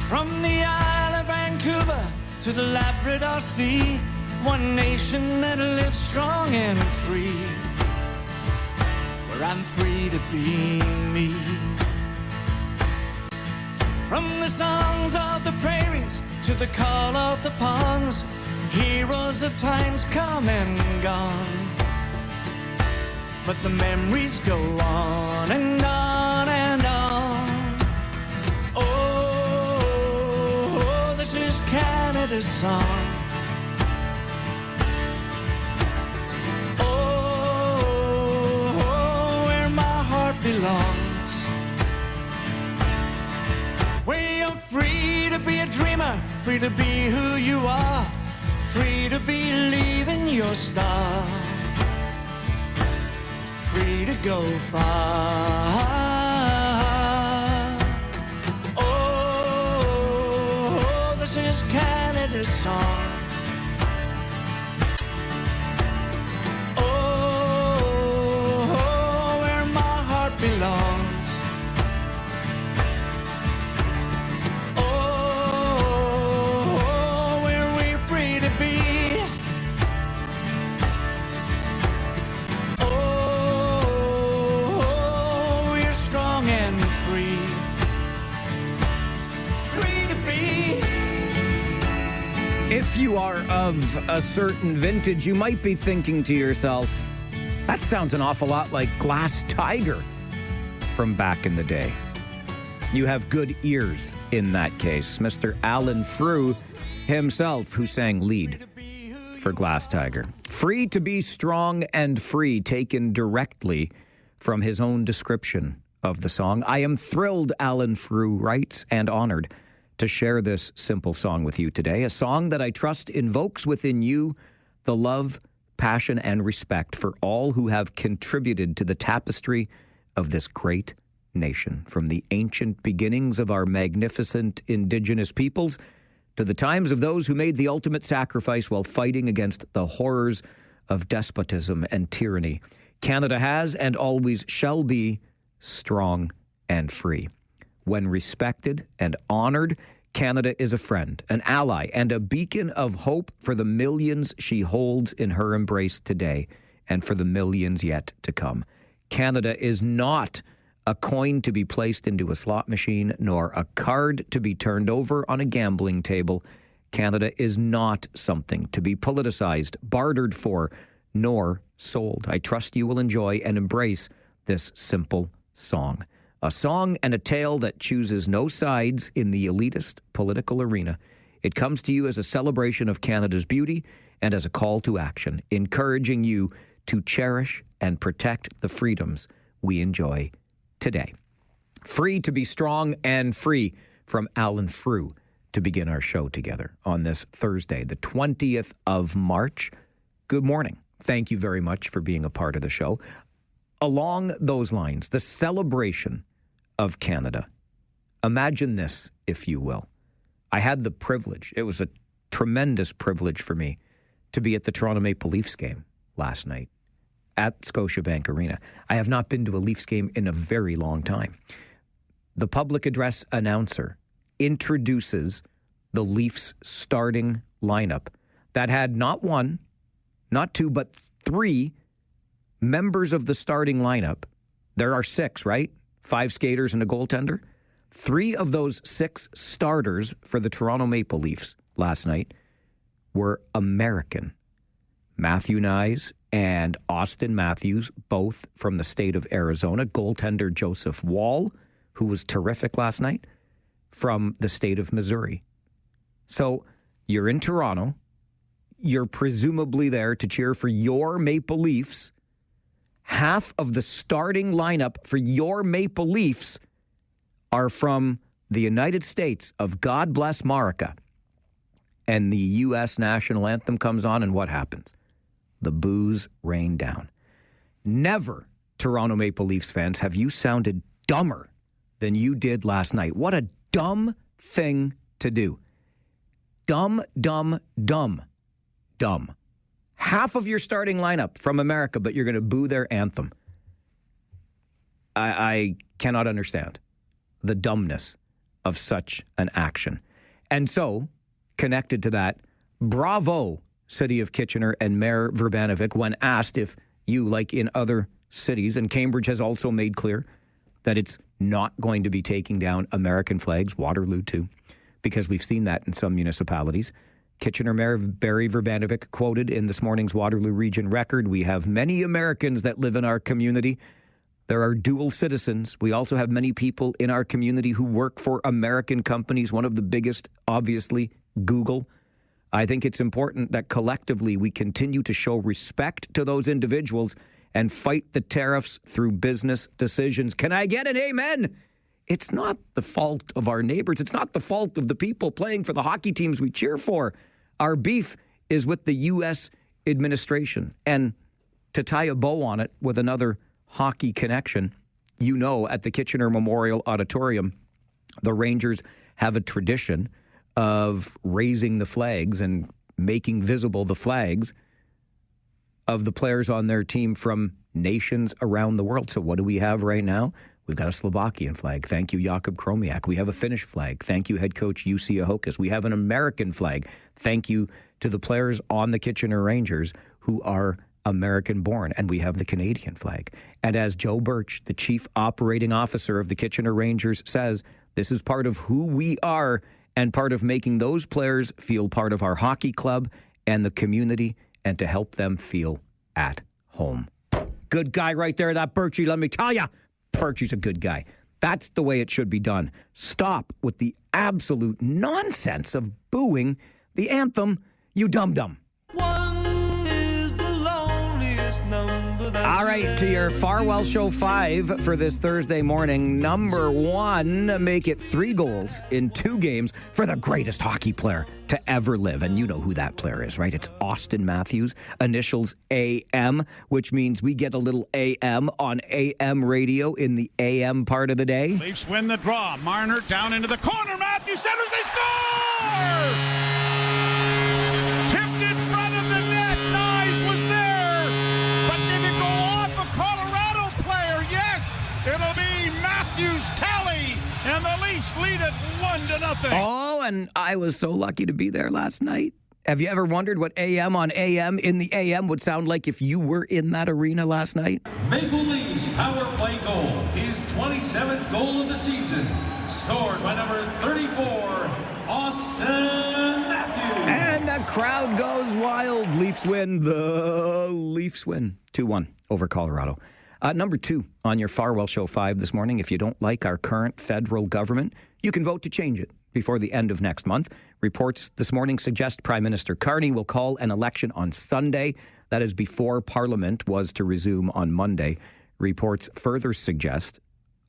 From the Isle of Vancouver to the Labrador Sea, one nation that lives strong and free, where I'm free to be me. From the songs of the prairies to the call of the ponds, heroes of times come and gone, but the memories go on and on and on. Oh, this is Canada's song. Oh, where my heart belongs, where you're free to be a dreamer, free to be who you are, free to believe in your star, free to go far. Oh, this is Canada's song. Oh, where my heart belongs. Oh, where we're free to be. Oh, we're strong and free. Free to be. If you are of a certain vintage, you might be thinking to yourself, that sounds an awful lot like Glass Tiger from back in the day. You have good ears in that case. Mr. Alan Frew himself, who sang lead for Glass Tiger. Free to be strong and free, taken directly from his own description of the song. I am thrilled, Alan Frew writes, and honored to share this simple song with you today. A song that I trust invokes within you the love, passion, and respect for all who have contributed to the tapestry of this great nation. From the ancient beginnings of our magnificent Indigenous peoples to the times of those who made the ultimate sacrifice while fighting against the horrors of despotism and tyranny. Canada has and always shall be strong and free. When respected and honored, Canada is a friend, an ally, and a beacon of hope for the millions she holds in her embrace today and for the millions yet to come. Canada is not a coin to be placed into a slot machine, nor a card to be turned over on a gambling table. Canada is not something to be politicized, bartered for, nor sold. I trust you will enjoy and embrace this simple song. A song and a tale that chooses no sides in the elitist political arena. It comes to you as a celebration of Canada's beauty and as a call to action, encouraging you to cherish and protect the freedoms we enjoy today. Free to be strong and free, from Alan Frew, to begin our show together on this Thursday, the 20th of March. Good morning. Thank you very much for being a part of the show. Along those lines, the celebration of Canada. Imagine this, if you will. I had the privilege, it was a tremendous privilege for me, to be at the Toronto Maple Leafs game last night at Scotiabank Arena. I have not been to a Leafs game in a very long time. The public address announcer introduces the Leafs starting lineup that had not one, not two, but three members of the starting lineup. There are six, right? 5 skaters and a goaltender. 3 of those 6 starters for the Toronto Maple Leafs last night were American. Matthew Nyes and Austin Matthews, both from the state of Arizona. Goaltender Joseph Wall, who was terrific last night, from the state of Missouri. So you're in Toronto. You're presumably there to cheer for your Maple Leafs. Half of the starting lineup for your Maple Leafs are from the United States of God Bless America. And the U.S. national anthem comes on, and what happens? The boos rain down. Never, Toronto Maple Leafs fans, have you sounded dumber than you did last night. What a dumb thing to do. Dumb, dumb, dumb, dumb. Half of your starting lineup from America, but you're going to boo their anthem. I cannot understand the dumbness of such an action. And so, connected to that, bravo, City of Kitchener and Mayor Verbanovic, when asked if you, like in other cities, and Cambridge has also made clear that it's not going to be taking down American flags, Waterloo too, because we've seen that in some municipalities. Kitchener Mayor Barry Verbanovic quoted in this morning's Waterloo Region Record, "We have many Americans that live in our community. There are dual citizens. We also have many people in our community who work for American companies, one of the biggest, obviously, Google. I think it's important that collectively we continue to show respect to those individuals and fight the tariffs through business decisions." Can I get an amen? It's not the fault of our neighbors. It's not the fault of the people playing for the hockey teams we cheer for. Our beef is with the U.S. administration. And to tie a bow on it with another hockey connection, you know, at the Kitchener Memorial Auditorium, the Rangers have a tradition of raising the flags and making visible the flags of the players on their team from nations around the world. So what do we have right now? We've got a Slovakian flag. Thank you, Jakub Kromiak. We have a Finnish flag. Thank you, head coach Jussi Ahokas. We have an American flag. Thank you to the players on the Kitchener Rangers who are American-born. And we have the Canadian flag. And as Joe Birch, the chief operating officer of the Kitchener Rangers, says, this is part of who we are and part of making those players feel part of our hockey club and the community and to help them feel at home. Good guy right there, that Birchie, let me tell you. Birchie's a good guy. That's the way it should be done. Stop with the absolute nonsense of booing the anthem, you dum-dum. All right, to your Farwell Show 5 for this Thursday morning. Number 1, make it 3 goals in 2 games for the greatest hockey player to ever live. And you know who that player is, right? It's Austin Matthews, initials AM, which means we get a little AM on AM radio in the AM part of the day. Leafs win the draw. Marner down into the corner. Matthews centers, they score! Tipped in front of the net. Nyes was there. But did it go off a Colorado player? Yes, it'll be Matthews' tally. And the Leafs lead it 1-0. Oh, and I was so lucky to be there last night. Have you ever wondered what AM on AM in the AM would sound like if you were in that arena last night? Maple Leafs power play goal, his 27th goal of the season, scored by number 34, Austin Matthews. And the crowd goes wild. Leafs win. The Leafs win 2-1 over Colorado. Number 2 on your Farwell Show 5 this morning. If you don't like our current federal government, you can vote to change it before the end of next month. Reports this morning suggest Prime Minister Carney will call an election on Sunday. That is before Parliament was to resume on Monday. Reports further suggest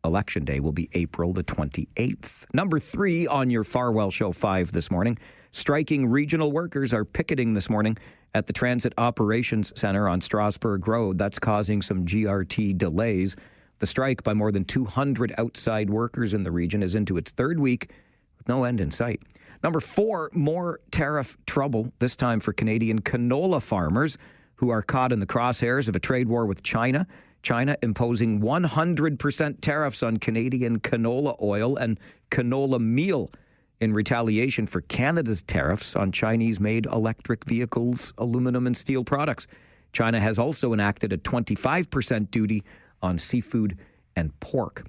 Election Day will be April the 28th. Number 3 on your Farwell Show 5 this morning. Striking regional workers are picketing this morning at the Transit Operations Center on Strasbourg Road. That's causing some GRT delays. The strike by more than 200 outside workers in the region is into its 3rd week with no end in sight. Number 4, more tariff trouble, this time for Canadian canola farmers who are caught in the crosshairs of a trade war with China. China imposing 100% tariffs on Canadian canola oil and canola meal in retaliation for Canada's tariffs on Chinese-made electric vehicles, aluminum and steel products. China has also enacted a 25% duty on seafood and pork.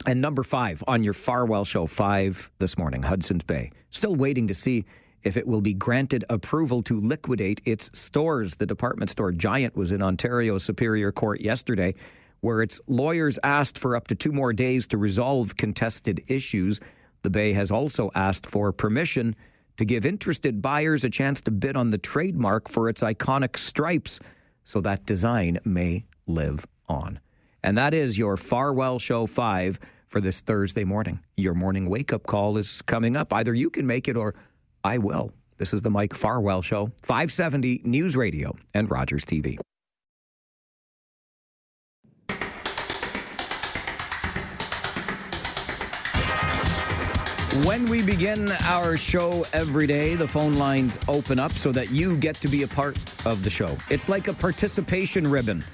And number 5 on your Farwell Show 5 this morning, Hudson's Bay. Still waiting to see if it will be granted approval to liquidate its stores. The department store giant was in Ontario Superior Court yesterday, where its lawyers asked for up to 2 more days to resolve contested issues. The Bay has also asked for permission to give interested buyers a chance to bid on the trademark for its iconic stripes so that design may live on. And that is your Farwell Show 5 for this Thursday morning. Your morning wake-up call is coming up. Either you can make it or I will. This is the Mike Farwell Show, 570 News Radio and Rogers TV. When we begin our show every day, the phone lines open up so that you get to be a part of the show. It's like a participation ribbon.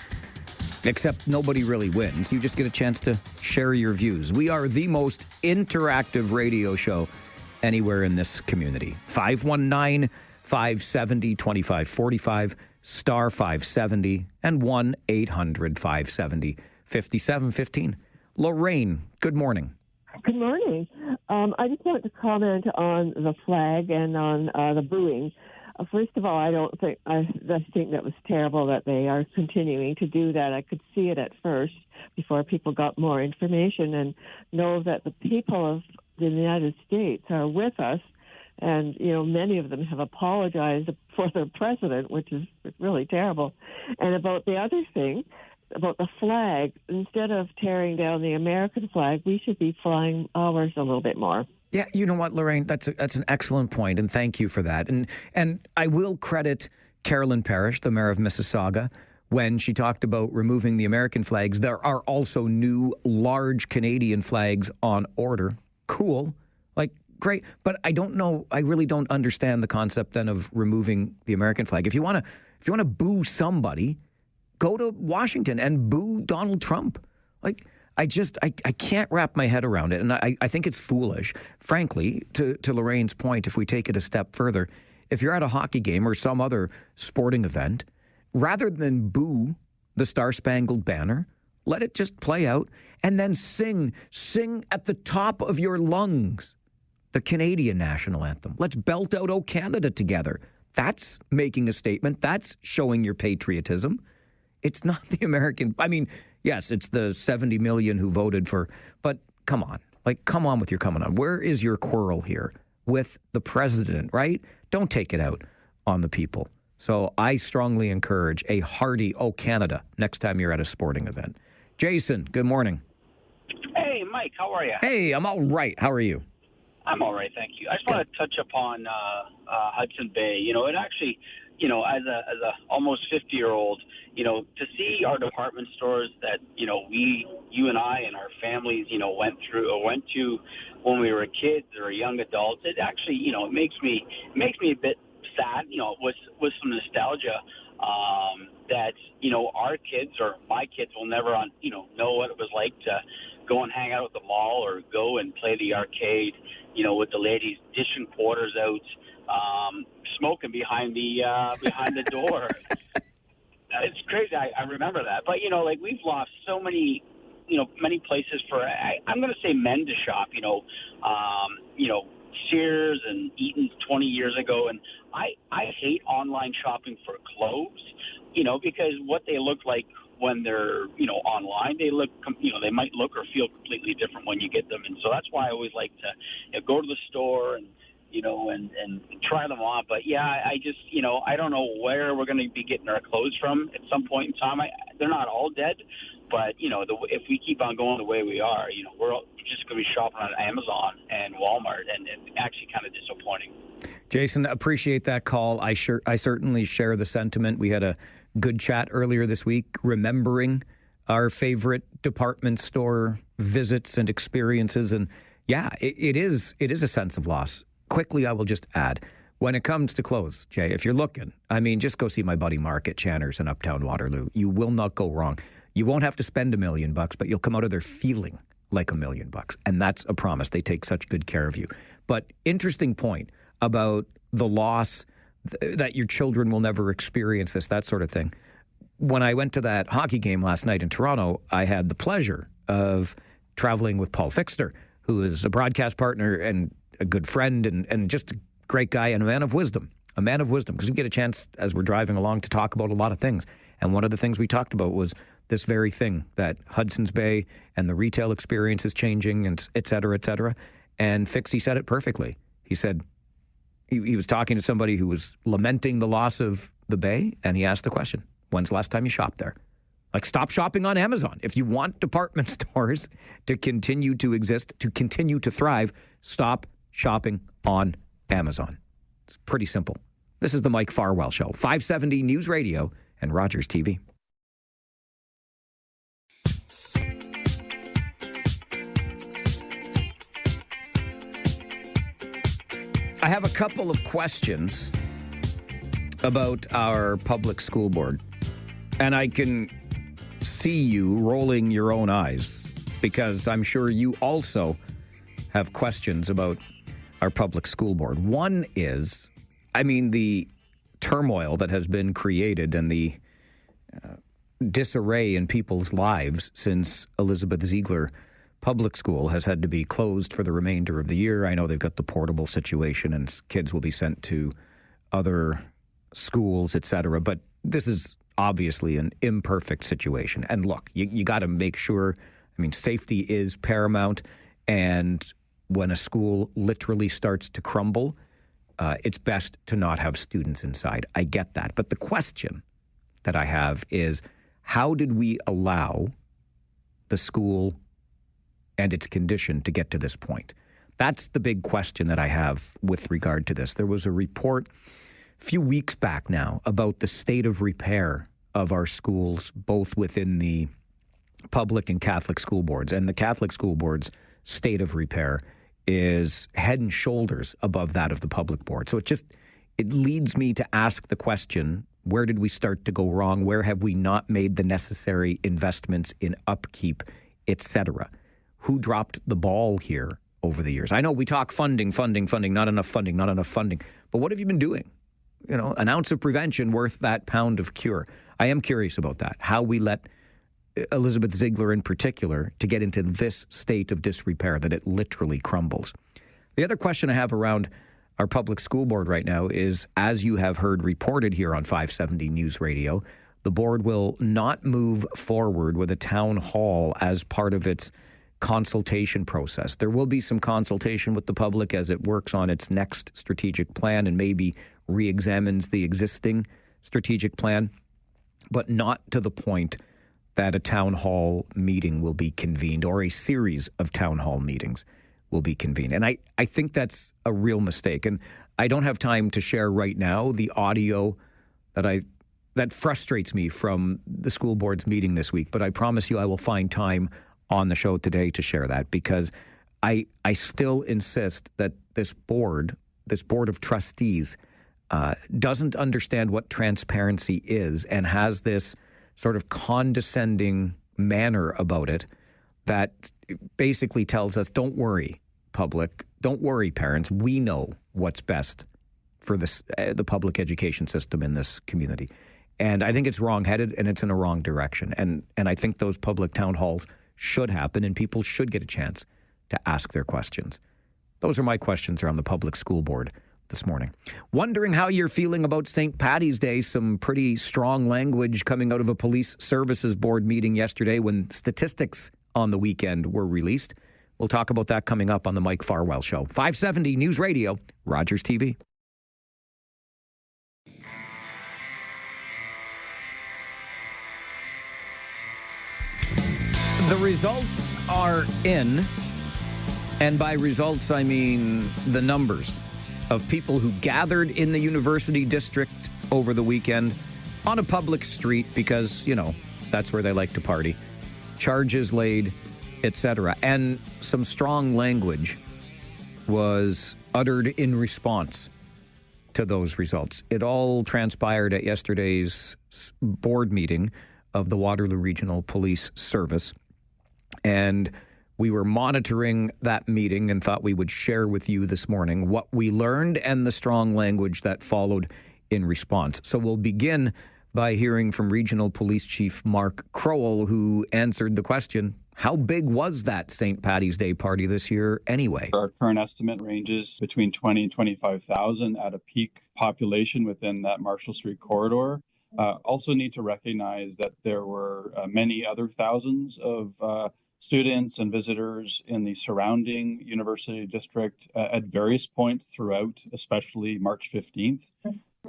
Except nobody really wins. You just get a chance to share your views. We are the most interactive radio show anywhere in this community. 519-570-2545, star 570, and 1-800-570-5715. Lorraine, good morning. Good morning. I just want to comment on the flag and on the booing. First of all, I think that was terrible that they are continuing to do that. I could see it at first before people got more information and know that the people of the United States are with us. And, many of them have apologized for their president, which is really terrible. And about the other thing, about the flag, instead of tearing down the American flag, we should be flying ours a little bit more. Yeah, you know what, Lorraine, that's an excellent point, and thank you for that. And I will credit Carolyn Parrish, the mayor of Mississauga, when she talked about removing the American flags. There are also new large Canadian flags on order. Cool. Great. But I really don't understand the concept then of removing the American flag. If you want to boo somebody, go to Washington and boo Donald Trump. I can't wrap my head around it, and I think it's foolish. Frankly, to Lorraine's point, if we take it a step further, if you're at a hockey game or some other sporting event, rather than boo the Star-Spangled Banner, let it just play out, and then sing at the top of your lungs the Canadian national anthem. Let's belt out "O Canada" together. That's making a statement. That's showing your patriotism. It's not the American. I mean, yes, it's the 70 million who voted for, but come on. Come on with your coming on. Where is your quarrel here with the president, right? Don't take it out on the people. So I strongly encourage a hearty "O Canada" next time you're at a sporting event. Jason, good morning. Hey, Mike, how are you? Hey, I'm all right. How are you? I'm all right, thank you. I just want to touch upon Hudson Bay. It actually, as a almost 50-year-old, to see our department stores that you and I and our families, went to when we were kids or young adults. It actually, it makes me a bit sad, with some nostalgia. That our kids or my kids will never know what it was like to go and hang out at the mall or go and play the arcade, with the ladies dishing quarters out, smoking behind the door. It's crazy. I remember that. But we've lost so many many places for I'm going to say men to shop. Sears and Eaton's 20 years ago, and I hate online shopping for clothes. Because what they look like when they're, online, they might look or feel completely different when you get them. And so that's why I always like to go to the store and try them on. But yeah, I just, I don't know where we're going to be getting our clothes from at some point in time. They're not all dead, but, if we keep on going the way we are, we're just going to be shopping on Amazon and Walmart, and it's actually kind of disappointing. Jason, appreciate that call. I certainly share the sentiment. We had a good chat earlier this week, remembering our favorite department store visits and experiences. And yeah, it is a sense of loss. Quickly, I will just add, when it comes to clothes, Jay, if you're looking, just go see my buddy Mark at Channers in Uptown Waterloo. You will not go wrong. You won't have to spend $1 million, but you'll come out of there feeling like $1 million. And that's a promise. They take such good care of you. But interesting point about the loss that your children will never experience this, that sort of thing. When I went to that hockey game last night in Toronto, I had the pleasure of traveling with Paul Fixter, who is a broadcast partner and a good friend and just a great guy and a man of wisdom, because we get a chance as we're driving along to talk about a lot of things. And one of the things we talked about was this very thing, that Hudson's Bay and the retail experience is changing, and et cetera, et cetera. And Fixie said it perfectly. He said, he was talking to somebody who was lamenting the loss of the Bay, and he asked the question, when's the last time you shopped there? Stop shopping on Amazon. If you want department stores to continue to exist, to continue to thrive, stop shopping on Amazon. It's pretty simple. This is the Mike Farwell Show, 570 News Radio and Rogers TV. I have a couple of questions about our public school board, and I can see you rolling your own eyes because I'm sure you also have questions about our public school board. One is, the turmoil that has been created and the disarray in people's lives since Elizabeth Ziegler Public School has had to be closed for the remainder of the year. I know they've got the portable situation and kids will be sent to other schools, etc. But this is obviously an imperfect situation. And look, you got to make sure, safety is paramount. And when a school literally starts to crumble, it's best to not have students inside. I get that. But the question that I have is, how did we allow the school and its condition to get to this point? That's the big question that I have with regard to this. There was a report a few weeks back now about the state of repair of our schools, both within the public and Catholic school boards. And the Catholic school board's state of repair is head and shoulders above that of the public board. So it leads me to ask the question, where did we start to go wrong? Where have we not made the necessary investments in upkeep, etc.? Who dropped the ball here over the years? I know we talk funding, not enough funding. But what have you been doing? An ounce of prevention worth that pound of cure. I am curious about that, how we let Elizabeth Ziegler in particular to get into this state of disrepair, that it literally crumbles. The other question I have around our public school board right now is, as you have heard reported here on 570 News Radio, the board will not move forward with a town hall as part of its consultation process. There will be some consultation with the public as it works on its next strategic plan and maybe re-examines the existing strategic plan, but not to the point that a town hall meeting will be convened or a series of town hall meetings will be convened. And I think that's a real mistake. And I don't have time to share right now the audio that frustrates me from the school board's meeting this week, but I promise you I will find time on the show today to share that, because I still insist that this board of trustees doesn't understand what transparency is and has this sort of condescending manner about it that basically tells us, don't worry, public, don't worry, parents, we know what's best for the public education system in this community. And I think it's wrong-headed and it's in a wrong direction. And I think those public town halls should happen and people should get a chance to ask their questions. Those are my questions around the public school board this morning. Wondering how you're feeling about St. Paddy's Day. Some pretty strong language coming out of a police services board meeting yesterday when statistics on the weekend were released. We'll talk about that coming up on the Mike Farwell Show. 570 News Radio, Rogers TV. The results are in, and by results I mean the numbers of people who gathered in the University District over the weekend on a public street because, that's where they like to party. Charges laid, etc. And some strong language was uttered in response to those results. It all transpired at yesterday's board meeting of the Waterloo Regional Police Service. And we were monitoring that meeting and thought we would share with you this morning what we learned and the strong language that followed in response. So we'll begin by hearing from Regional Police Chief Mark Crowell, who answered the question, how big was that St. Paddy's Day party this year anyway? Our current estimate ranges between 20 and 25,000 at a peak population within that Marshall Street corridor. Also need to recognize that there were many other thousands of students and visitors in the surrounding University District at various points throughout, especially March 15th.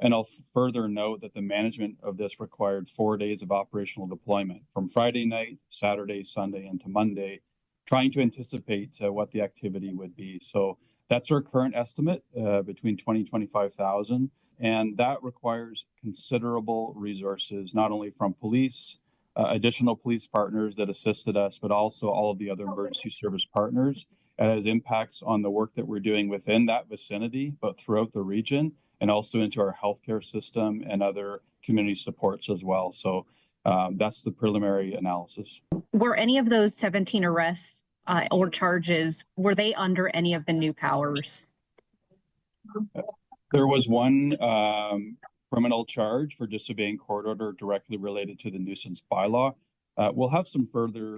And I'll further note that the management of this required 4 days of operational deployment from Friday night, Saturday, Sunday, into Monday, trying to anticipate what the activity would be. So that's our current estimate, between 20 and 25,000. And that requires considerable resources, not only from police, additional police partners that assisted us, but also all of the other emergency service partners. It has impacts on the work that we're doing within that vicinity, but throughout the region, and also into our healthcare system and other community supports as well. So That's the preliminary analysis. Were any of those 17 arrests or charges, were they under any of the new powers? There was one criminal charge for disobeying court order directly related to the nuisance bylaw. We'll have some further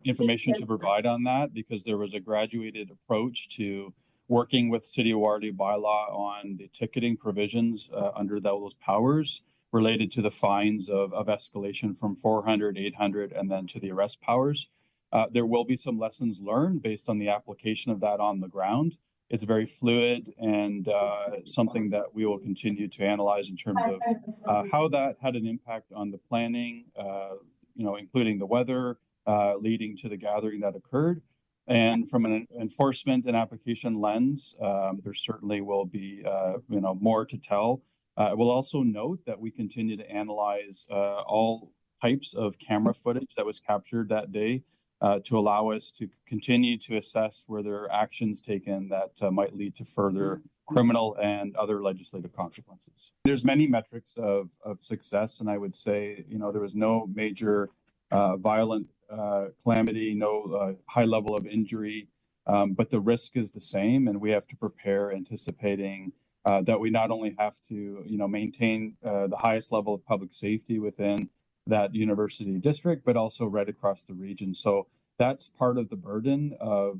information to provide on that because there was a graduated approach to working with City of Waterloo bylaw on the ticketing provisions under those powers related to the fines of escalation from 400, 800, and then to the arrest powers. There will be some lessons learned based on the application of that on the ground. It's very fluid and something that we will continue to analyze in terms of how that had an impact on the planning, including the weather, leading to the gathering that occurred. And from an enforcement and application lens, there certainly will be, more to tell. We'll also note that we continue to analyze all types of camera footage that was captured that day to allow us to continue to assess where there are actions taken that might lead to further criminal and other legislative consequences. There's many metrics of success, and I would say, there was no major violent calamity, no high level of injury, but the risk is the same, and we have to prepare anticipating that we not only have to, maintain the highest level of public safety within that university district, but also right across the region. So that's part of the burden of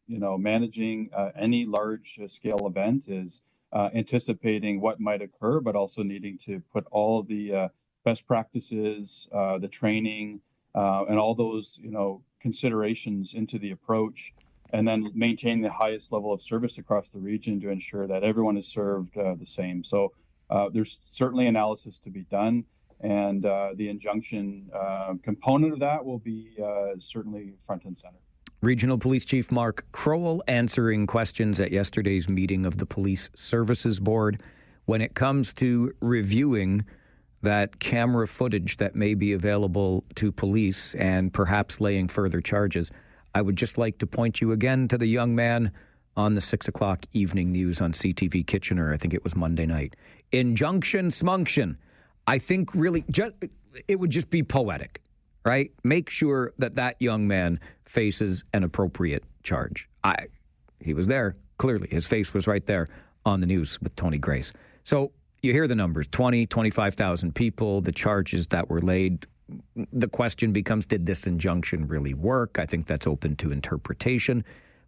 managing any large scale event is anticipating what might occur, but also needing to put all the best practices, the training, and all those, considerations into the approach, and then maintain the highest level of service across the region to ensure that everyone is served the same. So there's certainly analysis to be done. And the injunction component of that will be certainly front and center. Regional Police Chief Mark Crowell answering questions at yesterday's meeting of the Police Services Board when it comes to reviewing that camera footage that may be available to police and perhaps laying further charges. I would just like to point you again to the young man on the 6 o'clock evening news on CTV Kitchener. I think it was Monday night. Injunction smunction. I think really it would just be poetic, right? Make sure that young man faces an appropriate charge. He was there, clearly. His face was right there on the news with Tony Grace. So you hear the numbers, 25,000 people, the charges that were laid. The question becomes, did this injunction really work? I think that's open to interpretation.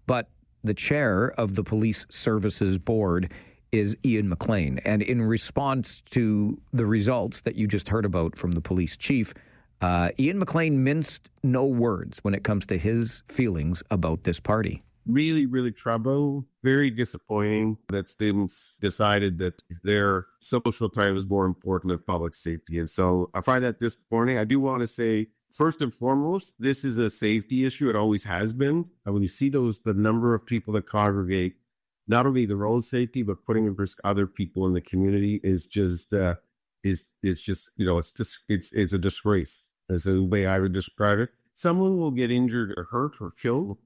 But the chair of the Police Services Board is Ian McLean. And in response to the results that you just heard about from the police chief, Ian McLean minced no words when it comes to his feelings about this party. Really, really troubled. Very disappointing that students decided that their social time is more important than public safety. And so I find that disappointing. I do want to say, first and foremost, this is a safety issue. It always has been. And when you see the number of people that congregate, not only their own safety, but putting at risk other people in the community is just, it's a disgrace. That's the way I would describe it. Someone will get injured or hurt or killed,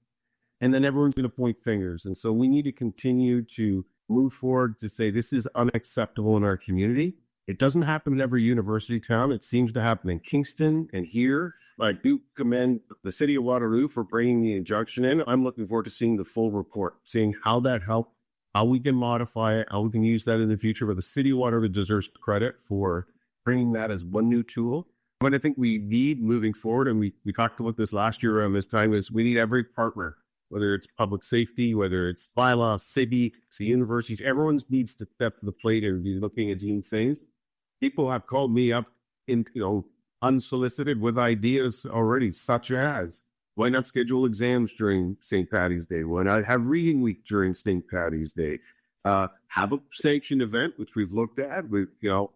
and then everyone's going to point fingers. And so we need to continue to move forward to say this is unacceptable in our community. It doesn't happen in every university town. It seems to happen in Kingston and here. I do commend the City of Waterloo for bringing the injunction in. I'm looking forward to seeing the full report, seeing how that helped, how we can modify it, how we can use that in the future. But the City of Waterloo deserves credit for bringing that as one new tool. But I think we need moving forward, and we talked about this last year around this time, is we need every partner, whether it's public safety, whether it's bylaw, city, universities, everyone needs to step to the plate and be looking at these things. People have called me up unsolicited with ideas already, such as, why not schedule exams during St. Paddy's Day? Why not have reading week during St. Paddy's Day? Have a sanctioned event, which we've looked at.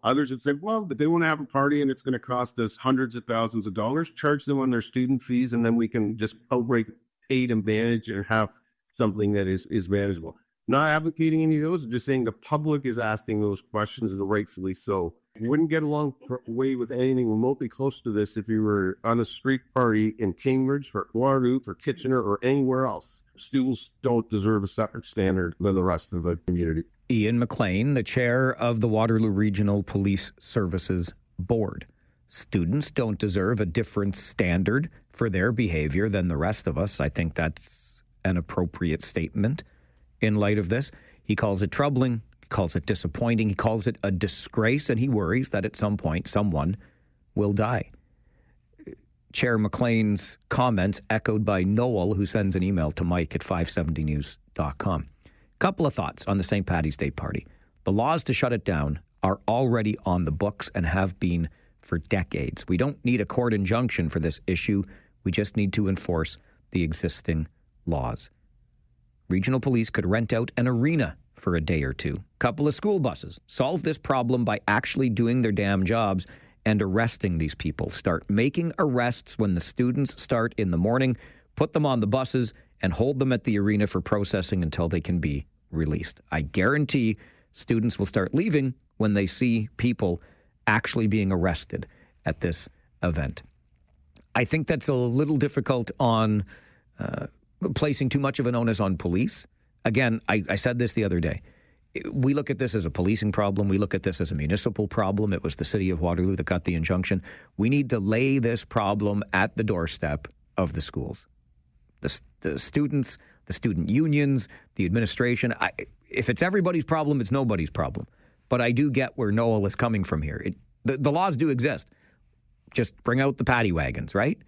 Others have said, well, but they want to have a party and it's going to cost us hundreds of thousands of dollars. Charge them on their student fees, and then we can just outright aid and manage and have something that is manageable. Not advocating any of those, just saying the public is asking those questions, and rightfully so. You wouldn't get away with anything remotely close to this if you were on a street party in Cambridge, for Waterloo, for Kitchener, or anywhere else. Students don't deserve a separate standard than the rest of the community. Ian McLean, the chair of the Waterloo Regional Police Services Board. Students don't deserve a different standard for their behavior than the rest of us. I think that's an appropriate statement in light of this. He calls it troubling. He calls it disappointing. He calls it a disgrace, and he worries that at some point someone will die. Chair McLean's comments echoed by Noel, who sends an email to Mike at 570news.com. Couple of thoughts on the St. Paddy's Day party. The laws to shut it down are already on the books and have been for decades. We don't need a court injunction for this issue. We just need to enforce the existing laws. Regional police could rent out an arena for a day or two. Couple of school buses. Solve this problem by actually doing their damn jobs and arresting these people. Start making arrests when the students start in the morning. Put them on the buses and hold them at the arena for processing until they can be released. I guarantee students will start leaving when they see people actually being arrested at this event. I think that's a little difficult on placing too much of an onus on police. Again, I said this the other day. We look at this as a policing problem. We look at this as a municipal problem. It was the city of Waterloo that got the injunction. We need to lay this problem at the doorstep of the schools. The students, the student unions, the administration. If it's everybody's problem, it's nobody's problem. But I do get where Noel is coming from here. The laws do exist. Just bring out the paddy wagons, right?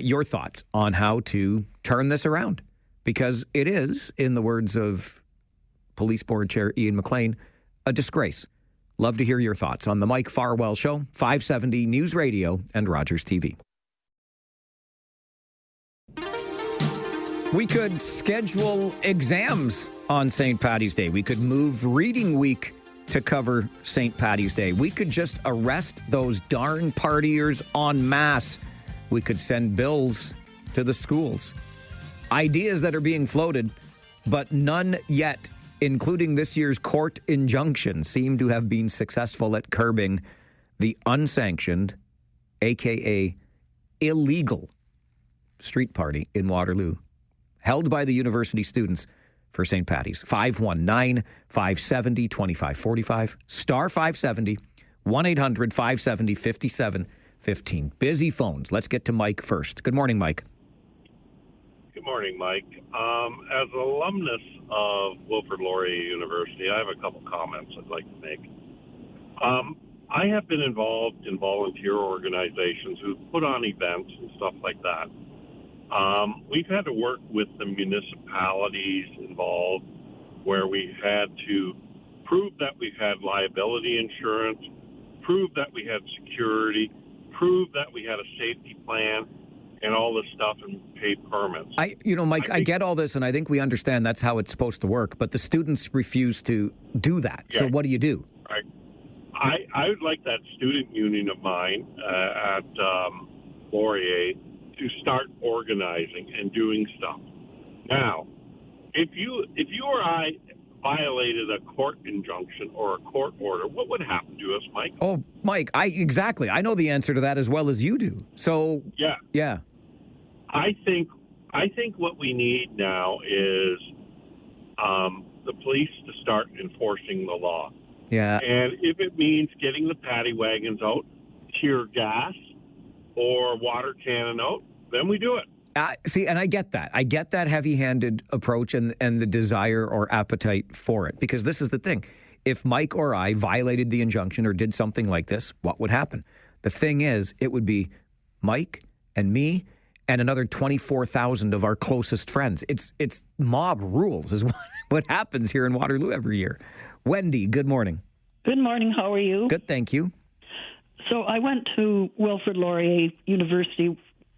Your thoughts on how to turn this around? Because it is, in the words of Police Board Chair Ian McLean, a disgrace. Love to hear your thoughts on the Mike Farwell Show, 570 News Radio and Rogers TV. We could schedule exams on St. Paddy's Day. We could move reading week to cover St. Paddy's Day. We could just arrest those darn partiers en masse. We could send bills to the schools. Ideas that are being floated, but none yet, including this year's court injunction, seem to have been successful at curbing the unsanctioned, a.k.a. illegal, street party in Waterloo, held by the university students for St. Paddy's. 519-570-2545, star 570, 1-800-570-5715. Busy phones. Let's get to Mike first. Good morning, Mike. Good morning, Mike. As an alumnus of Wilfrid Laurier University, I have a couple comments I'd like to make. I have been involved in volunteer organizations who put on events and stuff like that. We've had to work with the municipalities involved where we had to prove that we had liability insurance, prove that we had security, prove that we had a safety plan, and all this stuff, and pay permits. Mike, I get all this, and I think we understand that's how it's supposed to work, but the students refuse to do that. Yeah. So what do you do? Right. I would like that student union of mine at Laurier to start organizing and doing stuff. Now, if you or I violated a court injunction or a court order, what would happen to us, Mike? Oh, Mike, exactly. I know the answer to that as well as you do. So yeah. I think what we need now is the police to start enforcing the law. Yeah. And if it means getting the paddy wagons out, tear gas, or water cannon out, then we do it. See, and I get that. I get that heavy-handed approach and the desire or appetite for it. Because this is the thing. If Mike or I violated the injunction or did something like this, what would happen? The thing is, it would be Mike and me and another 24,000 of our closest friends. It's mob rules is what happens here in Waterloo every year. Wendy, good morning. Good morning. How are you? Good, thank you. So I went to Wilfrid Laurier University.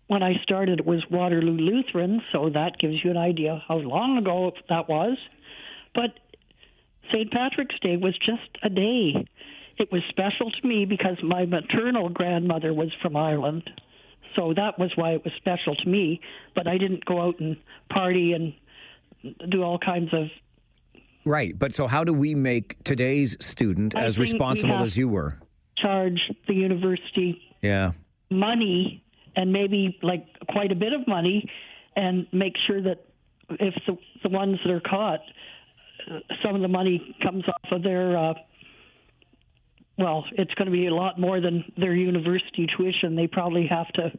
When I started, it was Waterloo Lutheran, so that gives you an idea how long ago that was. But St. Patrick's Day was just a day. It was special to me because my maternal grandmother was from Ireland, so that was why it was special to me. But I didn't go out and party and do all kinds of... Right, but so how do we make today's student as responsible as you were? Charge the university money, and maybe like quite a bit of money, and make sure that if the ones that are caught, some of the money comes off of their well, it's going to be a lot more than their university tuition. They probably have to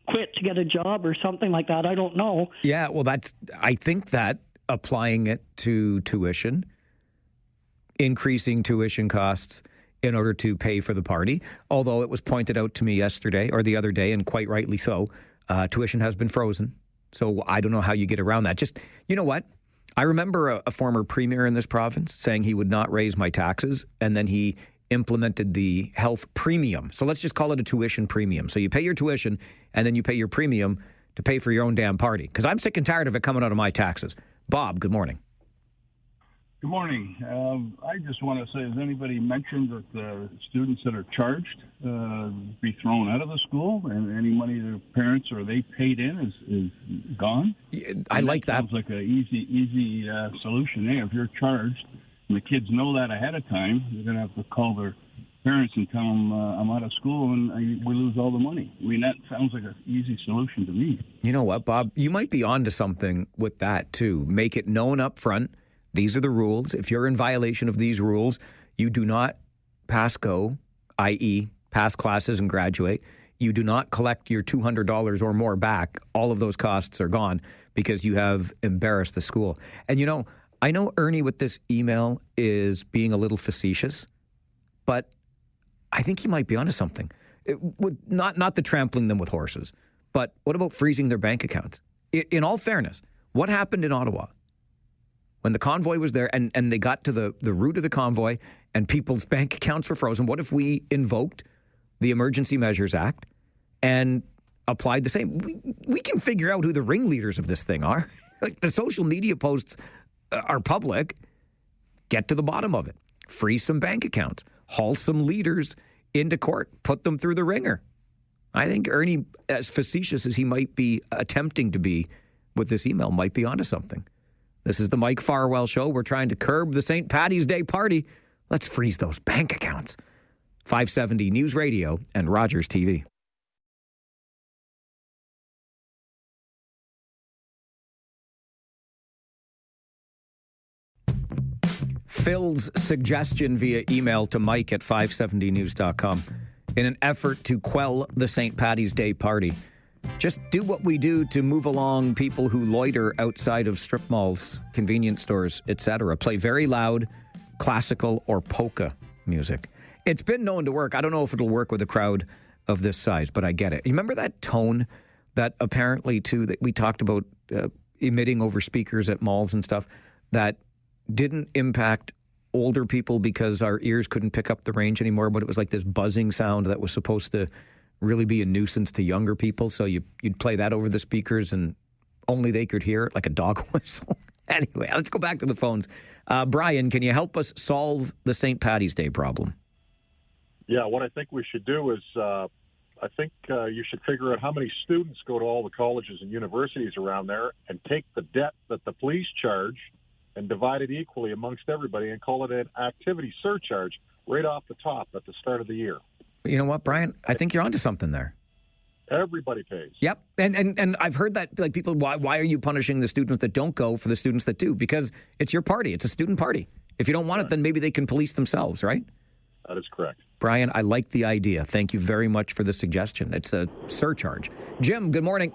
quit to get a job or something like that. I don't know. Yeah, well, I think that applying it to tuition, increasing tuition costs in order to pay for the party, although it was pointed out to me yesterday or the other day, and quite rightly so, tuition has been frozen. So I don't know how you get around that. Just, you know what? I remember a former premier in this province saying he would not raise my taxes, and then he implemented the health premium. So let's just call it a tuition premium. So you pay your tuition, and then you pay your premium to pay for your own damn party. Because I'm sick and tired of it coming out of my taxes. Bob, good morning. Good morning. I just want to say, has anybody mentioned that the students that are charged be thrown out of the school, and any money their parents or they paid in is gone? I like that. Sounds like an easy solution. Hey, if you're charged and the kids know that ahead of time, you're going to have to call their parents and tell them I'm out of school and we lose all the money. I mean, that sounds like an easy solution to me. You know what, Bob? You might be onto something with that too. Make it known up front. These are the rules. If you're in violation of these rules, you do not pass go, i.e. pass classes and graduate. You do not collect your $200 or more back. All of those costs are gone because you have embarrassed the school. And you know, I know Ernie with this email is being a little facetious, but I think he might be onto something. Not the trampling them with horses, but what about freezing their bank accounts? In all fairness, what happened in Ottawa? When the convoy was there and they got to the route of the convoy and people's bank accounts were frozen, what if we invoked the Emergency Measures Act and applied the same? We can figure out who the ringleaders of this thing are. Like, the social media posts are public. Get to the bottom of it. Freeze some bank accounts. Haul some leaders into court. Put them through the ringer. I think Ernie, as facetious as he might be attempting to be with this email, might be onto something. This is the Mike Farwell Show. We're trying to curb the St. Paddy's Day party. Let's freeze those bank accounts. 570 News Radio and Rogers TV. Phil's suggestion via email to Mike at 570news.com. In an effort to quell the St. Paddy's Day party, just do what we do to move along people who loiter outside of strip malls, convenience stores, etc. Play very loud classical or polka music. It's been known to work. I don't know if it'll work with a crowd of this size, but I get it. You remember that tone that apparently, too, that we talked about emitting over speakers at malls and stuff, that didn't impact older people because our ears couldn't pick up the range anymore, but it was like this buzzing sound that was supposed to really be a nuisance to younger people. So you'd play that over the speakers and only they could hear it, like a dog whistle. Anyway, let's go back to the phones. Brian, can you help us solve the St. Paddy's Day problem? Yeah, what I think we should do is I think you should figure out how many students go to all the colleges and universities around there and take the debt that the police charge and divide it equally amongst everybody and call it an activity surcharge right off the top at the start of the year. You know what, Brian? I think you're onto something there. Everybody pays. Yep. And I've heard that, like, people, why are you punishing the students that don't go for the students that do? Because it's your party. It's a student party. If you don't want it, then maybe they can police themselves, right? That is correct. Brian, I like the idea. Thank you very much for the suggestion. It's a surcharge. Jim, good morning.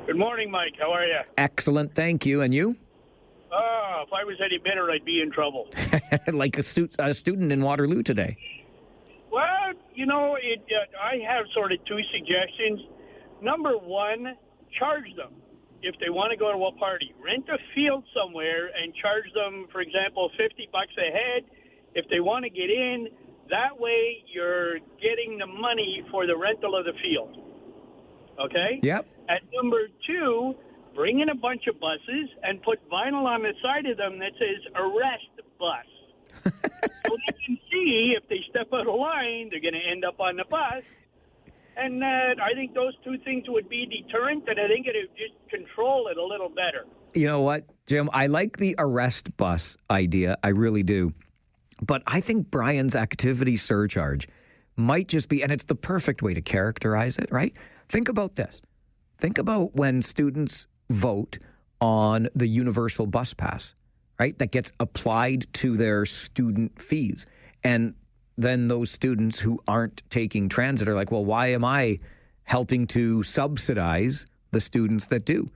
Good morning, Mike. How are you? Excellent. Thank you. And you? If I was any better, I'd be in trouble. Like a student in Waterloo today. Well, you know, I have sort of two suggestions. Number one, charge them. If they want to go to a party, rent a field somewhere and charge them, for example, $50 a head. If they want to get in, that way you're getting the money for the rental of the field. Okay? Yep. And number two, bring in a bunch of buses and put vinyl on the side of them that says arrest bus. So you can see if they step out of line, they're going to end up on the bus. And I think those two things would be deterrent, and I think it would just control it a little better. You know what, Jim? I like the arrest bus idea. I really do. But I think Brian's activity surcharge might just be, and it's the perfect way to characterize it, right? Think about this. Think about when students vote on the universal bus pass, right? That gets applied to their student fees. And then those students who aren't taking transit are like, well, why am I helping to subsidize the students that do?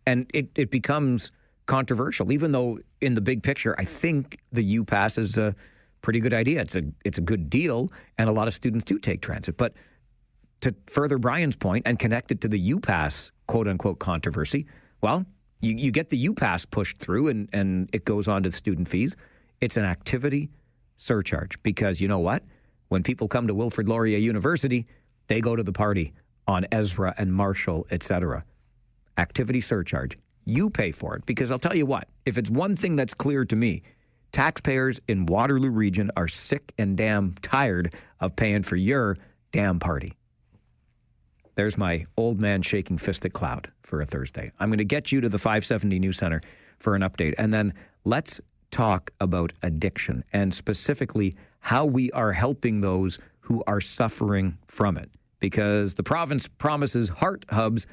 And it becomes controversial, even though in the big picture, I think the UPass is a pretty good idea. It's a good deal, and a lot of students do take transit. But to further Brian's point and connect it to the UPass quote-unquote controversy, well, you get the UPass pushed through and it goes on to the student fees. It's an activity surcharge because you know what? When people come to Wilfrid Laurier University, they go to the party on Ezra and Marshall, etc. Activity surcharge. You pay for it because I'll tell you what, if it's one thing that's clear to me, taxpayers in Waterloo Region are sick and damn tired of paying for your damn party. There's my old man shaking fist at cloud for a Thursday. I'm going to get you to the 570 News Center for an update. And then let's talk about addiction and specifically how we are helping those who are suffering from it. Because the province promises HART hubs,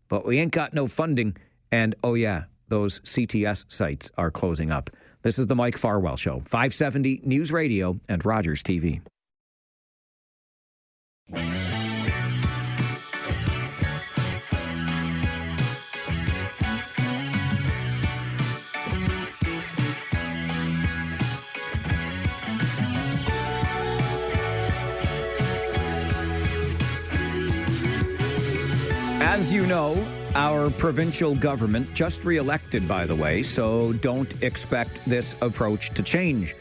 but we ain't got no funding. And, oh yeah, those CTS sites are closing up. This is the Mike Farwell Show, 570 News Radio and Rogers TV. As you know, our provincial government just re-elected, by the way, so don't expect this approach to change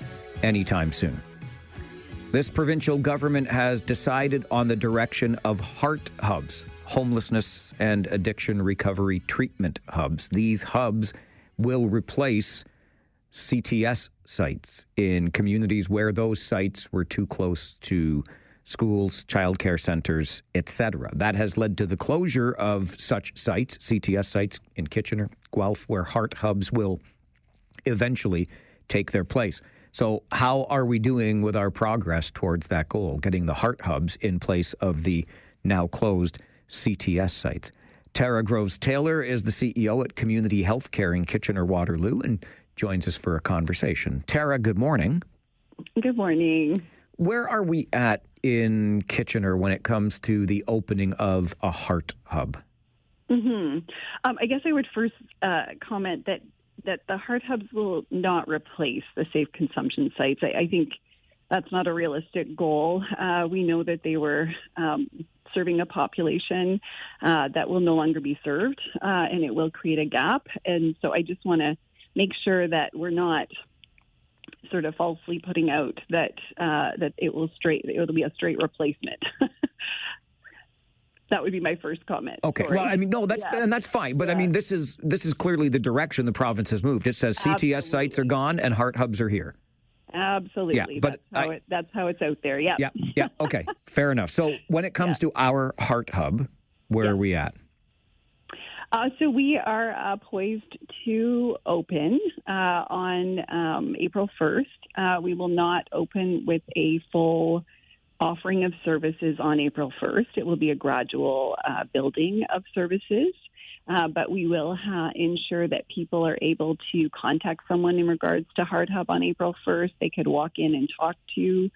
anytime soon. This provincial government has decided on the direction of HART hubs, homelessness and addiction recovery treatment hubs. These hubs will replace CTS sites in communities where those sites were too close to schools, childcare centers, etc. That has led to the closure of such sites, CTS sites in Kitchener, Guelph, where HART hubs will eventually take their place. So how are we doing with our progress towards that goal, getting the HART hubs in place of the now closed CTS sites? Tara Groves-Taylor is the CEO at Community Healthcare in Kitchener-Waterloo and joins us for a conversation. Tara, good morning. Good morning. Where are we at in Kitchener when it comes to the opening of a HART hub? I guess I would first comment that the HART hubs will not replace the safe consumption sites. I think that's not a realistic goal. We know that they were serving a population that will no longer be served, and it will create a gap. And so I just want to make sure that we're not sort of falsely putting out that it will be a straight replacement. That would be my first comment. Okay. Sorry. Well, I mean, no, that's fine. But I mean, this is clearly the direction the province has moved. It says CTS sites are gone and HART hubs are here. Absolutely. Yeah, but that's how it's out there. Yeah. Yeah. Okay. Fair enough. So when it comes to our HART hub, where are we at? So we are poised to open on April 1st. We will not open with a full offering of services on April 1st. It will be a gradual building of services, but we will ensure that people are able to contact someone in regards to HART Hub on April 1st. They could walk in and talk to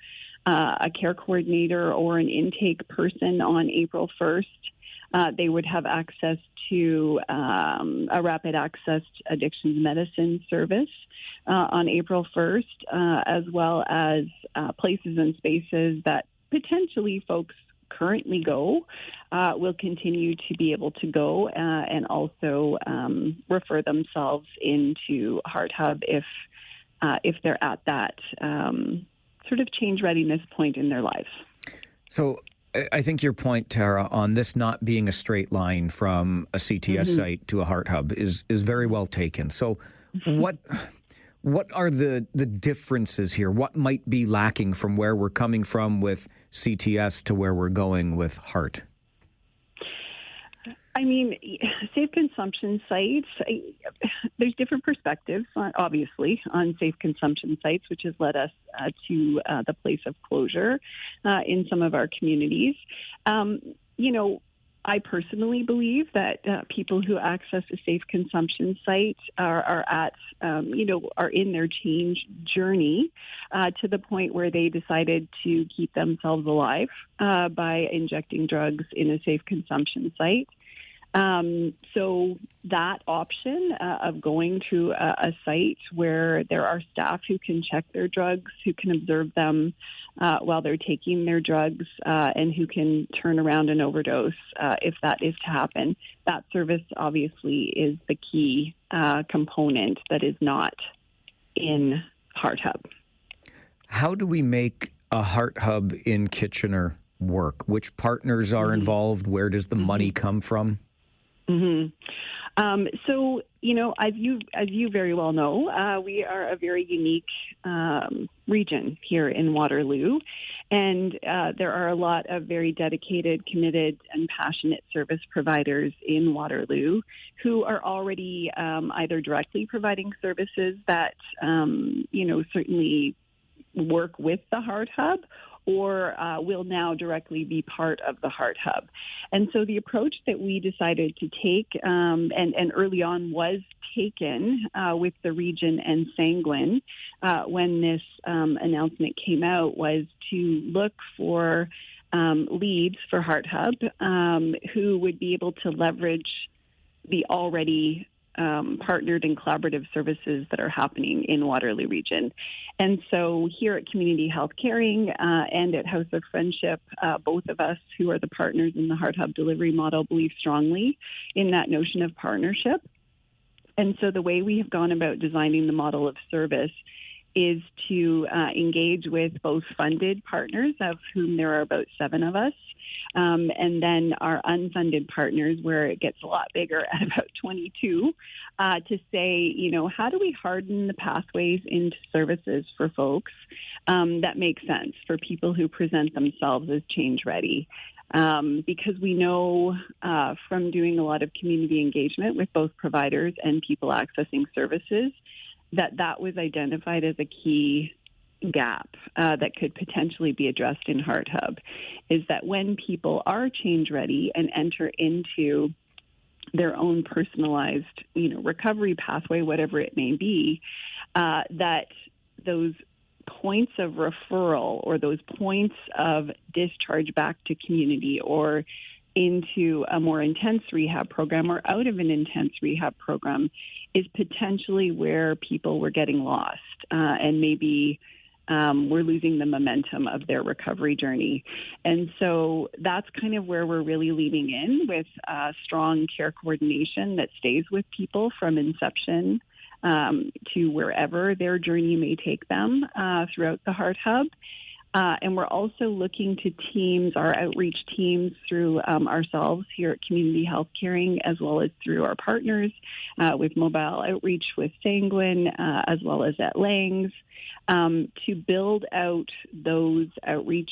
a care coordinator or an intake person on April 1st. They would have access to a rapid access addictions medicine service on April 1st, as well as places and spaces that potentially folks currently go will continue to be able to go and also refer themselves into HART Hub if they're at that sort of change readiness point in their lives. So I think your point, Tara, on this not being a straight line from a CTS site to a HART Hub is very well taken. So what are the differences here? What might be lacking from where we're coming from with CTS to where we're going with HART? I mean, safe consumption sites, there's different perspectives, obviously, on safe consumption sites, which has led us to the place of closure in some of our communities. I personally believe that people who access a safe consumption site are in their change journey to the point where they decided to keep themselves alive by injecting drugs in a safe consumption site. So that option of going to a site where there are staff who can check their drugs, who can observe them while they're taking their drugs, and who can turn around an overdose if that is to happen, that service obviously is the key component that is not in HART Hub. How do we make a HART Hub in Kitchener work? Which partners are involved? Where does the money come from? So, as you very well know, we are a very unique region here in Waterloo, and there are a lot of very dedicated, committed, and passionate service providers in Waterloo who are already either directly providing services that, certainly work with the HART Hub, or will now directly be part of the HART Hub. And so the approach that we decided to take, and early on was taken with the region and Sanguin when this announcement came out, was to look for leads for HART Hub who would be able to leverage the already partnered and collaborative services that are happening in Waterloo Region. And so here at Community Health Caring and at House of Friendship, both of us who are the partners in the HART Hub delivery model believe strongly in that notion of partnership. And so the way we have gone about designing the model of service is to engage with both funded partners, of whom there are about 7 of us, and then our unfunded partners, where it gets a lot bigger at about 22, to say, how do we harden the pathways into services for folks that make sense for people who present themselves as change ready? Because we know from doing a lot of community engagement with both providers and people accessing services that was identified as a key gap that could potentially be addressed in HART Hub, is that when people are change ready and enter into their own personalized, recovery pathway, whatever it may be, that those points of referral or those points of discharge back to community or into a more intense rehab program or out of an intense rehab program is potentially where people were getting lost and maybe we're losing the momentum of their recovery journey. And so that's kind of where we're really leaning in with strong care coordination that stays with people from inception to wherever their journey may take them throughout the HART Hub. And we're also looking to teams, our outreach teams, through ourselves here at Community Health Caring, as well as through our partners with mobile outreach with Sanguin, as well as at Langs, to build out those outreach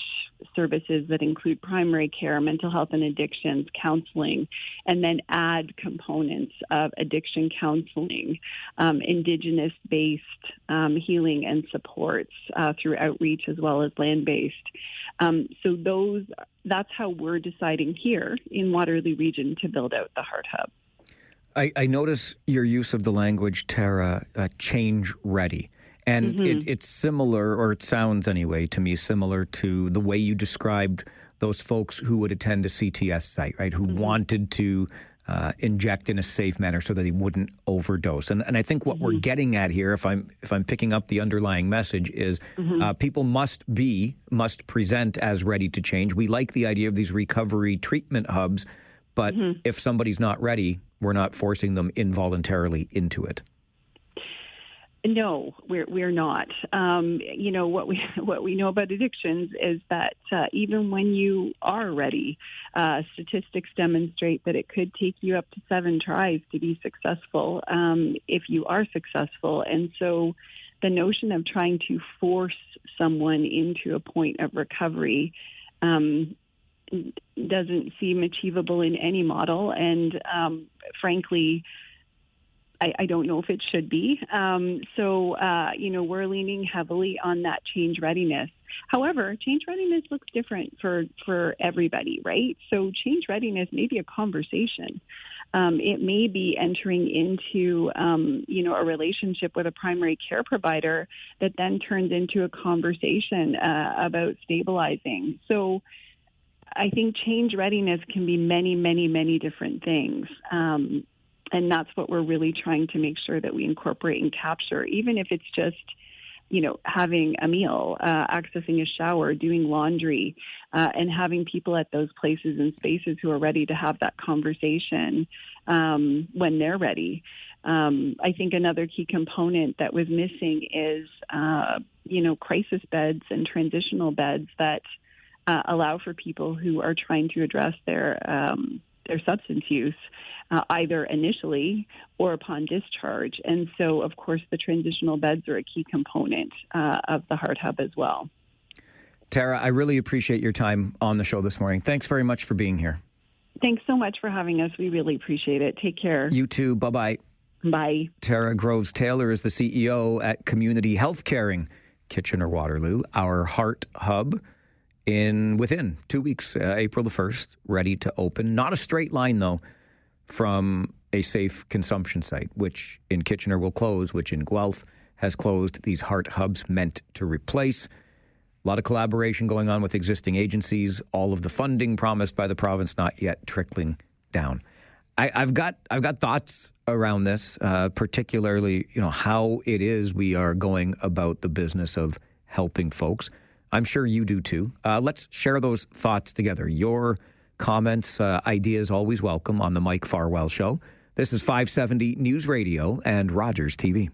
services that include primary care, mental health and addictions, counseling, and then add components of addiction counseling, Indigenous-based healing and supports through outreach, as well as land-based. So that's how we're deciding here in Waterloo Region to build out the HART Hub. I notice your use of the language, Tara, change ready. And it's similar, or it sounds anyway to me, similar to the way you described those folks who would attend a CTS site, right, who wanted to inject in a safe manner so that they wouldn't overdose. And I think what we're getting at here, if I'm picking up the underlying message, is people must present as ready to change. We like the idea of these recovery treatment hubs, but if somebody's not ready, we're not forcing them involuntarily into it. No, we're not. What we know about addictions is that even when you are ready, statistics demonstrate that it could take you up to 7 tries to be successful if you are successful. And so the notion of trying to force someone into a point of recovery doesn't seem achievable in any model. And frankly, I don't know if it should be. So we're leaning heavily on that change readiness. However, change readiness looks different for everybody, right? So change readiness may be a conversation. It may be entering into, a relationship with a primary care provider that then turns into a conversation about stabilizing. So I think change readiness can be many, many, many different things. And that's what we're really trying to make sure that we incorporate and capture, even if it's just, having a meal, accessing a shower, doing laundry, and having people at those places and spaces who are ready to have that conversation when they're ready. I think another key component that was missing is, crisis beds and transitional beds that allow for people who are trying to address their substance use, either initially or upon discharge. And so, of course, the transitional beds are a key component of the HART Hub as well. Tara, I really appreciate your time on the show this morning. Thanks very much for being here. Thanks so much for having us. We really appreciate it. Take care. You too. Bye-bye. Bye. Tara Groves-Taylor is the CEO at Community Health Caring Kitchener Waterloo, our HART Hub. Within 2 weeks, April the 1st, ready to open. Not a straight line, though, from a safe consumption site, which in Kitchener will close, which in Guelph has closed. These HART Hubs meant to replace. A lot of collaboration going on with existing agencies. All of the funding promised by the province not yet trickling down. I've got thoughts around this, particularly how it is we are going about the business of helping folks. I'm sure you do too. Let's share those thoughts together. Your comments, ideas, always welcome on the Mike Farwell Show. This is 570 News Radio and Rogers TV.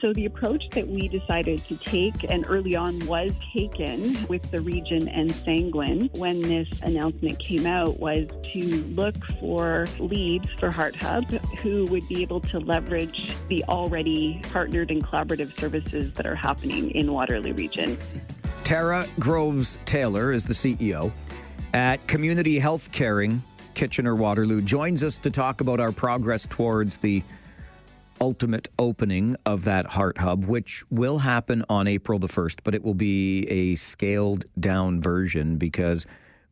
So the approach that we decided to take, and early on was taken with the region and Sanguine when this announcement came out, was to look for leads for HART Hub who would be able to leverage the already partnered and collaborative services that are happening in Waterloo Region. Tara Groves-Taylor is the CEO at Community Health Caring Kitchener Waterloo, joins us to talk about our progress towards the ultimate opening of that HART Hub, which will happen on April the 1st, but it will be a scaled down version because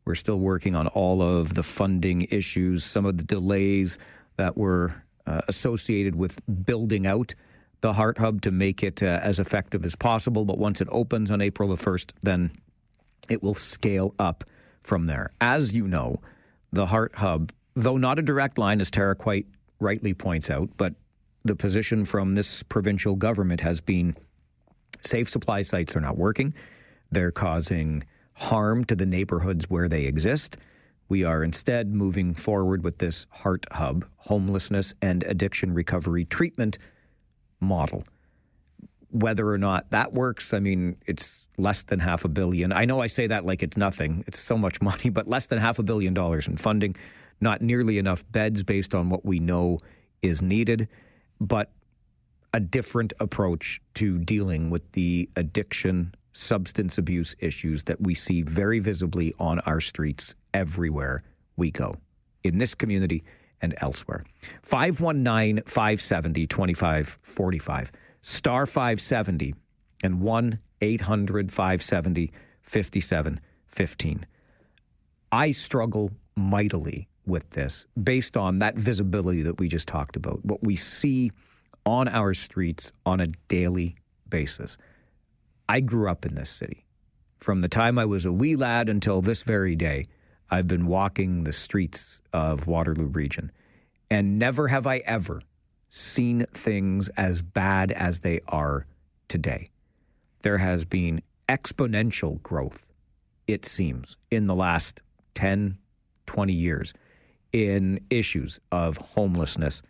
we're still working on all of the funding issues, some of the delays that were associated with building out the HART Hub to make it as effective as possible. But once it opens on April the 1st, then it will scale up from there. As you know, the HART Hub, though not a direct line, as Tara quite rightly points out, but the position from this provincial government has been safe supply sites are not working. They're causing harm to the neighborhoods where they exist. We are instead moving forward with this HART Hub, homelessness and addiction recovery treatment model. Whether or not that works, I mean, it's less than $500 million. I know I say that like it's nothing. It's so much money, but less than $500 million in funding, not nearly enough beds based on what we know is needed, but a different approach to dealing with the addiction, substance abuse issues that we see very visibly on our streets everywhere we go, in this community and elsewhere. 519-570-2545, star 570 and 1-800-570-5715. I struggle mightily with this based on that visibility that we just talked about, what we see on our streets on a daily basis. I grew up in this city. From the time I was a wee lad until this very day, I've been walking the streets of Waterloo Region, and never have I ever seen things as bad as they are today. There has been exponential growth, it seems, in the last 10, 20 years in issues of homelessness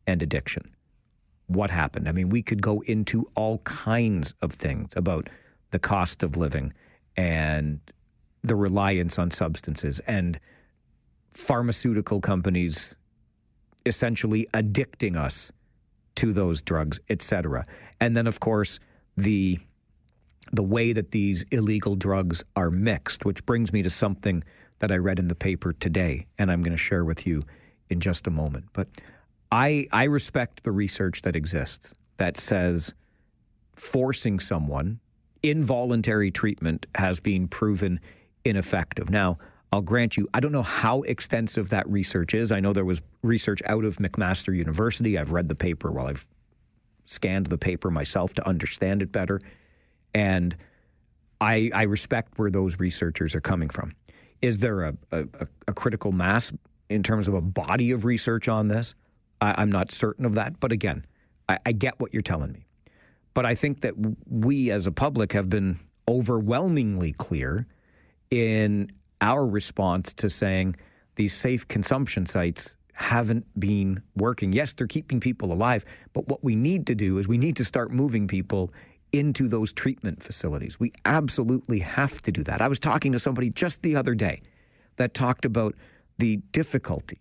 and addiction. What happened? I mean, we could go into all kinds of things about the cost of living and the reliance on substances and pharmaceutical companies essentially addicting us to those drugs, etc. And then, of course, the way that these illegal drugs are mixed, which brings me to something that I read in the paper today, and I'm going to share with you in just a moment. But I respect the research that exists that says forcing someone, involuntary treatment has been proven ineffective. Now, I'll grant you, I don't know how extensive that research is. I know there was research out of McMaster University. I've read the paper while I've scanned the paper myself to understand it better. And I respect where those researchers are coming from. Is there a critical mass in terms of a body of research on this? I'm not certain of that. But again, I get what you're telling me. But I think that we as a public have been overwhelmingly clear in our response to saying these safe consumption sites haven't been working. Yes, they're keeping people alive, but what we need to do is we need to start moving people into those treatment facilities. We absolutely have to do that. I was talking to somebody just the other day that talked about the difficulty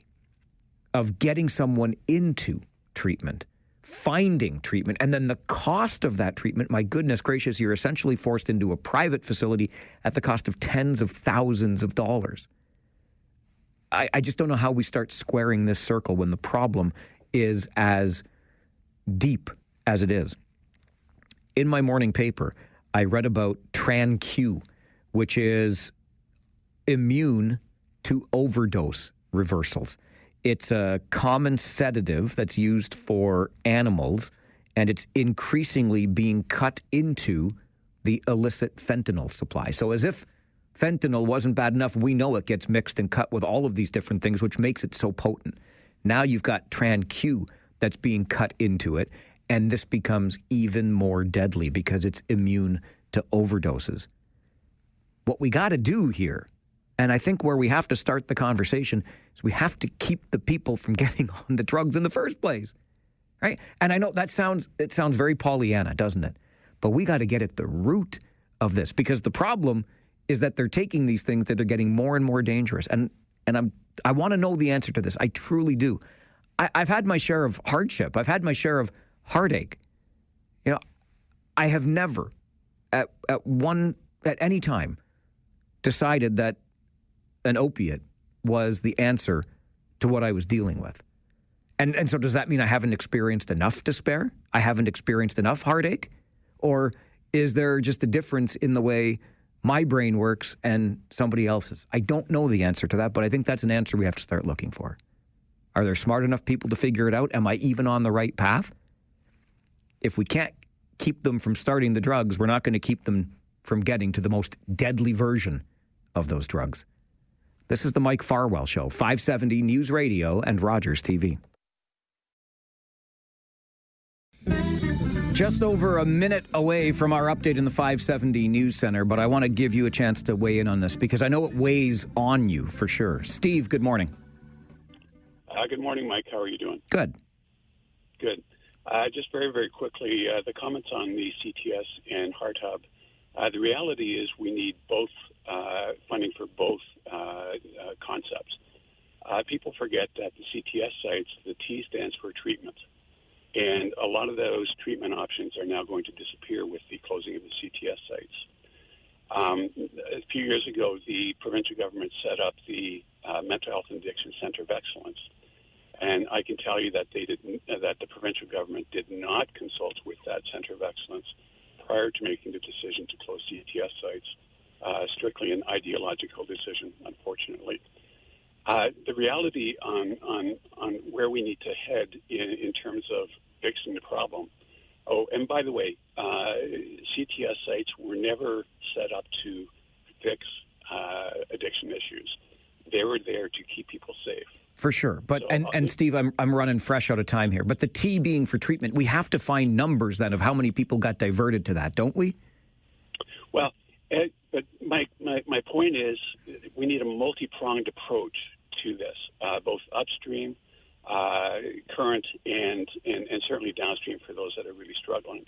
of getting someone into treatment, finding treatment, and then the cost of that treatment. My goodness gracious, you're essentially forced into a private facility at the cost of tens of thousands of dollars. I just don't know how we start squaring this circle when the problem is as deep as it is. In my morning paper, I read about TranQ, which is immune to overdose reversals. It's a common sedative that's used for animals, and it's increasingly being cut into the illicit fentanyl supply. So as if fentanyl wasn't bad enough, we know it gets mixed and cut with all of these different things, which makes it so potent. Now you've got TranQ that's being cut into it, and this becomes even more deadly because it's immune to overdoses. What we got to do here, and I think where we have to start the conversation, is we have to keep the people from getting on the drugs in the first place, right? And I know it sounds very Pollyanna, doesn't it? But we got to get at the root of this, because the problem is that they're taking these things that are getting more and more dangerous. And I want to know the answer to this. I truly do. I've had my share of hardship. I've had my share of heartache. You know, I have never at any time decided that an opiate was the answer to what I was dealing with. And so does that mean I haven't experienced enough despair? I haven't experienced enough heartache? Or is there just a difference in the way my brain works and somebody else's? I don't know the answer to that, but I think that's an answer we have to start looking for. Are there smart enough people to figure it out? Am I even on the right path? If we can't keep them from starting the drugs, we're not going to keep them from getting to the most deadly version of those drugs. This is the Mike Farwell Show, 570 News Radio and Rogers TV. Just over a minute away from our update in the 570 News Center, but I want to give you a chance to weigh in on this because I know it weighs on you for sure. Steve, good morning. Good morning, Mike. How are you doing? Good. Good. Just very, very quickly, the comments on the CTS and HART Hub. The reality is we need both funding for both concepts. People forget that the CTS sites, the T stands for treatment. And a lot of those treatment options are now going to disappear with the closing of the CTS sites. A few years ago, the provincial government set up the Mental Health and Addiction Center of Excellence. And I can tell you that that the provincial government did not consult with that Center of Excellence prior to making the decision to close CTS sites. Strictly an ideological decision, unfortunately. The reality on where we need to head in terms of fixing the problem. Oh, and by the way, CTS sites were never set up to fix addiction issues. They were there to keep people safe. For sure. But so, and Steve, I'm running fresh out of time here. But the T being for treatment, we have to find numbers then of how many people got diverted to that, don't we? Well, but my point is we need a multi-pronged approach to this, both upstream, current, and certainly downstream for those that are really struggling,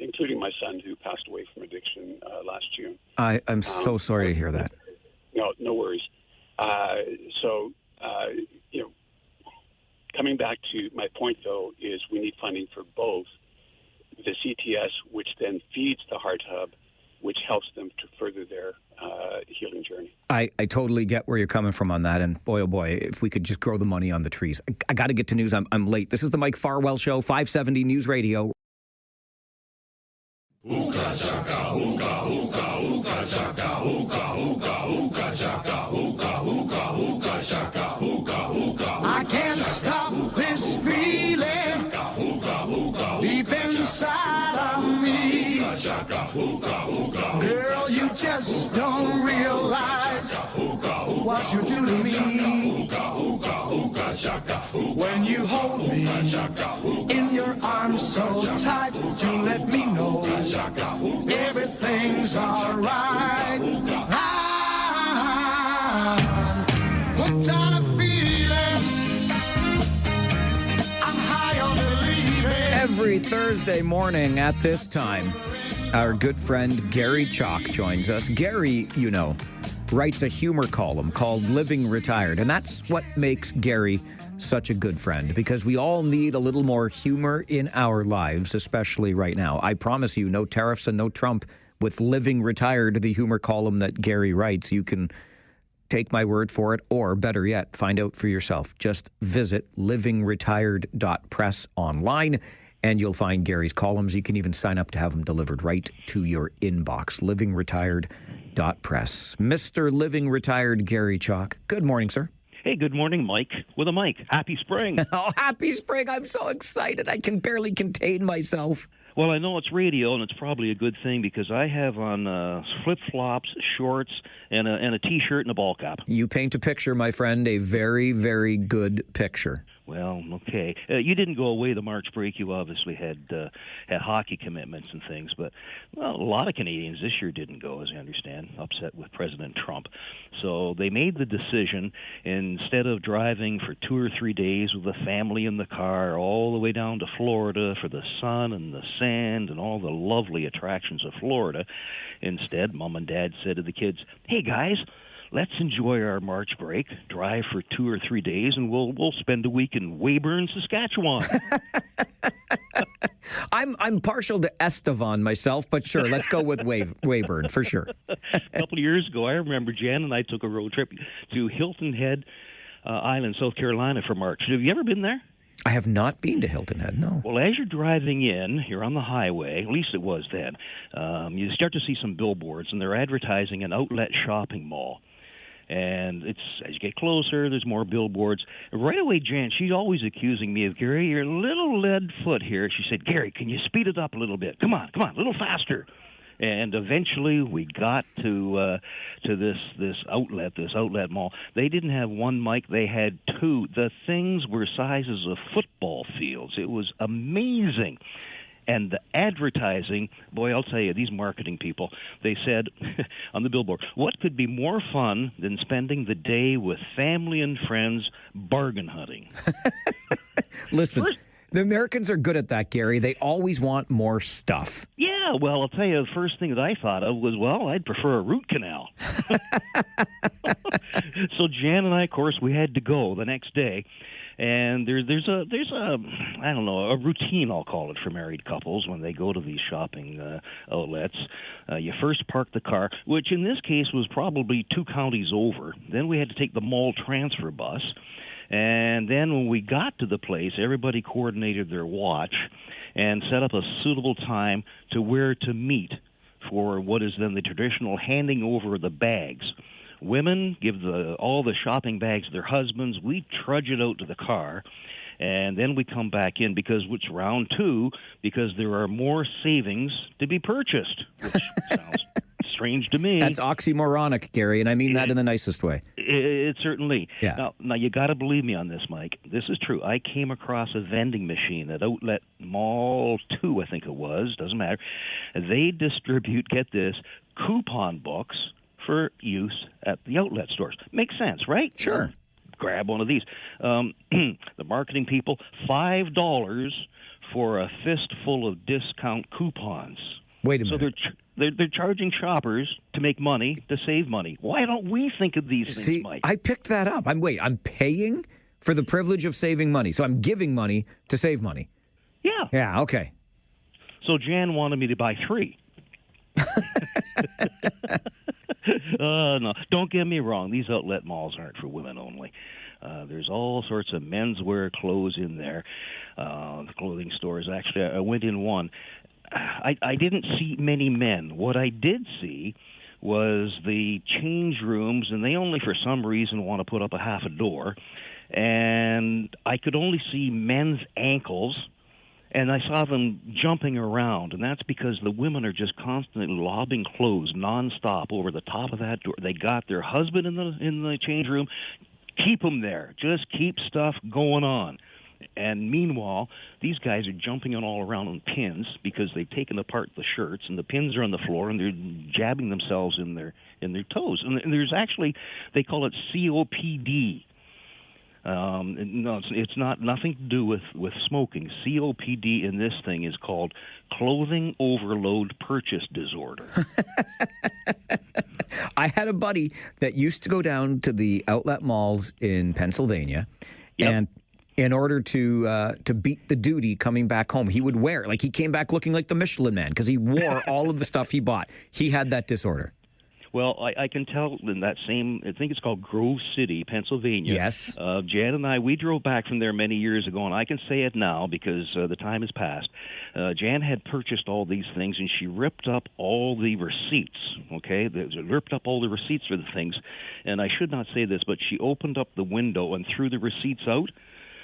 including my son who passed away from addiction last June. I'm so sorry to hear that. No worries. Coming back to my point, though, is we need funding for both the CTS, which then feeds the HART Hub, which helps them to further their healing journey. I totally get where you're coming from on that. And boy, oh boy, if we could just grow the money on the trees. I got to get to news. I'm late. This is the Mike Farwell Show, 570 News Radio. Ooka chaka, ooka, ooka, ooka chaka, ooka, ooka, ooka chaka, ooka, ooka, ooka chaka, ooka, ooka. I can't stop this feeling deep inside of me. Girl, you just don't realize what you do to me. When you hold me in your arms so tight, you let me know everything's alright. I'm hooked on a feeling. I'm high on believing. Every Thursday morning at this time, our good friend Gary Chalk joins us. Gary, you know, writes a humor column called Living Retired, and that's what makes Gary such a good friend, because we all need a little more humor in our lives, especially right now. I promise you, no tariffs and no Trump with Living Retired, the humor column that Gary writes. You can take my word for it, or better yet, find out for yourself. Just visit livingretired.press online, and you'll find Gary's columns. You can even sign up to have them delivered right to your inbox. livingretired.press. Mr. Living Retired Gary Chalk. Good morning, sir. Hey, good morning, Mike. With a mic. Happy spring. Oh, happy spring. I'm so excited. I can barely contain myself. Well, I know it's radio, and it's probably a good thing because I have on flip-flops, shorts, and a T-shirt and a ball cap. You paint a picture, my friend, a very, very good picture. Well, okay. You didn't go away the March break. You obviously had hockey commitments and things, but well, a lot of Canadians this year didn't go, as I understand, upset with President Trump. So they made the decision, instead of driving for 2 or 3 days with the family in the car all the way down to Florida for the sun and the sand and all the lovely attractions of Florida, instead, Mom and Dad said to the kids, "Hey, guys, let's enjoy our March break, drive for 2 or 3 days, and we'll spend a week in Weyburn, Saskatchewan." I'm partial to Estevan myself, but sure, let's go with Weyburn for sure. A couple of years ago, I remember Jan and I took a road trip to Hilton Head Island, South Carolina for March. Have you ever been there? I have not been to Hilton Head, no. Well, as you're driving in, you're on the highway, at least it was then, you start to see some billboards, and they're advertising an outlet shopping mall. And it's as you get closer, there's more billboards. Right away, Jan, she's always accusing me of, "Gary, you're a little lead foot here." She said, "Gary, can you speed it up a little bit? Come on, a little faster." And eventually we got to this outlet mall. They didn't have one, Mike. They had two. The things were sizes of football fields. It was amazing. And the advertising, boy, I'll tell you, these marketing people, they said on the billboard, what could be more fun than spending the day with family and friends bargain hunting? Listen, the Americans are good at that, Gary. They always want more stuff. Yeah, well, I'll tell you, the first thing that I thought of was, well, I'd prefer a root canal. So Jan and I, of course, we had to go the next day. And there's a I don't know, a routine, I'll call it, for married couples when they go to these shopping outlets. You first park the car, which in this case was probably 2 counties over. Then we had to take the mall transfer bus. And then when we got to the place, everybody coordinated their watch and set up a suitable time to where to meet for what is then the traditional handing over of the bags. Women give all the shopping bags to their husbands. We trudge it out to the car, and then we come back in because it's round 2, because there are more savings to be purchased, which sounds strange to me. That's oxymoronic, Gary, and I mean that in the nicest way. It certainly. Yeah. Now you got to believe me on this, Mike. This is true. I came across a vending machine at Outlet Mall 2, I think it was. Doesn't matter. They distribute, get this, coupon books for use at the outlet stores. Makes sense, right? Sure. Grab one of these. The marketing people, $5 for a fistful of discount coupons. Wait a minute. So they're charging shoppers to make money, to save money. Why don't we think of these things, Mike? I picked that up. I'm paying for the privilege of saving money. So I'm giving money to save money. Yeah. Yeah, okay. So Jan wanted me to buy 3. No, don't get me wrong. These outlet malls aren't for women only. There's all sorts of menswear clothes in there. The clothing stores. Actually, I went in one. I didn't see many men. What I did see was the change rooms, and they only, for some reason, want to put up a half a door. And I could only see men's ankles, and I saw them jumping around. And that's because the women are just constantly lobbing clothes nonstop over the top of that door. They got their husband in the change room. Keep them there. Just keep stuff going on. And meanwhile, these guys are jumping on all around on pins because they've taken apart the shirts, and the pins are on the floor, and they're jabbing themselves in their toes. And there's actually, they call it COPD. No, it's nothing to do with smoking. COPD in this thing is called clothing overload purchase disorder. I had a buddy that used to go down to the outlet malls in Pennsylvania, and in order to beat the duty coming back home, he would wear, like, he came back looking like the Michelin Man because he wore all of the stuff he bought. He had that disorder. Well, I can tell in that same, I think it's called Grove City, Pennsylvania. Yes. Jan and I, we drove back from there many years ago, and I can say it now because the time has passed. Jan had purchased all these things, and she ripped up all the receipts, okay? Ripped up all the receipts for the things. And I should not say this, but she opened up the window and threw the receipts out.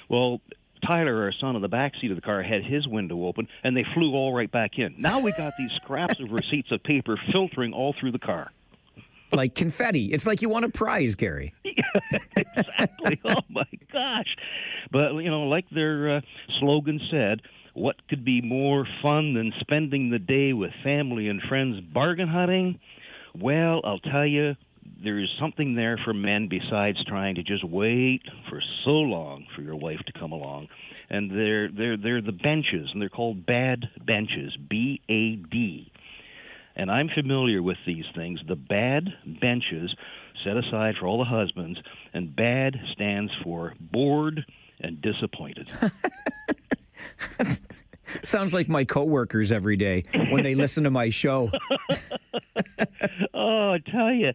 Well, Tyler, our son, in the back seat of the car had his window open, and they flew all right back in. Now we got these scraps of receipts of paper filtering all through the car. Like confetti. It's like you won a prize, Gary. Exactly. Oh, my gosh. But, like their slogan said, what could be more fun than spending the day with family and friends bargain hunting? Well, I'll tell you, there's something there for men besides trying to just wait for so long for your wife to come along. And they're the benches, and they're called bad benches, B-A-D. And I'm familiar with these things. The bad benches set aside for all the husbands, and bad stands for bored and disappointed. Sounds like my coworkers every day when they listen to my show. Oh, I tell you,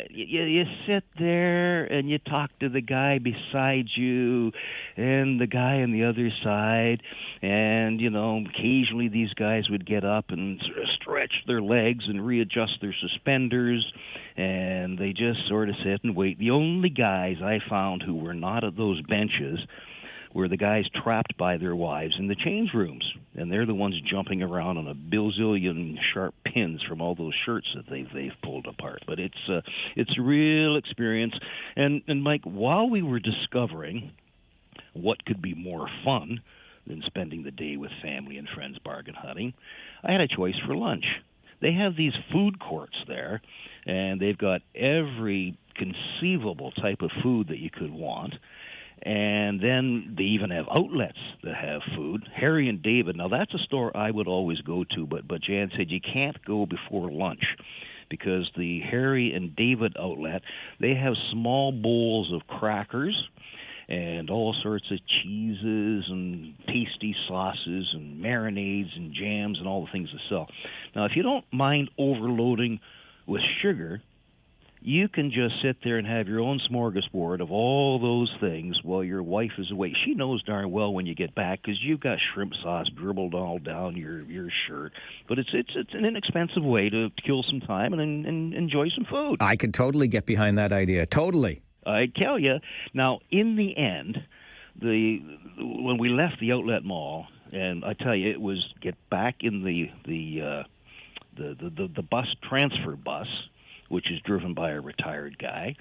you sit there and you talk to the guy beside you and the guy on the other side, and, occasionally these guys would get up and sort of stretch their legs and readjust their suspenders, and they just sort of sit and wait. The only guys I found who were not at those benches were the guys trapped by their wives in the change rooms, and they're the ones jumping around on a bazillion sharp pins from all those shirts that they've pulled apart. But it's a real experience. And Mike, while we were discovering what could be more fun than spending the day with family and friends bargain hunting, I had a choice for lunch. They have these food courts there, and they've got every conceivable type of food that you could want. And then they even have outlets that have food. Harry and David, now that's a store I would always go to, but Jan said you can't go before lunch because the Harry and David outlet, they have small bowls of crackers and all sorts of cheeses and tasty sauces and marinades and jams and all the things to sell. Now, if you don't mind overloading with sugar, you can just sit there and have your own smorgasbord of all those things while your wife is away. She knows darn well when you get back because you've got shrimp sauce dribbled all down your shirt. But it's an inexpensive way to kill some time and enjoy some food. I could totally get behind that idea. Totally. I tell you. Now, in the end, when we left the outlet mall, and I tell you, it was get back in the bus transfer bus, which is driven by a retired guy,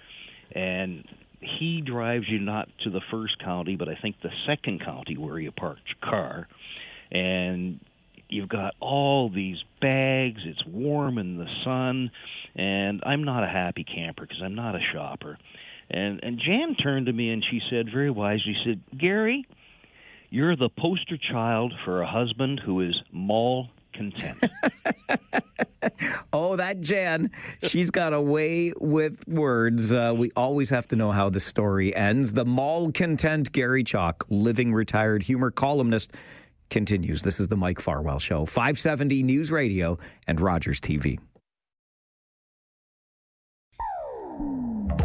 and he drives you not to the first county, but I think the second county where you parked your car, and you've got all these bags, it's warm in the sun, and I'm not a happy camper because I'm not a shopper. And Jan turned to me and she said very wisely, she said, Gary, you're the poster child for a husband who is mall content. Oh, that Jan, she's got a way with words. We always have to know how the story ends. The mall content Gary Chalk, living retired humor columnist, continues. This is the Mike Farwell Show, 570 News Radio and Rogers TV.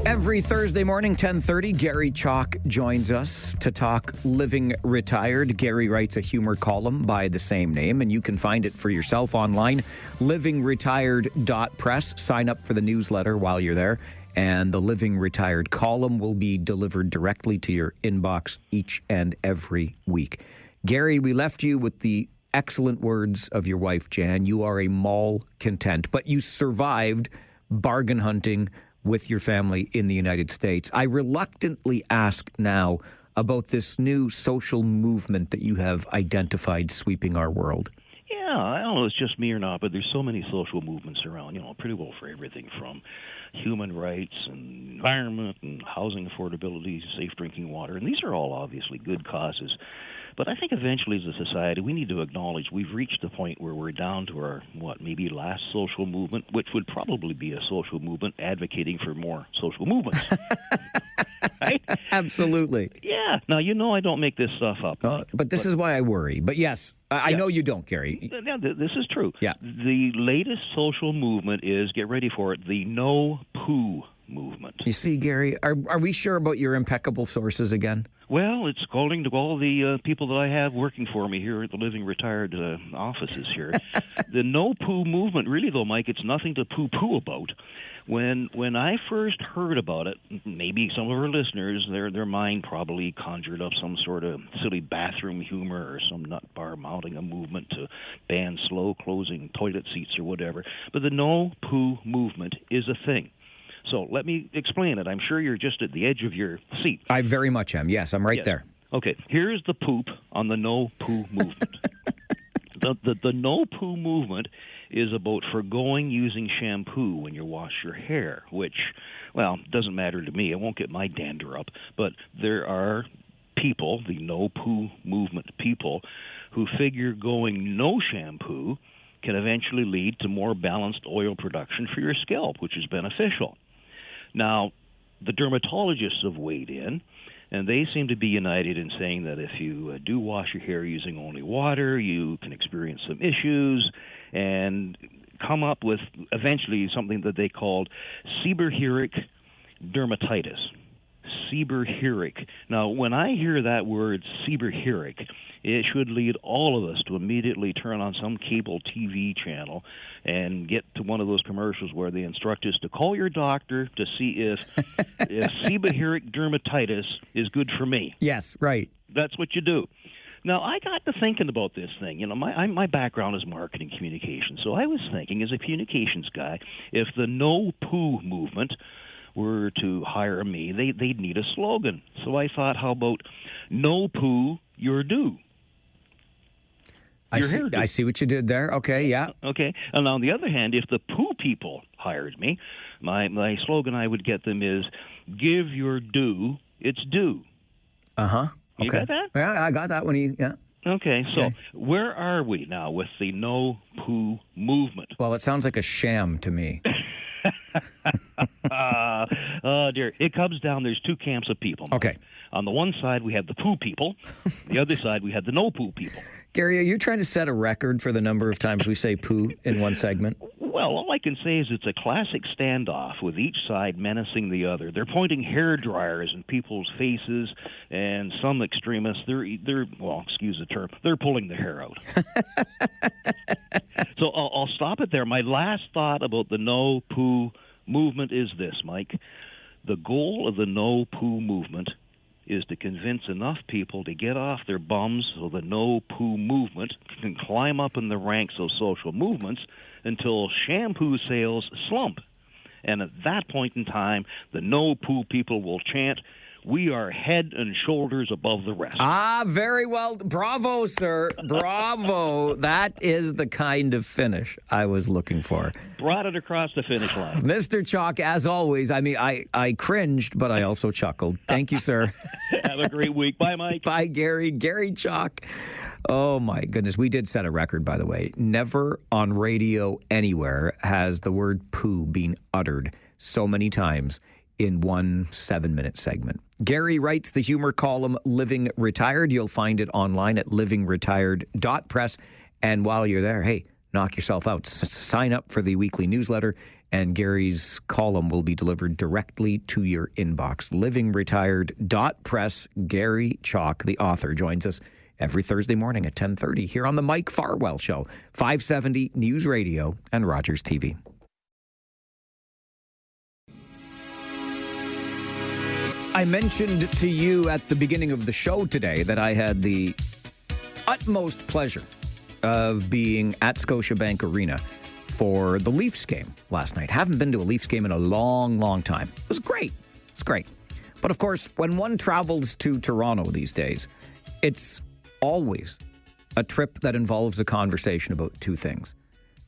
Every Thursday morning, 10:30, Gary Chalk joins us to talk Living Retired. Gary writes a humor column by the same name, and you can find it for yourself online, livingretired.press. Sign up for the newsletter while you're there, and the Living Retired column will be delivered directly to your inbox each and every week. Gary, we left you with the excellent words of your wife, Jan. You are a mall content, but you survived bargain hunting with your family in the United States. I reluctantly ask now about this new social movement that you have identified sweeping our world. Yeah, I don't know if it's just me or not, but there's so many social movements around, pretty well for everything from human rights and environment and housing affordability, safe drinking water. And these are all obviously good causes. But I think eventually as a society, we need to acknowledge we've reached the point where we're down to our, maybe last social movement, which would probably be a social movement advocating for more social movements. Right? Absolutely. Yeah. Now, I don't make this stuff up. But this is why I worry. But yes, I know you don't, Gary. Yeah, this is true. Yeah. The latest social movement is, get ready for it, the no poo movement. You see, Gary, are we sure about your impeccable sources again? Well, it's according to all the people that I have working for me here at the Living Retired offices here. The no-poo movement, really, though, Mike, it's nothing to poo-poo about. When I first heard about it, maybe some of our listeners, their mind probably conjured up some sort of silly bathroom humor or some nut bar mounting a movement to ban slow closing toilet seats or whatever. But the no-poo movement is a thing. So let me explain it. I'm sure you're just at the edge of your seat. I very much am. Yes, I'm right there. Okay, here's the poop on the no-poo movement. The no-poo movement is about forgoing using shampoo when you wash your hair, which, doesn't matter to me. I won't get my dander up. But there are people, the no-poo movement people, who figure going no shampoo can eventually lead to more balanced oil production for your scalp, which is beneficial. Now, the dermatologists have weighed in, and they seem to be united in saying that if you do wash your hair using only water, you can experience some issues and come up with eventually something that they called seborrheic dermatitis. Seborrheic. Now, when I hear that word seborrheic, it should lead all of us to immediately turn on some cable TV channel and get to one of those commercials where they instruct us to call your doctor to see if seborrheic dermatitis is good for me. Yes, right. That's what you do. Now, I got to thinking about this thing. My background is marketing communications, so I was thinking as a communications guy, if the no-poo movement were to hire me, they'd need a slogan. So I thought, how about no poo, your due? I see what you did there. Okay, yeah. Okay. And on the other hand, if the poo people hired me, my slogan I would get them is, give your due its due. Uh-huh. Okay. You got that? Yeah, I got that one. Yeah. Okay, so where are we now with the no poo movement? Well, it sounds like a sham to me. Oh, dear. It comes down, there's two camps of people. Mike. Okay. On the one side, we have the poo people. The other side, we have the no poo people. Gary, are you trying to set a record for the number of times we say poo in one segment? Well, all I can say is it's a classic standoff with each side menacing the other. They're pointing hair dryers in people's faces, and some extremists, they're well, excuse the term, they're pulling the hair out. So I'll stop it there. My last thought about the no poo movement is this, Mike. The goal of the no poo movement is to convince enough people to get off their bums so the no-poo movement can climb up in the ranks of social movements until shampoo sales slump. And at that point in time, the no-poo people will chant, "We are head and shoulders above the rest." Ah, very well. Bravo, sir. Bravo. That is the kind of finish I was looking for. Brought it across the finish line. Mr. Chalk, as always, I cringed, but I also chuckled. Thank you, sir. Have a great week. Bye, Mike. Bye, Gary. Gary Chalk. Oh, my goodness. We did set a record, by the way. Never on radio anywhere has the word poo been uttered so many times in one 7-minute segment. Gary writes the humor column Living Retired. You'll find it online at livingretired.press. And while you're there, hey, knock yourself out. Sign up for the weekly newsletter, and Gary's column will be delivered directly to your inbox. Livingretired.press. Gary Chalk, the author, joins us every Thursday morning at 10:30 here on the Mike Farwell Show, 570 News Radio and Rogers TV. I mentioned to you at the beginning of the show today that I had the utmost pleasure of being at Scotiabank Arena for the Leafs game last night. Haven't been to a Leafs game in a long, long time. It was great. It's great. But of course, when one travels to Toronto these days, it's always a trip that involves a conversation about two things.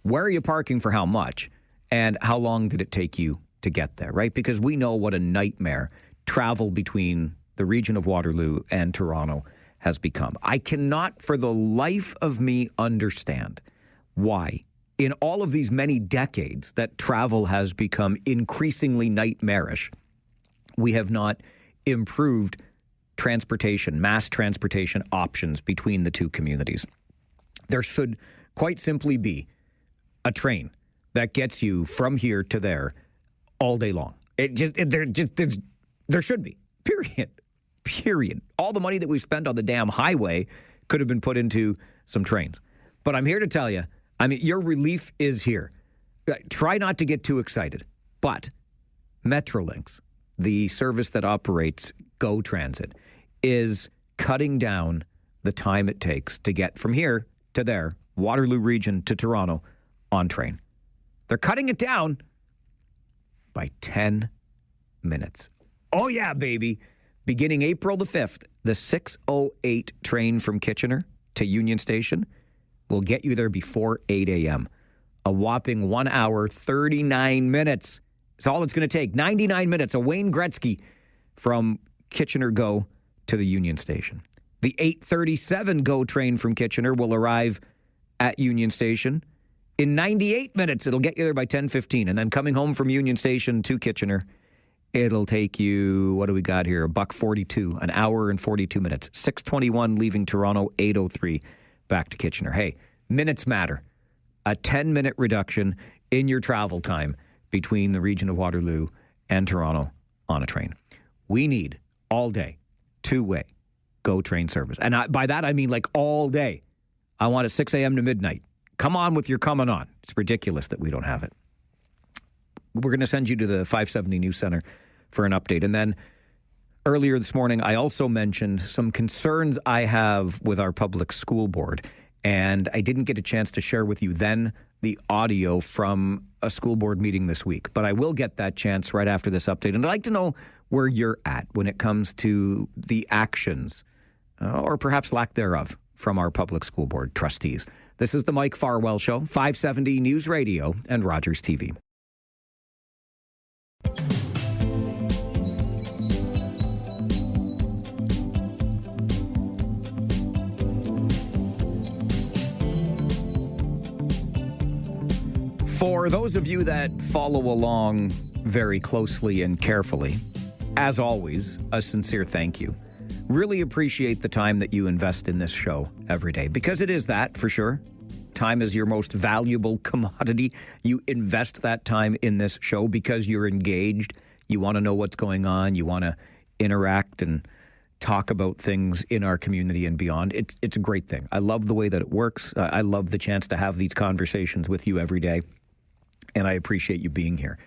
Where are you parking for how much? And how long did it take you to get there, right? Because we know what a nightmare travel between the region of Waterloo and Toronto has become. I cannot for the life of me understand why, in all of these many decades that travel has become increasingly nightmarish, we have not improved transportation, mass transportation options between the two communities. There should quite simply be a train that gets you from here to there all day long. There should be, period. All the money that we've spent on the damn highway could have been put into some trains. But I'm here to tell you, I mean, your relief is here. Try not to get too excited. But Metrolinx, the service that operates GO Transit, is cutting down the time it takes to get from here to there, Waterloo Region to Toronto, on train. They're cutting it down by 10 minutes. Oh, yeah, baby. Beginning April the 5th, the 6:08 train from Kitchener to Union Station will get you there before 8 a.m. A whopping 1 hour, 39 minutes. It's all it's going to take. 99 minutes. A Wayne Gretzky from Kitchener GO to the Union Station. The 8:37 GO train from Kitchener will arrive at Union Station in 98 minutes. It'll get you there by 10:15. And then coming home from Union Station to Kitchener, it'll take you, what do we got here? $1.42, an hour and 42 minutes. 6:21 leaving Toronto, 8:03 back to Kitchener. Hey, minutes matter. A 10-minute reduction in your travel time between the region of Waterloo and Toronto on a train. We need all day, two-way GO train service. And by that, I mean like all day. I want it 6 a.m. to midnight. Come on with your coming on. It's ridiculous that we don't have it. We're going to send you to the 570 News Center for an update. And then earlier this morning, I also mentioned some concerns I have with our public school board. And I didn't get a chance to share with you then the audio from a school board meeting this week. But I will get that chance right after this update. And I'd like to know where you're at when it comes to the actions, or perhaps lack thereof, from our public school board trustees. This is the Mike Farwell Show, 570 News Radio and Rogers TV. For those of you that follow along very closely and carefully, as always, a sincere thank you. Really appreciate the time that you invest in this show every day, because it is that, for sure. Time is your most valuable commodity. You invest that time in this show because you're engaged. You want to know what's going on. You want to interact and talk about things in our community and beyond. It's a great thing. I love the way that it works. I love the chance to have these conversations with you every day, and I appreciate you being here.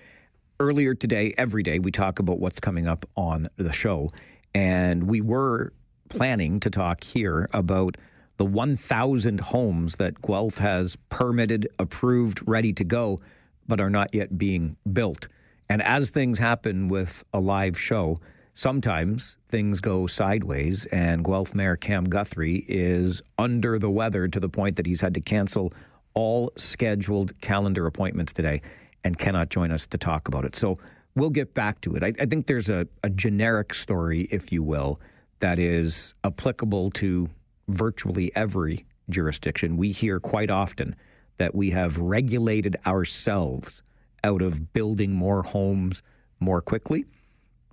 Earlier today, every day, we talk about what's coming up on the show, and we were planning to talk here about the 1,000 homes that Guelph has permitted, approved, ready to go, but are not yet being built. And as things happen with a live show, sometimes things go sideways, and Guelph Mayor Cam Guthrie is under the weather to the point that he's had to cancel all scheduled calendar appointments today and cannot join us to talk about it. So we'll get back to it. I think there's a generic story, if you will, that is applicable to virtually every jurisdiction. We hear quite often that we have regulated ourselves out of building more homes more quickly.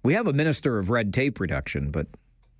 We have a minister of red tape reduction, but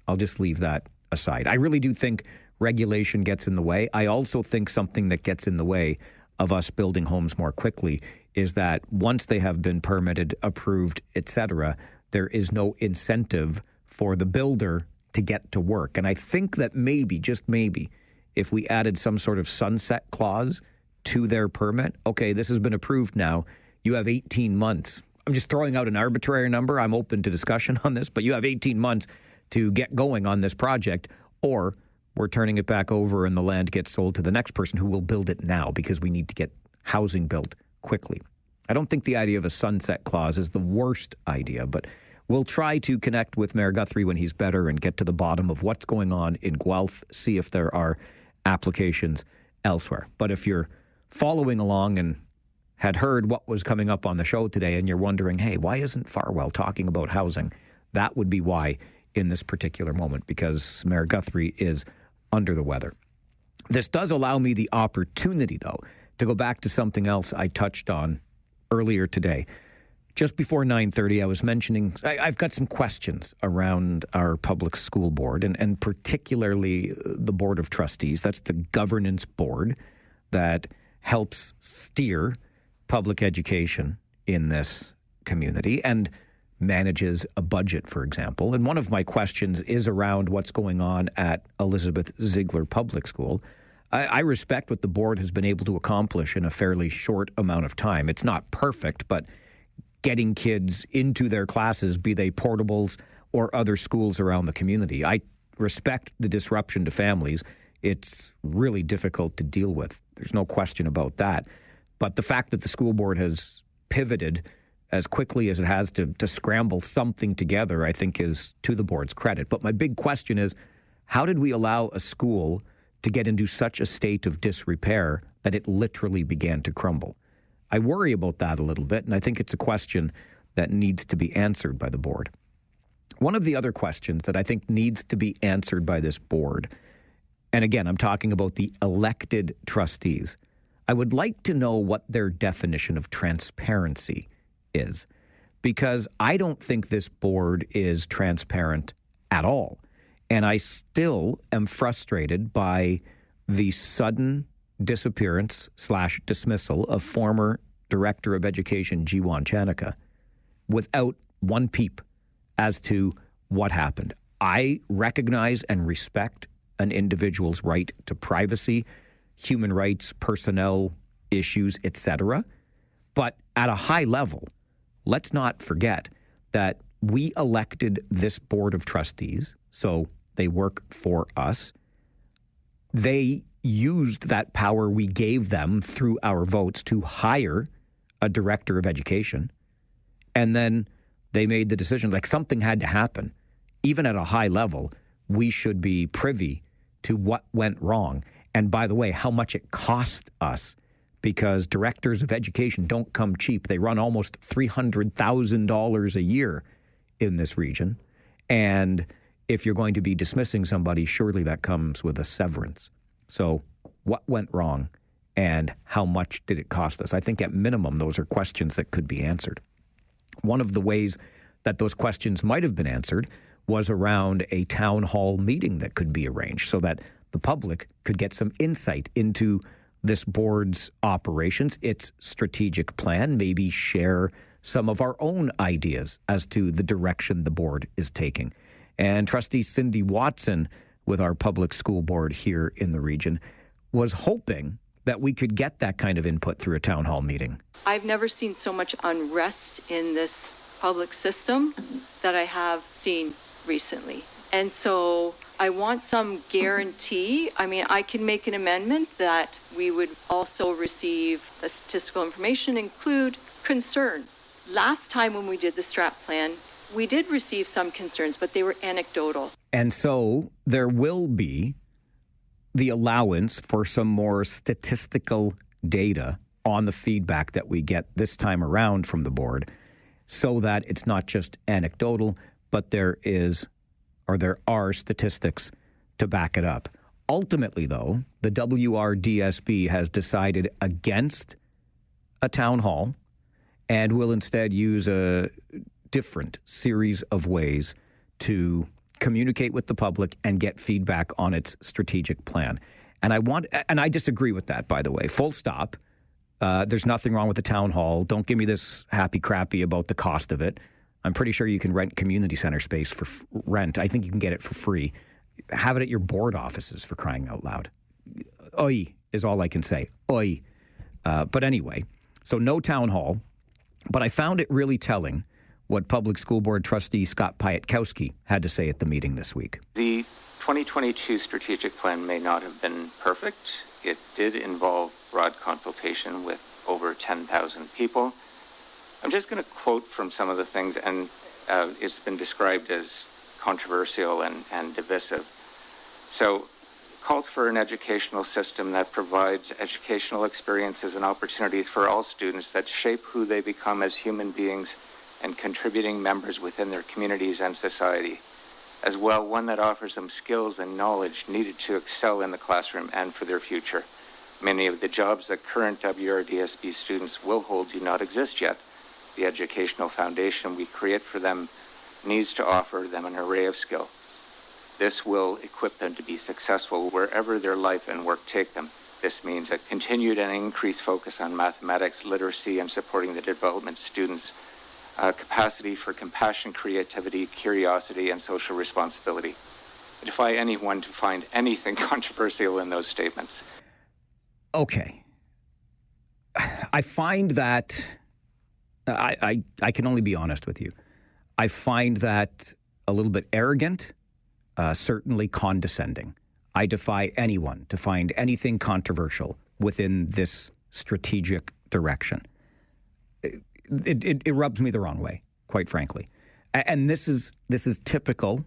I'll just leave that aside. I really do think regulation gets in the way. I also think something that gets in the way of us building homes more quickly is that once they have been permitted, approved, etc., there is no incentive for the builder to get to work. And I think that maybe, just maybe, if we added some sort of sunset clause to their permit, okay, this has been approved now, you have 18 months. I'm just throwing out an arbitrary number. I'm open to discussion on this, but you have 18 months to get going on this project, or we're turning it back over and the land gets sold to the next person who will build it now because we need to get housing built quickly. I don't think the idea of a sunset clause is the worst idea, but we'll try to connect with Mayor Guthrie when he's better and get to the bottom of what's going on in Guelph, see if there are applications elsewhere. But if you're following along and had heard what was coming up on the show today and you're wondering, hey, why isn't Farwell talking about housing? That would be why in this particular moment, because Mayor Guthrie is under the weather. This does allow me the opportunity, though, to go back to something else I touched on earlier today. Just before 9:30, I was mentioning I've got some questions around our public school board and particularly the Board of Trustees. That's the governance board that helps steer public education in this community and manages a budget, for example. And one of my questions is around what's going on at Elizabeth Ziegler Public School. I respect what the board has been able to accomplish in a fairly short amount of time. It's not perfect, but getting kids into their classes, be they portables or other schools around the community. I respect the disruption to families. It's really difficult to deal with. There's no question about that. But the fact that the school board has pivoted as quickly as it has to scramble something together, I think is to the board's credit. But my big question is, how did we allow a school to get into such a state of disrepair that it literally began to crumble? I worry about that a little bit, and I think it's a question that needs to be answered by the board. One of the other questions that I think needs to be answered by this board, and again, I'm talking about the elected trustees, I would like to know what their definition of transparency is, because I don't think this board is transparent at all. And I still am frustrated by the sudden disappearance / dismissal of former Director of Education Jiwan Chanaka without one peep as to what happened. I recognize and respect an individual's right to privacy, human rights, personnel issues, etc. But at a high level, let's not forget that we elected this Board of Trustees, so they work for us. They used that power we gave them through our votes to hire a Director of Education. And then they made the decision, like something had to happen. Even at a high level, we should be privy to what went wrong. And by the way, how much it cost us, because directors of education don't come cheap. They run almost $300,000 a year in this region. And if you're going to be dismissing somebody, surely that comes with a severance. So what went wrong and how much did it cost us? I think at minimum, those are questions that could be answered. One of the ways that those questions might have been answered was around a town hall meeting that could be arranged so that the public could get some insight into this board's operations, its strategic plan, maybe share some of our own ideas as to the direction the board is taking. And Trustee Cindy Watson, with our public school board here in the region, was hoping that we could get that kind of input through a town hall meeting. I've never seen so much unrest in this public system that I have seen recently. And so I want some guarantee. I mean, I can make an amendment that we would also receive the statistical information, include concerns. Last time when we did the strat plan, we did receive some concerns, but they were anecdotal. And so there will be the allowance for some more statistical data on the feedback that we get this time around from the board, so that it's not just anecdotal, but there are statistics to back it up. Ultimately, though, the WRDSB has decided against a town hall and will instead use a different series of ways to communicate with the public and get feedback on its strategic plan. And I disagree with that, by the way, full stop. There's nothing wrong with the town hall. Don't give me this happy crappy about the cost of it. I'm pretty sure you can rent community center space for rent. I think you can get it for free. Have it at your board offices, for crying out loud. Oi is all I can say. Oi. But anyway, so no town hall. But I found it really telling what Public School Board trustee Scott Pietkowski had to say at the meeting this week. The 2022 strategic plan may not have been perfect. It did involve broad consultation with over 10,000 people. I'm just going to quote from some of the things, and it's been described as controversial and divisive. So, called for an educational system that provides educational experiences and opportunities for all students that shape who they become as human beings and contributing members within their communities and society. As well, one that offers them skills and knowledge needed to excel in the classroom and for their future. Many of the jobs that current WRDSB students will hold do not exist yet. The educational foundation we create for them needs to offer them an array of skills. This will equip them to be successful wherever their life and work take them. This means a continued and increased focus on mathematics, literacy, and supporting the development of students' capacity for compassion, creativity, curiosity, and social responsibility. I defy anyone to find anything controversial in those statements. Okay. I find that, I can only be honest with you, I find that a little bit arrogant, certainly condescending. I defy anyone to find anything controversial within this strategic direction. It rubs me the wrong way, quite frankly. And this is typical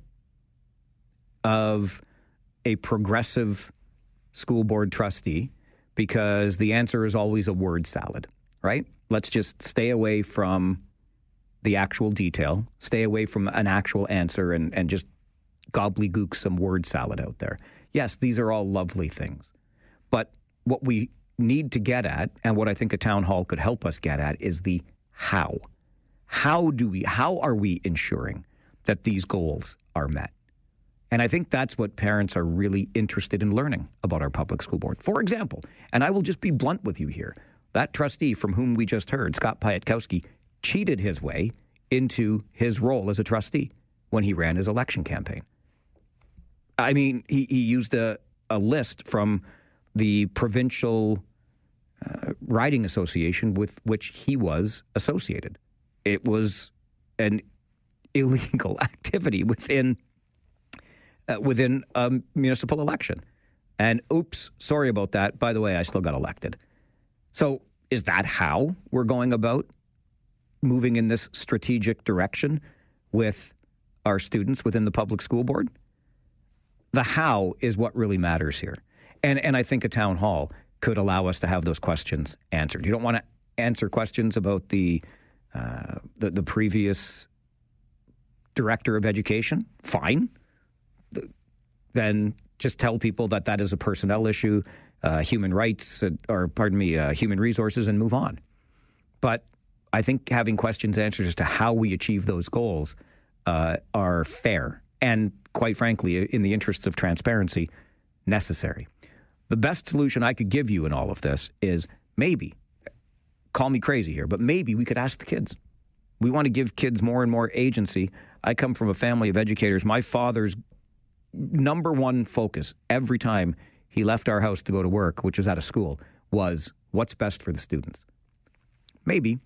of a progressive school board trustee, because the answer is always a word salad, right? Let's just stay away from the actual detail, stay away from an actual answer, and just gobbledygook some word salad out there. Yes, these are all lovely things. But what we need to get at, and what I think a town hall could help us get at, is the how. How are we ensuring that these goals are met? And I think that's what parents are really interested in learning about our public school board. For example, and I will just be blunt with you here, that trustee from whom we just heard, Scott Pietkowski, cheated his way into his role as a trustee when he ran his election campaign. I mean, he used a list from the provincial riding association with which he was associated. It was an illegal activity within a municipal election. And oops, sorry about that. By the way, I still got elected. So is that how we're going about moving in this strategic direction with our students within the public school board? The how is what really matters here. And I think a town hall could allow us to have those questions answered. You don't want to answer questions about the previous director of education? Fine. Then just tell people that is a personnel issue, human rights, human resources, and move on. But I think having questions answered as to how we achieve those goals are fair and, quite frankly, in the interests of transparency, necessary. The best solution I could give you in all of this is maybe, call me crazy here, but maybe we could ask the kids. We want to give kids more and more agency. I come from a family of educators. My father's number one focus every time he left our house to go to work, which was at a school, was what's best for the students. Maybe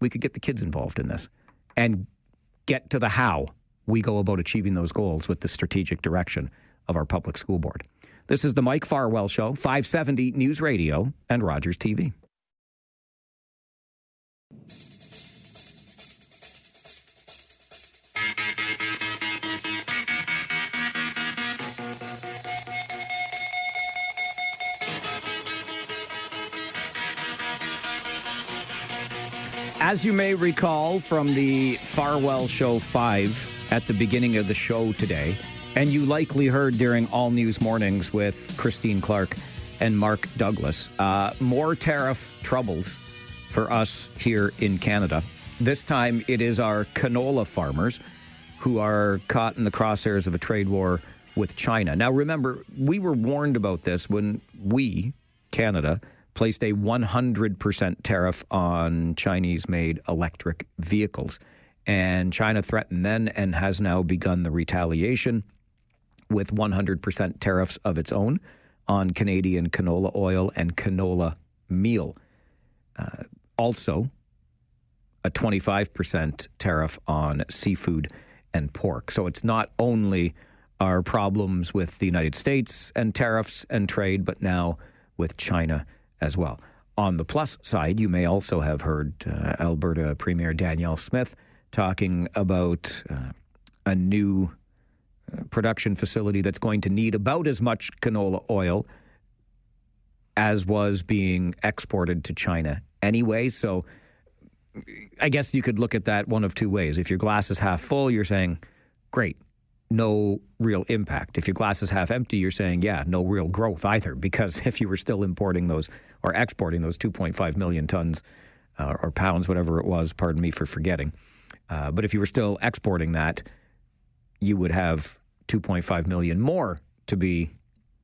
we could get the kids involved in this and get to the how we go about achieving those goals with the strategic direction of our public school board. This is the Mike Farwell Show, 570 News Radio and Rogers TV. As you may recall from the Farwell Show 5 at the beginning of the show today, and you likely heard during All News Mornings with Christine Clark and Mark Douglas, more tariff troubles for us here in Canada. This time it is our canola farmers who are caught in the crosshairs of a trade war with China. Now remember, we were warned about this when we, Canada, placed a 100% tariff on Chinese-made electric vehicles. And China threatened then and has now begun the retaliation with 100% tariffs of its own on Canadian canola oil and canola meal. Also, a 25% tariff on seafood and pork. So it's not only our problems with the United States and tariffs and trade, but now with China as well. On the plus side, you may also have heard Alberta Premier Danielle Smith talking about a new production facility that's going to need about as much canola oil as was being exported to China anyway. So I guess you could look at that one of two ways. If your glass is half full, you're saying, great, no real impact. If your glass is half empty, you're saying, yeah, no real growth either, because if you were still importing those or exporting those 2.5 million tons or pounds, whatever it was, pardon me for forgetting, but if you were still exporting that, you would have 2.5 million more to be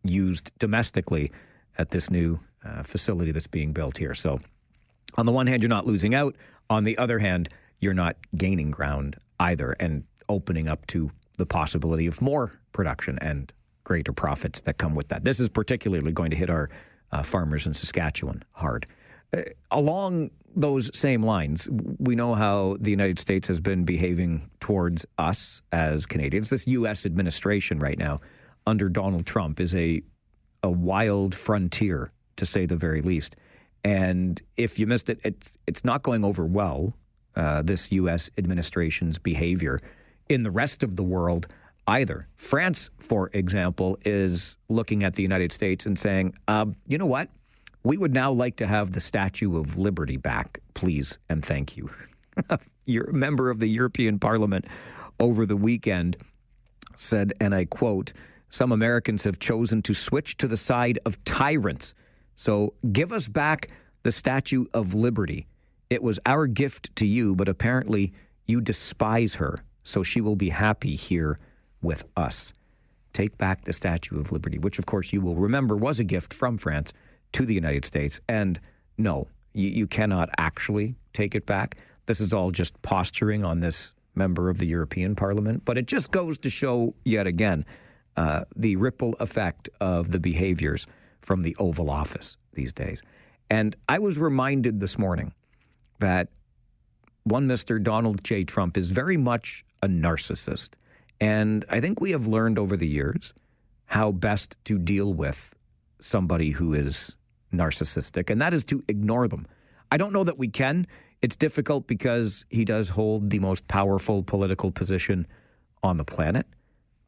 used domestically at this new facility that's being built here. So on the one hand, you're not losing out. On the other hand, you're not gaining ground either and opening up to the possibility of more production and greater profits that come with that. This is particularly going to hit our farmers in Saskatchewan hard. Along those same lines, we know how the United States has been behaving towards us as Canadians. This U.S. administration right now under Donald Trump is a wild frontier, to say the very least. And if you missed it, it's not going over well, this U.S. administration's behavior in the rest of the world either. France, for example, is looking at the United States and saying, you know what? We would now like to have the Statue of Liberty back, please, and thank you. Your member of the European Parliament over the weekend said, and I quote, "Some Americans have chosen to switch to the side of tyrants. So give us back the Statue of Liberty. It was our gift to you, but apparently you despise her, so she will be happy here with us. Take back the Statue of Liberty," which, of course, you will remember was a gift from France to the United States. And no, you cannot actually take it back. This is all just posturing on this member of the European Parliament. But it just goes to show yet again the ripple effect of the behaviors from the Oval Office these days. And I was reminded this morning that one Mr. Donald J. Trump is very much a narcissist. And I think we have learned over the years how best to deal with somebody who is narcissistic, and that is to ignore them. I don't know that we can. It's difficult because he does hold the most powerful political position on the planet.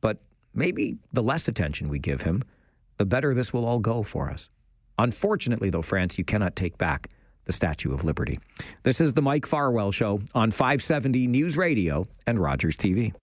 But maybe the less attention we give him, the better this will all go for us. Unfortunately, though, France, you cannot take back the Statue of Liberty. This is the Mike Farwell Show on 570 News Radio and Rogers TV.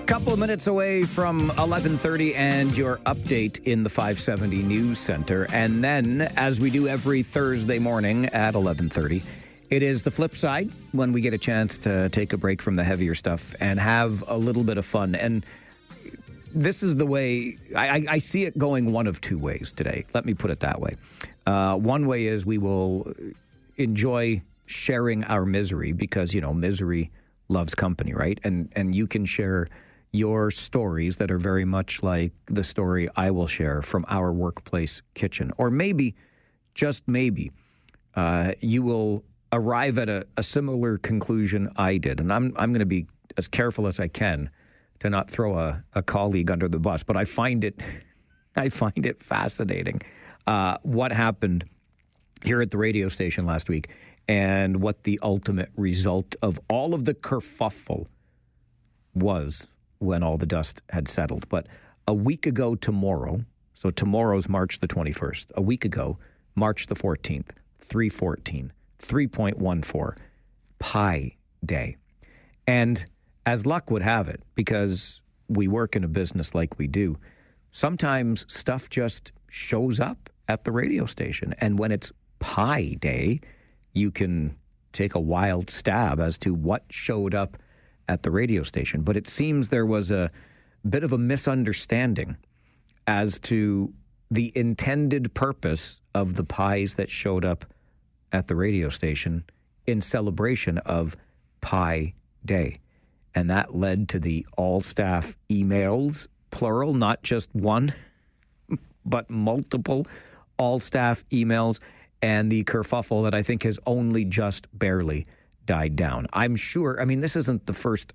Couple of minutes away from 11:30 and your update in the 570 News Center. And then, as we do every Thursday morning at 11:30, it is the Flipside when we get a chance to take a break from the heavier stuff and have a little bit of fun. And this is the way, I see it going one of two ways today. Let me put it that way. One way is we will enjoy sharing our misery because, you know, misery loves company, right? And you can share your stories that are very much like the story I will share from our workplace kitchen. Or maybe, just maybe, you will arrive at a similar conclusion I did. And I'm going to be as careful as I can to not throw a colleague under the bus. But I find it fascinating what happened here at the radio station last week and what the ultimate result of all of the kerfuffle was when all the dust had settled. But a week ago tomorrow, so tomorrow's March the 21st, a week ago, March the 14th, 3/14, 3.14, Pi Day. And as luck would have it, because we work in a business like we do, sometimes stuff just shows up at the radio station. And when it's Pi Day, you can take a wild stab as to what showed up at the radio station. But it seems there was a bit of a misunderstanding as to the intended purpose of the pies that showed up at the radio station in celebration of Pie Day. And that led to the all-staff emails, plural, not just one, but multiple all-staff emails, and the kerfuffle that I think has only just barely died down. I'm sure, I mean, this isn't the first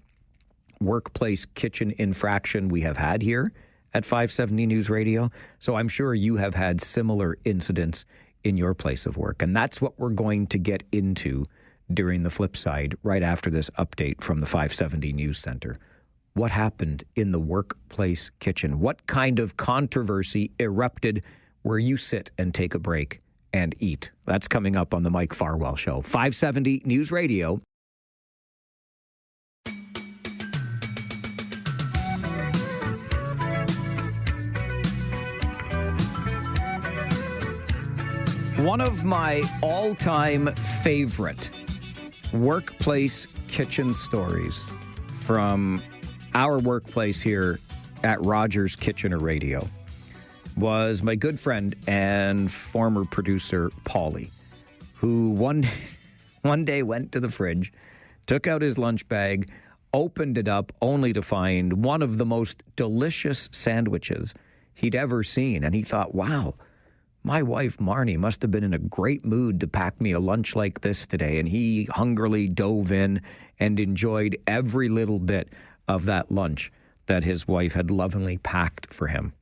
workplace kitchen infraction we have had here at 570 News Radio, so I'm sure you have had similar incidents in your place of work. And that's what we're going to get into during the Flipside right after this update from the 570 News Center. What happened in the workplace kitchen? What kind of controversy erupted where you sit and take a break and eat? That's coming up on the Mike Farwell Show. 570 News Radio. One of my all-time favorite workplace kitchen stories from our workplace here at Rogers Kitchener Radio was my good friend and former producer, Paulie, who one day went to the fridge, took out his lunch bag, opened it up, only to find one of the most delicious sandwiches he'd ever seen. And he thought, wow, my wife, Marnie, must have been in a great mood to pack me a lunch like this today. And he hungrily dove in and enjoyed every little bit of that lunch that his wife had lovingly packed for him,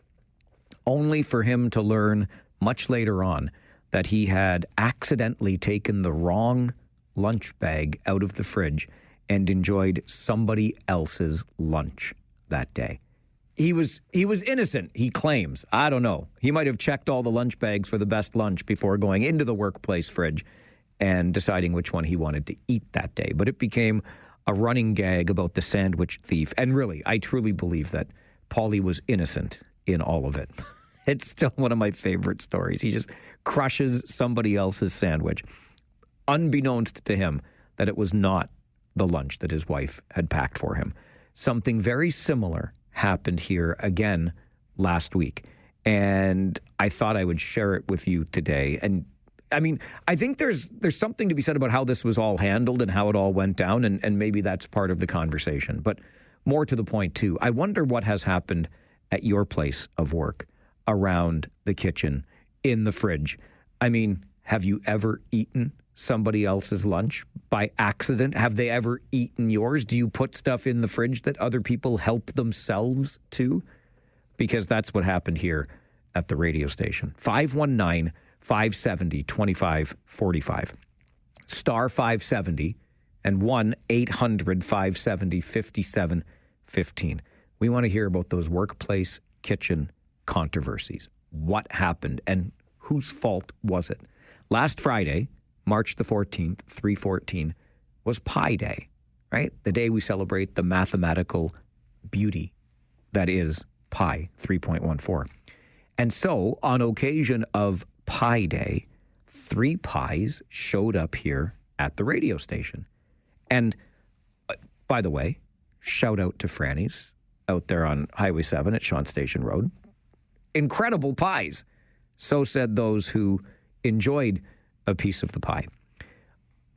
only for him to learn much later on that he had accidentally taken the wrong lunch bag out of the fridge and enjoyed somebody else's lunch that day. He was innocent, he claims. I don't know. He might have checked all the lunch bags for the best lunch before going into the workplace fridge and deciding which one he wanted to eat that day. But it became a running gag about the sandwich thief. And really, I truly believe that Paulie was innocent in all of it. It's still one of my favorite stories. He just crushes somebody else's sandwich, unbeknownst to him that it was not the lunch that his wife had packed for him. Something very similar happened here again last week, and I thought I would share it with you today. And I mean, I think there's something to be said about how this was all handled and how it all went down, and maybe that's part of the conversation. But more to the point, too, I wonder what has happened at your place of work around the kitchen, in the fridge. I mean, have you ever eaten somebody else's lunch by accident? Have they ever eaten yours? Do you put stuff in the fridge that other people help themselves to? Because that's what happened here at the radio station. 519-570-2545. Star 570 and 1-800-570-5715. We want to hear about those workplace kitchen controversies. What happened and whose fault was it? Last Friday, March the 14th, 3/14, was Pie Day, right? The day we celebrate the mathematical beauty that is pi, 3.14. And so, on occasion of Pie Day, 3 pies showed up here at the radio station. And, by the way, shout out to Franny's out there on Highway 7 at Shawn Station Road. Incredible pies. So said those who enjoyed a piece of the pie.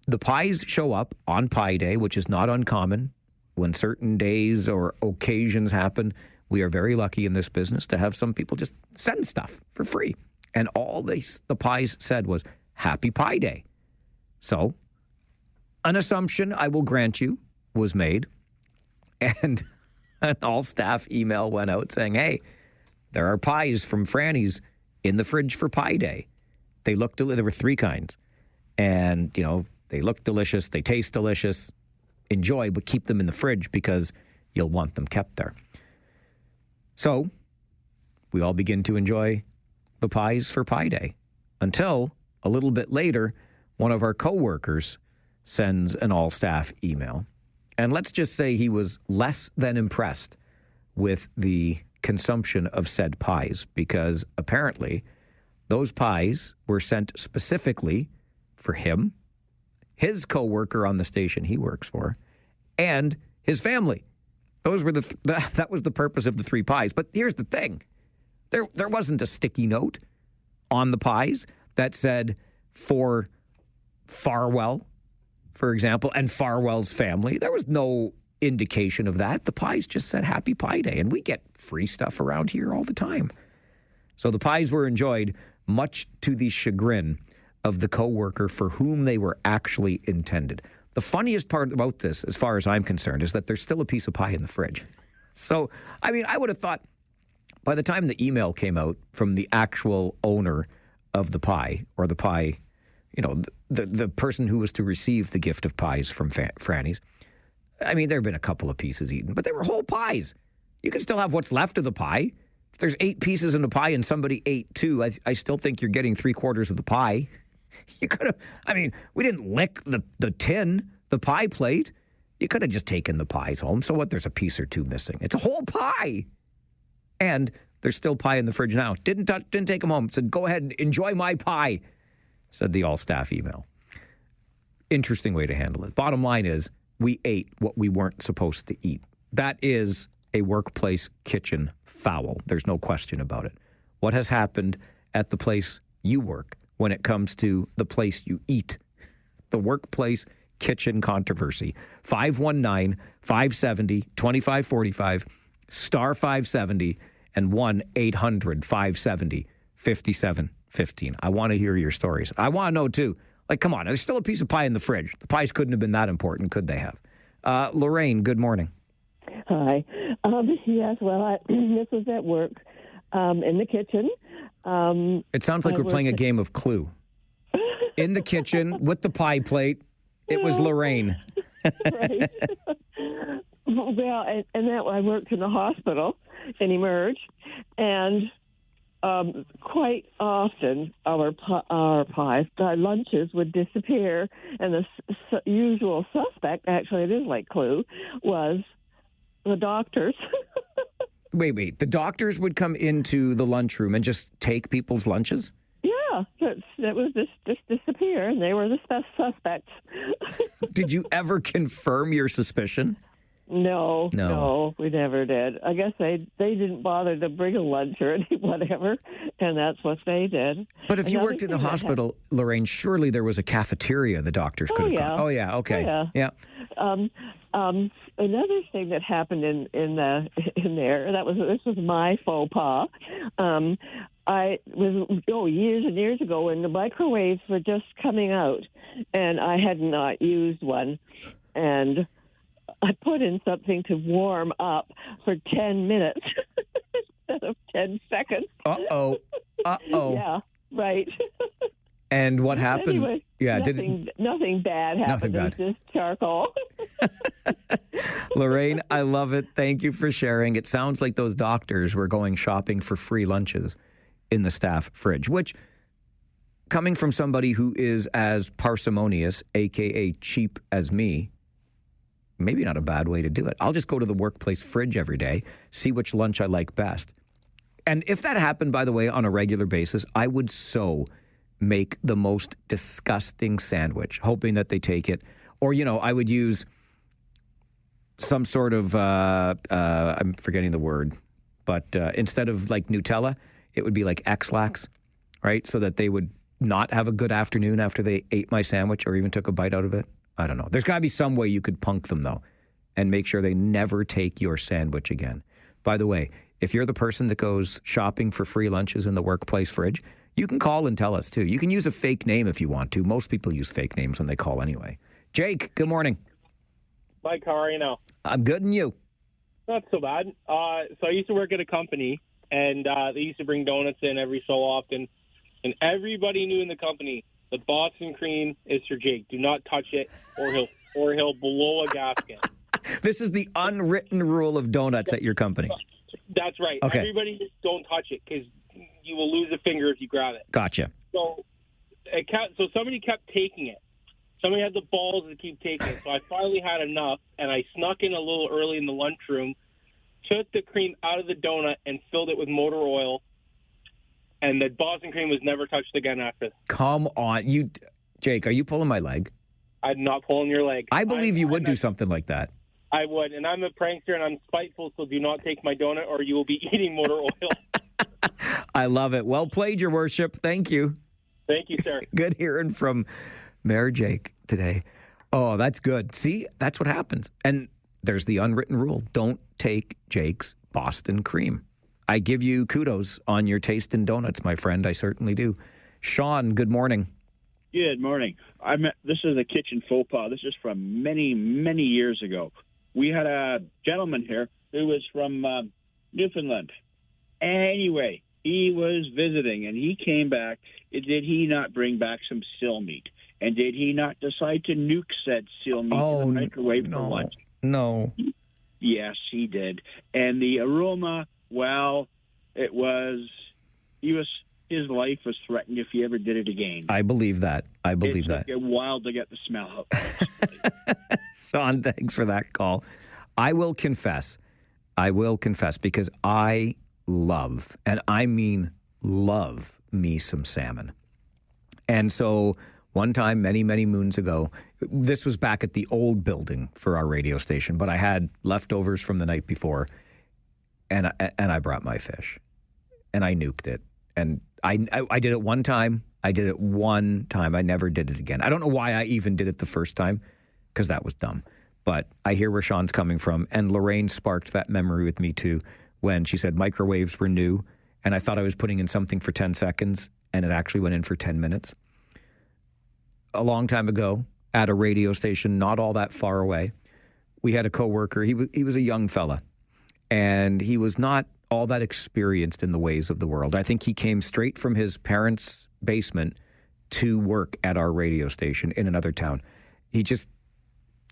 The pies show up on Pie Day, which is not uncommon. When certain days or occasions happen, we are very lucky in this business to have some people just send stuff for free. And all the pies said was, Happy Pie Day. So, an assumption, I will grant you, was made. And an all-staff email went out saying, hey, there are pies from Franny's in the fridge for Pie Day. There were 3 kinds. And, you know, they look delicious. They taste delicious. Enjoy, but keep them in the fridge because you'll want them kept there. So we all begin to enjoy the pies for Pie Day until a little bit later, one of our coworkers sends an all-staff email. And let's just say he was less than impressed with the consumption of said pies because apparently those pies were sent specifically for him, his coworker on the station he works for, and his family. Those were that was the purpose of the 3 pies. But here's the thing. There wasn't a sticky note on the pies that said for Farwell, for example, and Farwell's family. There was no indication of that. The pies just said Happy Pie Day, and we get free stuff around here all the time. So the pies were enjoyed, much to the chagrin of the coworker for whom they were actually intended. The funniest part about this, as far as I'm concerned, is that there's still a piece of pie in the fridge. So, I mean, I would have thought by the time the email came out from the actual owner of the pie, or the pie, you know, the person who was to receive the gift of pies from Franny's, I mean, there have been a couple of pieces eaten, but they were whole pies. You can still have what's left of the pie. If there's 8 pieces in the pie and somebody ate 2, I still think you're getting 3/4 of the pie. You could have, I mean, we didn't lick the tin, the pie plate. You could have just taken the pies home. So what, there's a piece or 2 missing. It's a whole pie. And there's still pie in the fridge now. Didn't take them home. Said, go ahead and enjoy my pie, said the all-staff email. Interesting way to handle it. Bottom line is, we ate what we weren't supposed to eat. That is a workplace kitchen foul. There's no question about it. What has happened at the place you work when it comes to the place you eat? The workplace kitchen controversy. 519-570-2545, star 570, and 1-800-570-5715. I want to hear your stories. I want to know, too. Like, come on, there's still a piece of pie in the fridge. The pies couldn't have been that important, could they have? Lorraine, good morning. Hi. Yes, well, this was at work in the kitchen. It sounds like we're playing a game of Clue. In the kitchen with the pie plate, it was Lorraine. Right. Well, and that I worked in the hospital in Emerge, and quite often our lunches would disappear, and the usual suspect, actually it is like Clue, was the doctors. Wait. The doctors would come into the lunchroom and just take people's lunches? Yeah, that was just disappear, and they were the suspects. Did you ever confirm your suspicion? No, we never did. I guess they didn't bother to bring a lunch or whatever, and that's what they did. But if you worked in a hospital, Lorraine, surely there was a cafeteria the doctors could have gone. Oh, yeah, okay. Oh, yeah. Another thing that happened in there, this was my faux pas. I was years and years ago when the microwaves were just coming out, and I had not used one, and I put in something to warm up for 10 minutes instead of 10 seconds. Uh-oh. Yeah, right. And what happened? Anyway, nothing bad happened. It was just charcoal. Lorraine, I love it. Thank you for sharing. It sounds like those doctors were going shopping for free lunches in the staff fridge, which, coming from somebody who is as parsimonious, a.k.a. cheap as me, maybe not a bad way to do it. I'll just go to the workplace fridge every day, see which lunch I like best. And if that happened, by the way, on a regular basis, I would make the most disgusting sandwich, hoping that they take it. Or, I would use some sort of, I'm forgetting the word, but instead of like Nutella, it would be like X-Lax, right? So that they would not have a good afternoon after they ate my sandwich or even took a bite out of it. I don't know. There's got to be some way you could punk them, though, and make sure they never take your sandwich again. By the way, if you're the person that goes shopping for free lunches in the workplace fridge, you can call and tell us, too. You can use a fake name if you want to. Most people use fake names when they call anyway. Jake, good morning. Mike, how are you now? I'm good, and you? Not so bad. So I used to work at a company, and they used to bring donuts in every so often, and everybody knew in the company the Boston cream is for Jake. Do not touch it, or he'll blow a gasket. This is the unwritten rule of donuts at your company. That's right. Okay. Everybody just don't touch it because you will lose a finger if you grab it. Gotcha. So somebody kept taking it. Somebody had the balls to keep taking it. So I finally had enough, and I snuck in a little early in the lunchroom, took the cream out of the donut, and filled it with motor oil. And the Boston cream was never touched again after that. Come on. Jake, are you pulling my leg? I'm not pulling your leg. I believe you would do something like that. I would, and I'm a prankster and I'm spiteful, so do not take my donut or you will be eating motor oil. I love it. Well played, Your Worship. Thank you. Thank you, sir. Good hearing from Mayor Jake today. Oh, that's good. See, that's what happens. And there's the unwritten rule. Don't take Jake's Boston cream. I give you kudos on your taste in donuts, my friend. I certainly do. Sean, good morning. Good morning. This is a kitchen faux pas. This is from many, many years ago. We had a gentleman here who was from Newfoundland. Anyway, he was visiting, and he came back. Did he not bring back some seal meat? And did he not decide to nuke said seal meat in the microwave for lunch? No. Yes, he did. And the aroma, well, it was, his life was threatened if he ever did it again. I believe that. It took a while to get the smell out. Sean, thanks for that call. I will confess, because I love, and I mean love, me some salmon. And so one time, many, many moons ago, this was back at the old building for our radio station, but I had leftovers from the night before, and I brought my fish, and I nuked it. And I did it one time. I never did it again. I don't know why I even did it the first time, because that was dumb. But I hear where Sean's coming from. And Lorraine sparked that memory with me, too, when she said microwaves were new. And I thought I was putting in something for 10 seconds, and it actually went in for 10 minutes. A long time ago, at a radio station not all that far away, we had a coworker. He was a young fella, and he was not all that experienced in the ways of the world. I think he came straight from his parents' basement to work at our radio station in another town. He just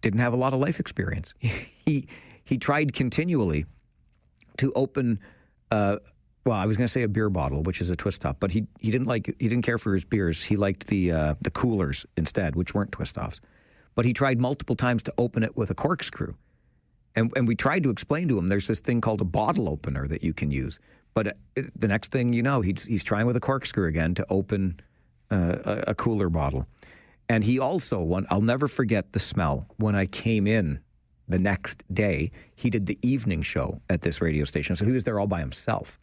didn't have a lot of life experience. He tried continually to open, I was going to say a beer bottle, which is a twist top, but he didn't care for his beers. He liked the coolers instead, which weren't twist offs. But he tried multiple times to open it with a corkscrew. And we tried to explain to him there's this thing called a bottle opener that you can use. But the next thing you know, he's trying with a corkscrew again to open a cooler bottle. And he also, I'll never forget the smell. When I came in the next day, he did the evening show at this radio station. So he was there all by himself.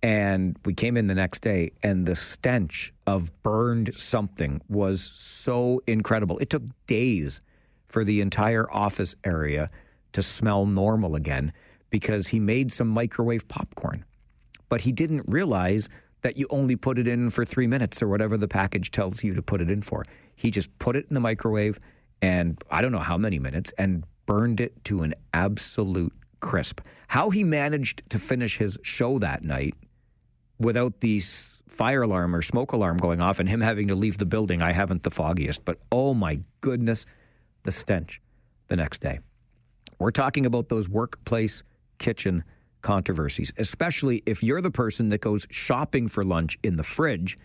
And we came in the next day, and the stench of burned something was so incredible. It took days for the entire office area to smell normal again, because he made some microwave popcorn. But he didn't realize that you only put it in for 3 minutes or whatever the package tells you to put it in for. He just put it in the microwave, and I don't know how many minutes, and burned it to an absolute crisp. How he managed to finish his show that night without the fire alarm or smoke alarm going off and him having to leave the building, I haven't the foggiest. But oh my goodness, the stench the next day. We're talking about those workplace kitchen controversies, especially if you're the person that goes shopping for lunch in the fridge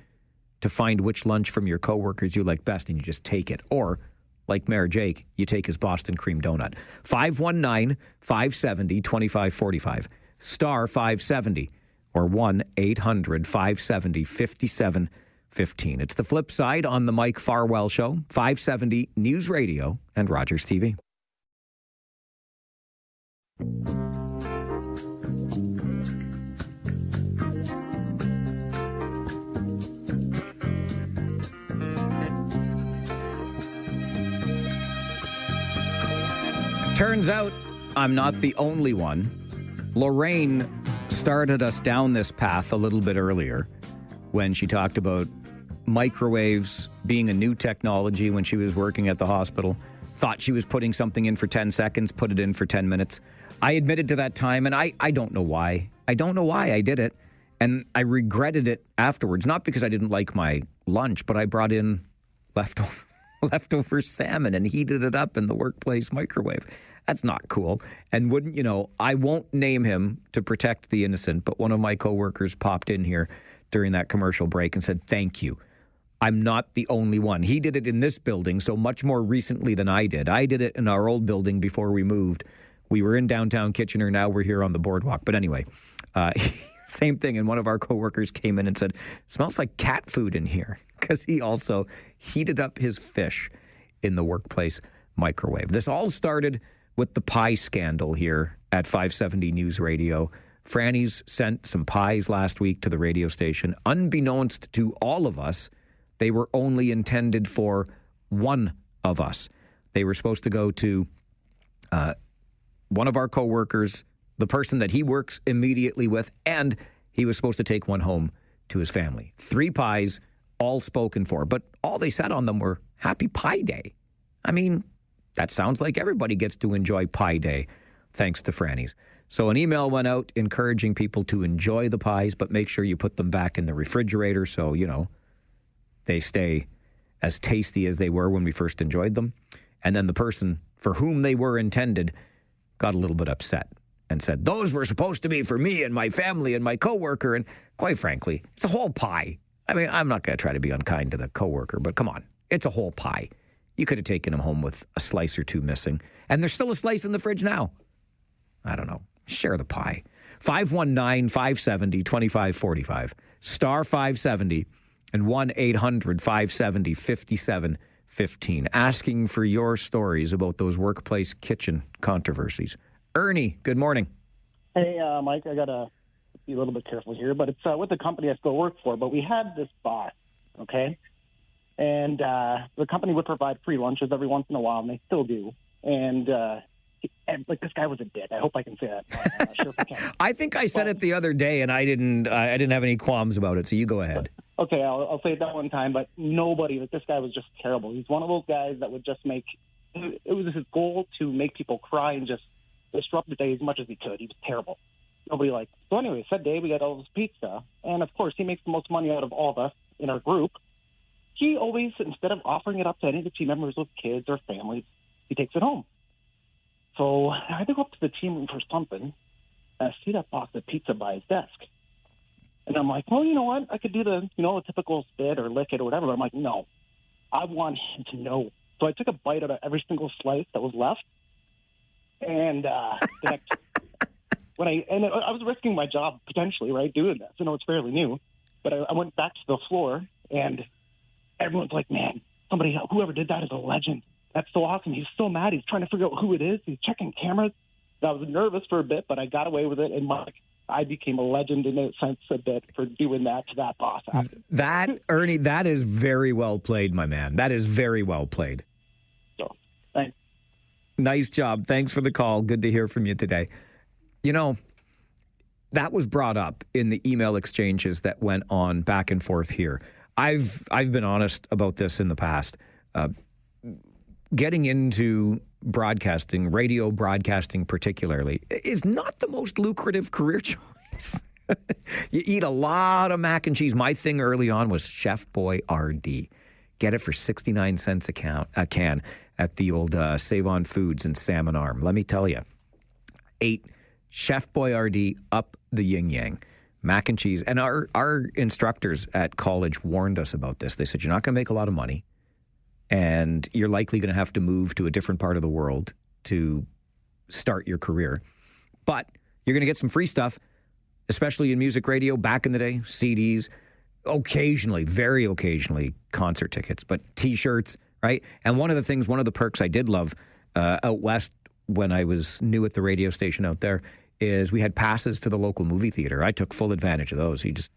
to find which lunch from your coworkers you like best and you just take it. Or, like Mayor Jake, you take his Boston cream donut. 519-570-2545, star 570, or 1-800-570-5715. It's the Flip Side on the Mike Farwell Show, 570 News Radio and Rogers TV. Turns out I'm not the only one. Lorraine started us down this path a little bit earlier when she talked about microwaves being a new technology when she was working at the hospital. Thought she was putting something in for 10 seconds, put it in for 10 minutes. I admitted to that time, and I don't know why. I don't know why I did it, and I regretted it afterwards. Not because I didn't like my lunch, but I brought in leftover salmon and heated it up in the workplace microwave. That's not cool. And wouldn't you know, I won't name him to protect the innocent, but one of my coworkers popped in here during that commercial break and said, thank you. I'm not the only one. He did it in this building, so much more recently than I did. I did it in our old building before we moved. We were in downtown Kitchener. Now we're here on the boardwalk. But anyway, same thing. And one of our coworkers came in and said, smells like cat food in here, because he also heated up his fish in the workplace microwave. This all started with the pie scandal here at 570 News Radio. Franny's sent some pies last week to the radio station. Unbeknownst to all of us, they were only intended for one of us. They were supposed to go to one of our coworkers, the person that he works immediately with, and he was supposed to take one home to his family. 3 pies, all spoken for. But all they said on them were Happy Pie Day. I mean, that sounds like everybody gets to enjoy Pie Day, thanks to Franny's. So an email went out encouraging people to enjoy the pies, but make sure you put them back in the refrigerator so, you know, they stay as tasty as they were when we first enjoyed them. And then the person for whom they were intended got a little bit upset and said, those were supposed to be for me and my family and my coworker. And quite frankly, it's a whole pie. I mean, I'm not going to try to be unkind to the coworker, but come on, it's a whole pie. You could have taken him home with a slice or two missing. And there's still a slice in the fridge now. I don't know. Share the pie. 519-570-2545. Star 570 and 1-800-570-5715. Asking for your stories about those workplace kitchen controversies. Ernie, good morning. Hey, Mike, I got to be a little bit careful here, but it's with the company I still work for. But we had this boss, okay? And the company would provide free lunches every once in a while, and they still do. And like, this guy was a dick. I hope I can say that. I'm not sure if I can. I think I said it the other day, and I didn't have any qualms about it, so you go ahead. Okay, I'll say it that one time, but nobody, like, this guy was just terrible. He's one of those guys that would just make, it was his goal to make people cry and just disrupt the day as much as he could. He was terrible. Nobody liked it. So anyway, said day, we got all this pizza, and of course, he makes the most money out of all of us in our group. He always, instead of offering it up to any of the team members with kids or families, he takes it home. So I had to go up to the team room for something, and I see that box of pizza by his desk. And I'm like, well, you know what? I could do the typical spit or lick it or whatever. But I'm like, no, I want him to know. So I took a bite out of every single slice that was left. And I was risking my job potentially, right, doing this. I know it's fairly new. But I went back to the floor, and everyone's like, man, whoever did that is a legend. That's so awesome. He's so mad. He's trying to figure out who it is. He's checking cameras. I was nervous for a bit, but I got away with it. And I became a legend in a sense a bit for doing that to that boss. Ernie, that is very well played, my man. That is very well played. So, thanks. Nice job. Thanks for the call. Good to hear from you today. You know, that was brought up in the email exchanges that went on back and forth here. I've been honest about this in the past. Getting into broadcasting, radio broadcasting particularly, is not the most lucrative career choice. You eat a lot of mac and cheese. My thing early on was Chef Boy RD. Get it for 69 cents a can at the old Save On Foods in Salmon Arm. Let me tell you, ate Chef Boy RD up the yin-yang. Mac and cheese. And our instructors at college warned us about this. They said, you're not going to make a lot of money, and you're likely going to have to move to a different part of the world to start your career. But you're going to get some free stuff, especially in music radio back in the day, CDs, occasionally, very occasionally, concert tickets, but T-shirts, right? And one of the perks I did love out west when I was new at the radio station out there is we had passes to the local movie theater. I took full advantage of those. You just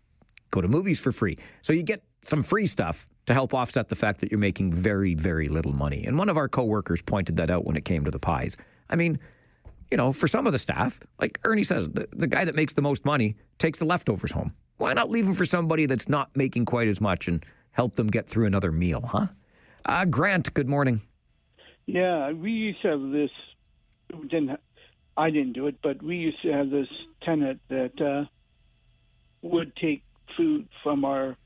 go to movies for free. So you get some free stuff to help offset the fact that you're making very, very little money. And one of our coworkers pointed that out when it came to the pies. I mean, you know, for some of the staff, like Ernie says, the guy that makes the most money takes the leftovers home. Why not leave them for somebody that's not making quite as much and help them get through another meal, huh? Grant, good morning. Yeah, we used to have this, I didn't do it, but we used to have this tenant that would take food from our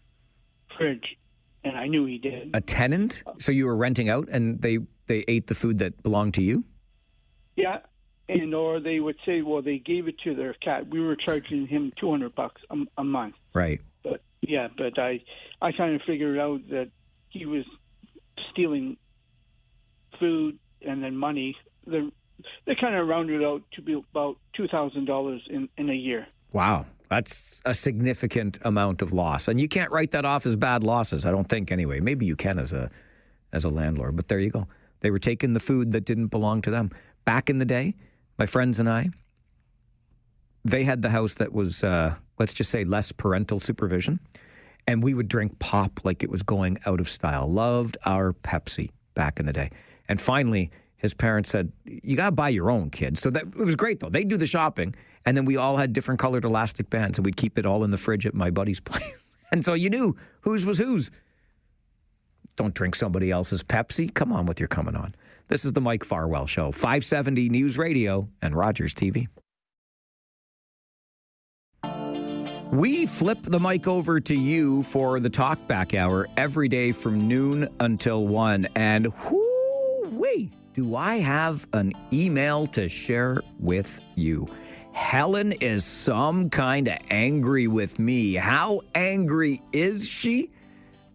fridge, and I knew he did. A tenant? So you were renting out and they ate the food that belonged to you? Yeah, or they would say, well, they gave it to their cat. We were charging him $200 a month. Right. But I kind of figured out that he was stealing food and then money. They kind of rounded out to be about $2,000 in a year. Wow. That's a significant amount of loss. And you can't write that off as bad losses, I don't think, anyway. Maybe you can as a as a landlord. But there you go. They were taking the food that didn't belong to them. Back in the day, my friends and I, they had the house that was, let's just say, less parental supervision. And we would drink pop like it was going out of style. Loved our Pepsi back in the day. And finally, his parents said, you got to buy your own, kid. So that it was great, though. They'd do the shopping. And then we all had different colored elastic bands. And we'd keep it all in the fridge at my buddy's place. And so you knew whose was whose. Don't drink somebody else's Pepsi. Come on with your coming on. This is the Mike Farwell Show, 570 News Radio and Rogers TV. We flip the mic over to you for the Talkback Hour every day from noon until 1. And whoo-wee, do I have an email to share with you. Helen is some kind of angry with me. How angry is she?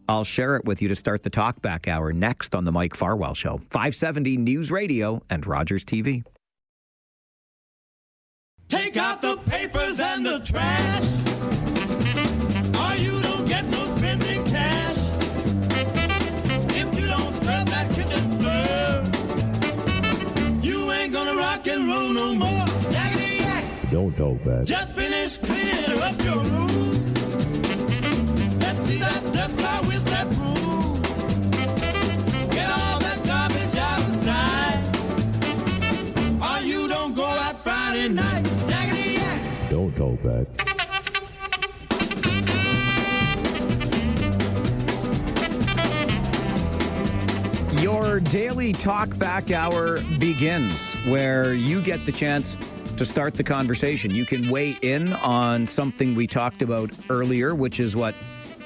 I'll share it with you to start the Talkback Hour next on the Mike Farwell Show, 570 News Radio and Rogers TV. Take out the papers and the trash, or you don't get no spending cash. If you don't scrub that kitchen floor, you ain't gonna rock and roll no more. Yaggity yak. Don't talk back. Just finish cleaning up your room. Let's see that dust fly with that broom. Get all that garbage out of sight, or you don't go out Friday night. Yaggity yak. Don't talk back. Your daily Talkback Hour begins where you get the chance to start the conversation. You can weigh in on something we talked about earlier, which is what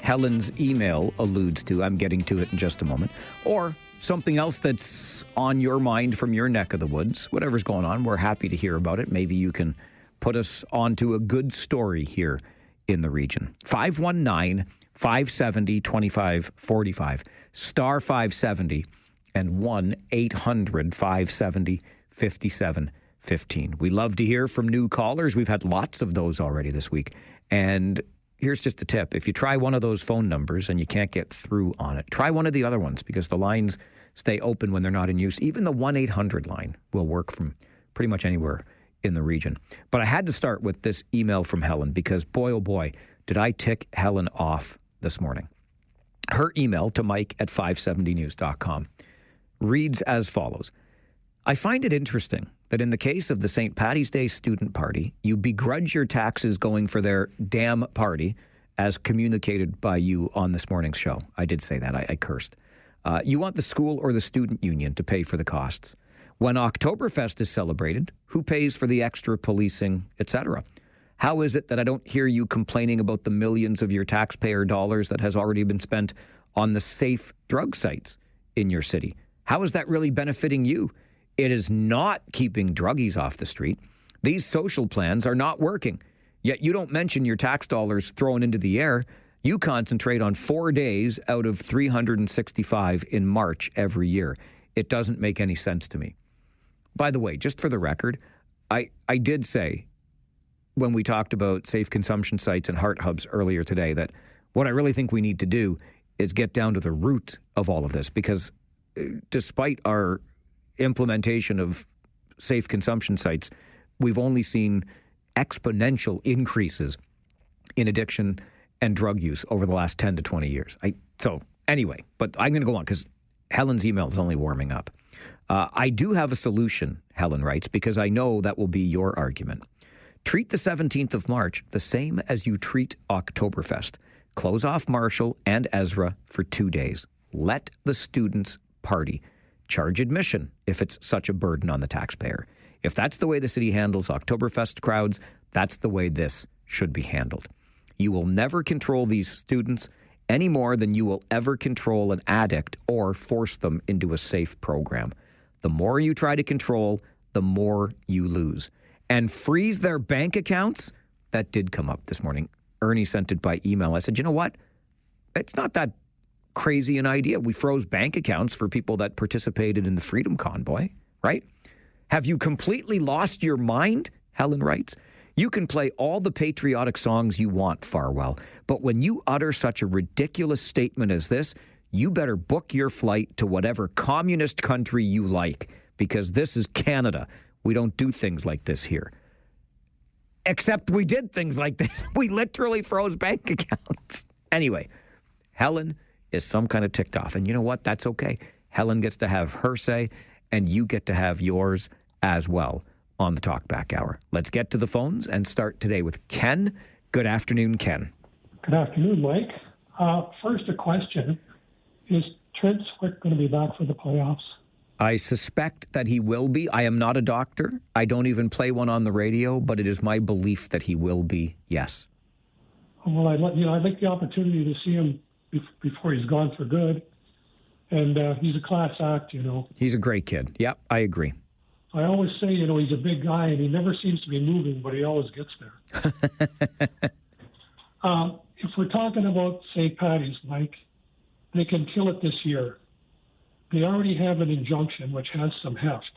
Helen's email alludes to. I'm getting to it in just a moment. Or something else that's on your mind from your neck of the woods. Whatever's going on, we're happy to hear about it. Maybe you can put us onto a good story here in the region. 519-570-2545, star 570, and 1-800-570-5715. We love to hear from new callers. We've had lots of those already this week. And here's just a tip. If you try one of those phone numbers and you can't get through on it, try one of the other ones because the lines stay open when they're not in use. Even the 1-800 line will work from pretty much anywhere in the region. But I had to start with this email from Helen because, boy, oh boy, did I tick Helen off this morning. Her email to mike@570news.com reads as follows. I find it interesting that in the case of the St. Paddy's Day student party, you begrudge your taxes going for their damn party, as communicated by you on this morning's show. I did say that. I cursed. You want the school or the student union to pay for the costs. When Oktoberfest is celebrated, who pays for the extra policing, etc.? How is it that I don't hear you complaining about the millions of your taxpayer dollars that has already been spent on the safe drug sites in your city? How is that really benefiting you? It is not keeping druggies off the street. These social plans are not working. Yet you don't mention your tax dollars thrown into the air. You concentrate on 4 days out of 365 in March every year. It doesn't make any sense to me. By the way, just for the record, I did say when we talked about safe consumption sites and HART hubs earlier today that what I really think we need to do is get down to the root of all of this, because despite our implementation of safe consumption sites, we've only seen exponential increases in addiction and drug use over the last 10 to 20 years. So anyway, but I'm going to go on because Helen's email is only warming up. I do have a solution, Helen writes, because I know that will be your argument. Treat the 17th of March the same as you treat Oktoberfest. Close off Marshall and Ezra for 2 days. Let the students party. Charge admission if it's such a burden on the taxpayer. If that's the way the city handles Oktoberfest crowds, that's the way this should be handled. You will never control these students any more than you will ever control an addict or force them into a safe program. The more you try to control, the more you lose. And freeze their bank accounts? That did come up this morning. Ernie sent it by email. I said, you know what? It's not that crazy an idea. We froze bank accounts for people that participated in the Freedom Convoy, right? Have you completely lost your mind? Helen writes. You can play all the patriotic songs you want, Farwell, but when you utter such a ridiculous statement as this, you better book your flight to whatever communist country you like, because this is Canada. We don't do things like this here. Except we did things like this. We literally froze bank accounts. Anyway, Helen is some kind of ticked off. And you know what? That's okay. Helen gets to have her say, and you get to have yours as well on the Talkback Hour. Let's get to the phones and start today with Ken. Good afternoon, Ken. Good afternoon, Mike. First, a question. Is Trent Swick going to be back for the playoffs? I suspect that he will be. I am not a doctor. I don't even play one on the radio, but it is my belief that he will be, yes. Well, I'd like the opportunity to see him before he's gone for good. And he's a class act, He's a great kid. Yep, I agree. I always say, he's a big guy, and he never seems to be moving, but he always gets there. If we're talking about St. Patty's, Mike, they can kill it this year. They already have an injunction which has some heft.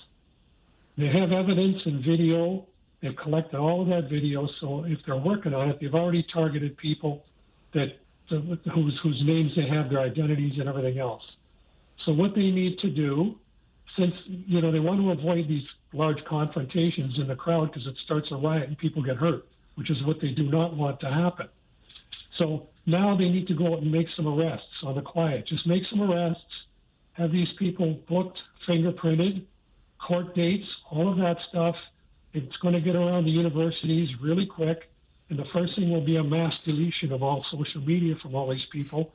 They have evidence and video. They've collected all of that video. So if they're working on it, they've already targeted people whose names they have, their identities and everything else. So what they need to do, since they want to avoid these large confrontations in the crowd because it starts a riot and people get hurt, which is what they do not want to happen. So now they need to go out and make some arrests on the quiet. Just make some arrests. Have these people booked, fingerprinted, court dates, all of that stuff. It's going to get around the universities really quick. And the first thing will be a mass deletion of all social media from all these people.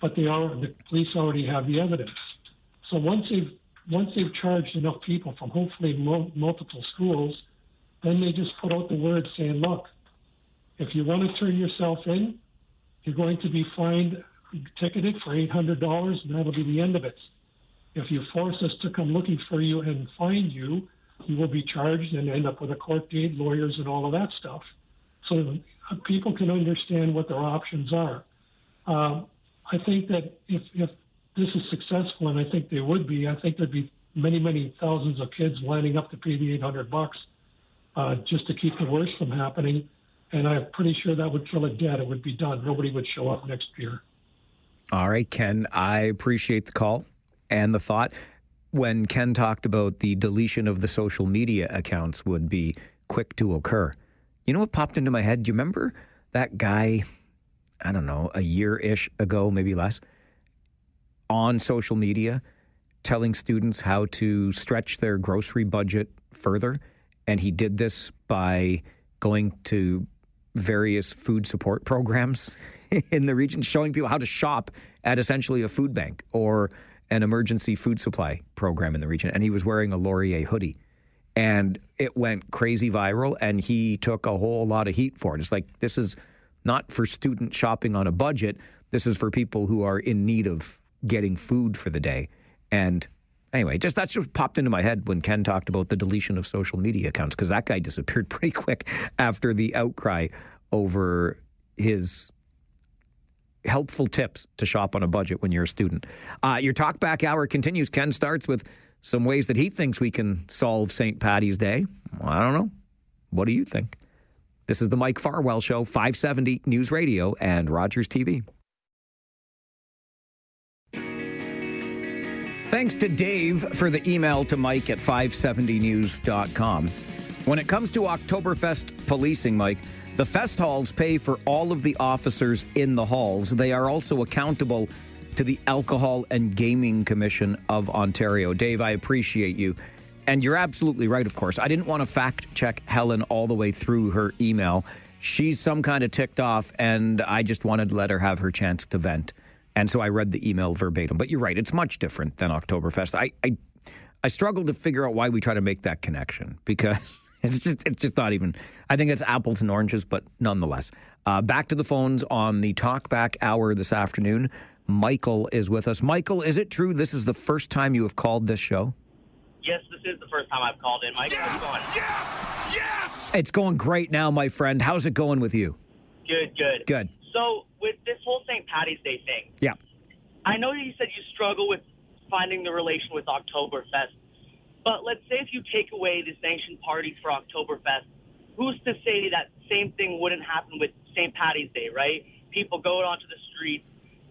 But the police already have the evidence. So once they've charged enough people from hopefully multiple schools, then they just put out the word saying, look, if you want to turn yourself in, you're going to be fined, ticketed for $800, and that'll be the end of it. If you force us to come looking for you and find you, you will be charged and end up with a court date, lawyers, and all of that stuff. So people can understand what their options are. I think that if this is successful, and I think they would be, I think there'd be many, many thousands of kids lining up to pay the $800 just to keep the worst from happening. And I'm pretty sure that would kill it dead. It would be done. Nobody would show up next year. All right, Ken, I appreciate the call and the thought. When Ken talked about the deletion of the social media accounts would be quick to occur, you know what popped into my head? Do you remember that guy, I don't know, a year-ish ago, maybe less, on social media telling students how to stretch their grocery budget further? And he did this by going to various food support programs in the region, showing people how to shop at essentially a food bank or an emergency food supply program in the region. And he was wearing a Laurier hoodie. And it went crazy viral, and he took a whole lot of heat for it. It's like, this is not for student shopping on a budget. This is for people who are in need of getting food for the day. And anyway, that's just popped into my head when Ken talked about the deletion of social media accounts, because that guy disappeared pretty quick after the outcry over his helpful tips to shop on a budget when you're a student. Your Talkback Hour continues. Ken starts with some ways that he thinks we can solve St. Paddy's Day. Well, I don't know. What do you think? This is the Mike Farwell Show, 570 News Radio and Rogers TV. Thanks to Dave for the email to Mike at 570news.com. When it comes to Oktoberfest policing, Mike, the fest halls pay for all of the officers in the halls. They are also accountable to the Alcohol and Gaming Commission of Ontario. Dave, I appreciate you. And you're absolutely right, of course. I didn't want to fact check Helen all the way through her email. She's some kind of ticked off, and I just wanted to let her have her chance to vent. And so I read the email verbatim. But you're right, it's much different than Oktoberfest. I struggle to figure out why we try to make that connection, because it's just not even, I think it's apples and oranges, but nonetheless. Back to the phones on the Talkback Hour this afternoon. Michael is with us. Michael, is it true this is the first time you have called this show? Yes, this is the first time I've called in. Mike, how's it going? Yes! It's going great now, my friend. How's it going with you? Good. Good. So, with this whole St. Paddy's Day thing, yeah, I know you said you struggle with finding the relation with Oktoberfest, but let's say if you take away the sanctioned parties for Oktoberfest, who's to say that same thing wouldn't happen with St. Paddy's Day, right? People go onto the streets,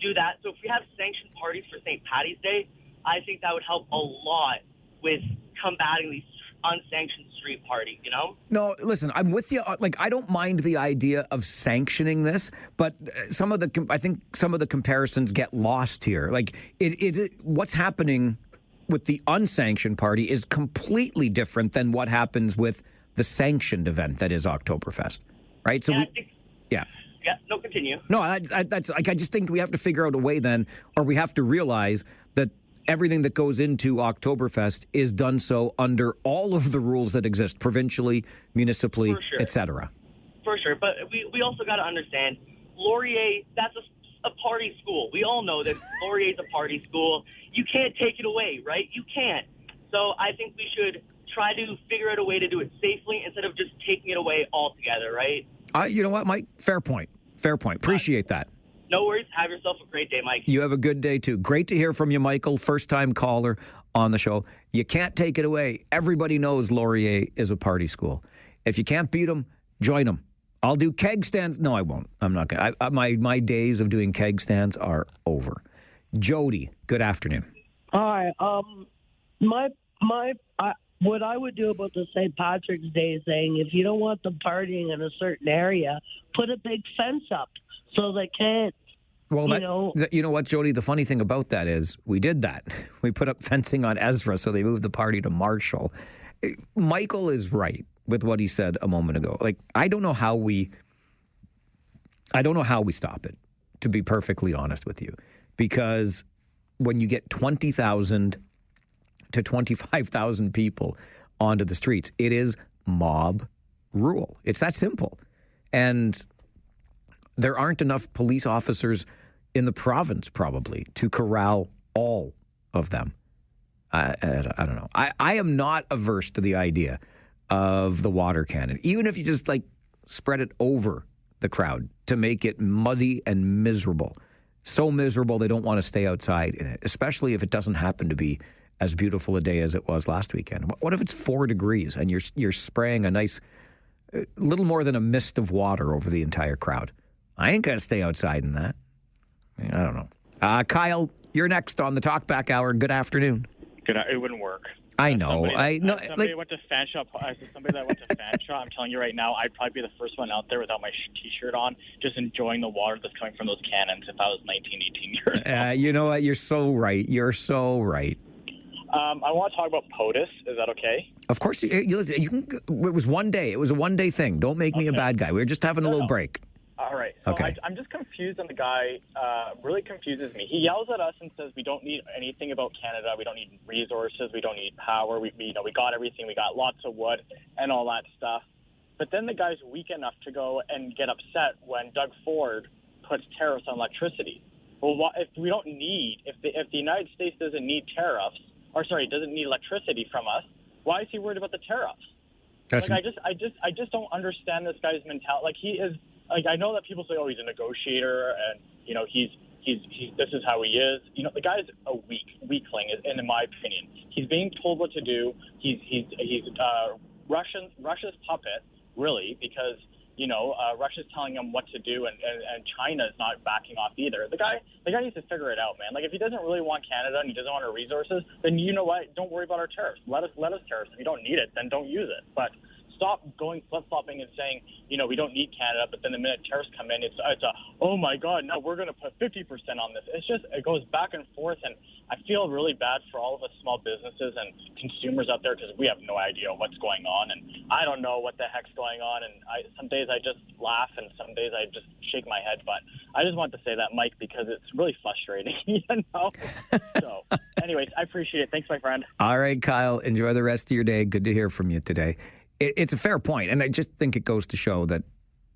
do that. So if we have sanctioned parties for St. Paddy's Day, I think that would help a lot with combating these unsanctioned street parties, you know? No, listen, I'm with you. Like, I don't mind the idea of sanctioning this, but I think some of the comparisons get lost here. Like, what's happening with the unsanctioned party is completely different than what happens with the sanctioned event that is Oktoberfest, right? So, Yeah, no, continue. No, that's like, I just think we have to figure out a way then, or we have to realize that everything that goes into Oktoberfest is done so under all of the rules that exist, provincially, municipally, etc. For sure, but we also got to understand, Laurier, that's a party school. We all know that Laurier's a party school. You can't take it away, right? You can't. So I think we should try to figure out a way to do it safely instead of just taking it away altogether, right? You know what, Mike? Fair point. Fair point. Appreciate that. No worries. Have yourself a great day, Mike. You have a good day, too. Great to hear from you, Michael. First-time caller on the show. You can't take it away. Everybody knows Laurier is a party school. If you can't beat them, join them. I'll do keg stands. No, I won't. I'm not going to. My days of doing keg stands are over. Jody, good afternoon. Hi. What I would do about the St. Patrick's Day thing, if you don't want them partying in a certain area, put a big fence up so they can't. Well, you know what, Jody? The funny thing about that is we did that. We put up fencing on Ezra, so they moved the party to Marshall. Michael is right with what he said a moment ago. Like, I don't know how we stop it, to be perfectly honest with you, because when you get 20,000 to 25,000 people onto the streets, it is mob rule. It's that simple. And there aren't enough police officers in the province, probably, to corral all of them. I don't know. I am not averse to the idea of the water cannon, even if you just, like, spread it over the crowd to make it muddy and miserable. So miserable they don't want to stay outside in it, especially if it doesn't happen to be as beautiful a day as it was last weekend. What if it's 4 degrees and you're spraying a nice, little more than a mist of water over the entire crowd? I ain't going to stay outside in that. I don't know. Kyle, you're next on the Talkback Hour. Good afternoon. It wouldn't work. I know. Somebody went to fan shop. Somebody that went to fan shop. I'm telling you right now, I'd probably be the first one out there without my T-shirt on, just enjoying the water that's coming from those cannons. If I was 19, 18 years old. You know what? You're so right. You're so right. I want to talk about POTUS. Is that okay? Of course. You can. It was one day. It was a one-day thing. Don't make me a bad guy. We were just having a little break. All right. So okay. I'm just confused, and the guy really confuses me. He yells at us and says we don't need anything about Canada. We don't need resources. We don't need power. We got everything. We got lots of wood and all that stuff. But then the guy's weak enough to go and get upset when Doug Ford puts tariffs on electricity. Well, if we don't need, if the United States doesn't need tariffs, doesn't need electricity from us, why is he worried about the tariffs? I just don't understand this guy's mentality. Like, he is. Like, I know that people say, "Oh, he's a negotiator," and he's this is how he is. The guy's a weakling, in my opinion. He's being told what to do. He's Russia's puppet, really, because Russia's telling him what to do, and China is not backing off either. The guy needs to figure it out, man. Like, if he doesn't really want Canada and he doesn't want our resources, then you know what? Don't worry about our tariffs. Let us tariffs. If you don't need it, then don't use it. But stop going flip-flopping and saying, we don't need Canada, but then the minute tariffs come in, it's oh my God, no, we're going to put 50% on this. It goes back and forth, and I feel really bad for all of us small businesses and consumers out there because we have no idea what's going on, and I don't know what the heck's going on, and some days I just laugh, and some days I just shake my head, but I just want to say that, Mike, because it's really frustrating, So, anyways, I appreciate it. Thanks, my friend. All right, Kyle, enjoy the rest of your day. Good to hear from you today. It's a fair point, and I just think it goes to show that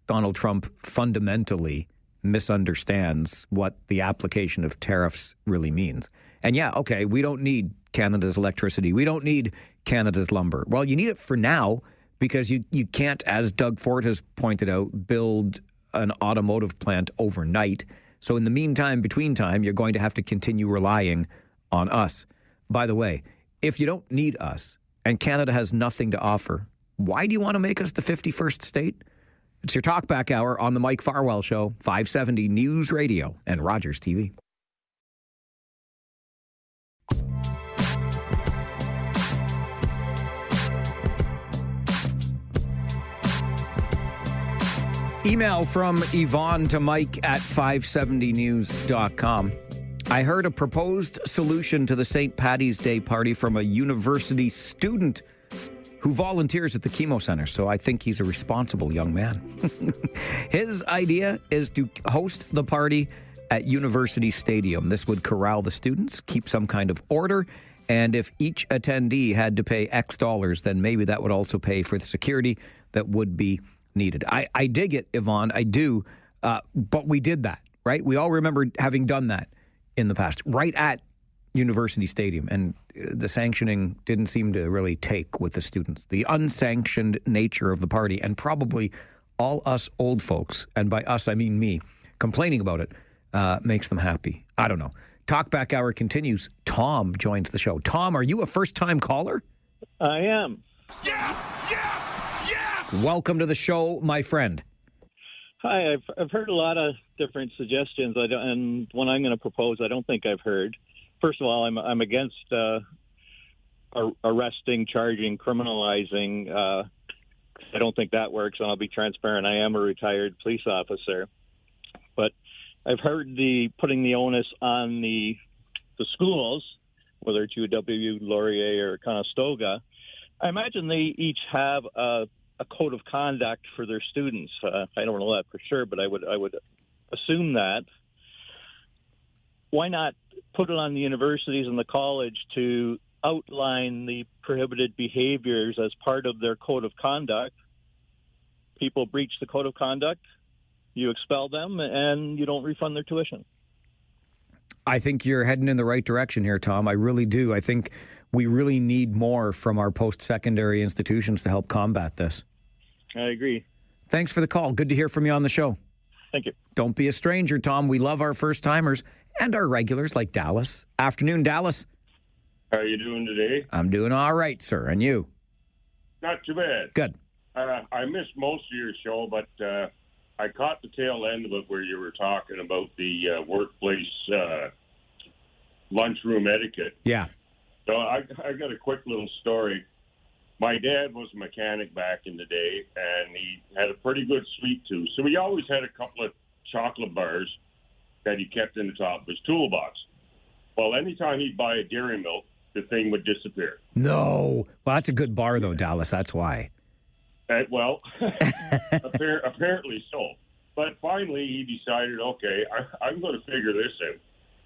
Donald Trump fundamentally misunderstands what the application of tariffs really means. And yeah, okay, we don't need Canada's electricity. We don't need Canada's lumber. Well, you need it for now because you can't, as Doug Ford has pointed out, build an automotive plant overnight. So in the meantime, between time, you're going to have to continue relying on us. By the way, if you don't need us and Canada has nothing to offer, why do you want to make us the 51st state? It's your Talkback Hour on the Mike Farwell Show, 570 News Radio and Rogers TV. Email from Yvonne to Mike at 570news.com. I heard a proposed solution to the St. Paddy's Day party from a university student who volunteers at the chemo center, so I think he's a responsible young man. His idea is to host the party at University Stadium. This would corral the students, keep some kind of order, and if each attendee had to pay X dollars, then maybe that would also pay for the security that would be needed. I dig it, Yvonne, I do, but we did that, right? We all remember having done that in the past, right at University Stadium, and the sanctioning didn't seem to really take with the students. The unsanctioned nature of the party, and probably all us old folks, and by us I mean me, complaining about it, makes them happy. I don't know. Talkback Hour continues. Tom joins the show. Tom, are you a first-time caller? I am. Welcome to the show, my friend. Hi, I've heard a lot of different suggestions, and one I'm going to propose I don't think I've heard. First of all, I'm against arresting, charging, criminalizing. I don't think that works, and I'll be transparent. I am a retired police officer. But I've heard putting the onus on the schools, whether it's UW, Laurier, or Conestoga. I imagine they each have a code of conduct for their students. I don't know that for sure, but I would assume that. Why not put it on the universities and the college to outline the prohibited behaviors as part of their code of conduct? People breach the code of conduct, you expel them, and you don't refund their tuition. I think you're heading in the right direction here, Tom. I really do. I think we really need more from our post-secondary institutions to help combat this. I agree. Thanks for the call. Good to hear from you on the show. Thank you. Don't be a stranger, Tom. We love our first-timers and our regulars like Dallas. Afternoon, Dallas. How are you doing today? I'm doing all right, sir. And you? Not too bad. Good. I missed most of your show, but I caught the tail end of it where you were talking about the workplace lunchroom etiquette. Yeah. So I got a quick little story. My dad was a mechanic back in the day, and he had a pretty good sweet tooth. So he always had a couple of chocolate bars that he kept in the top of his toolbox. Well, anytime he'd buy a Dairy Milk, the thing would disappear. No. Well, that's a good bar, though, Dallas. That's why. Well, apparently so. But finally, he decided, okay, I'm going to figure this out.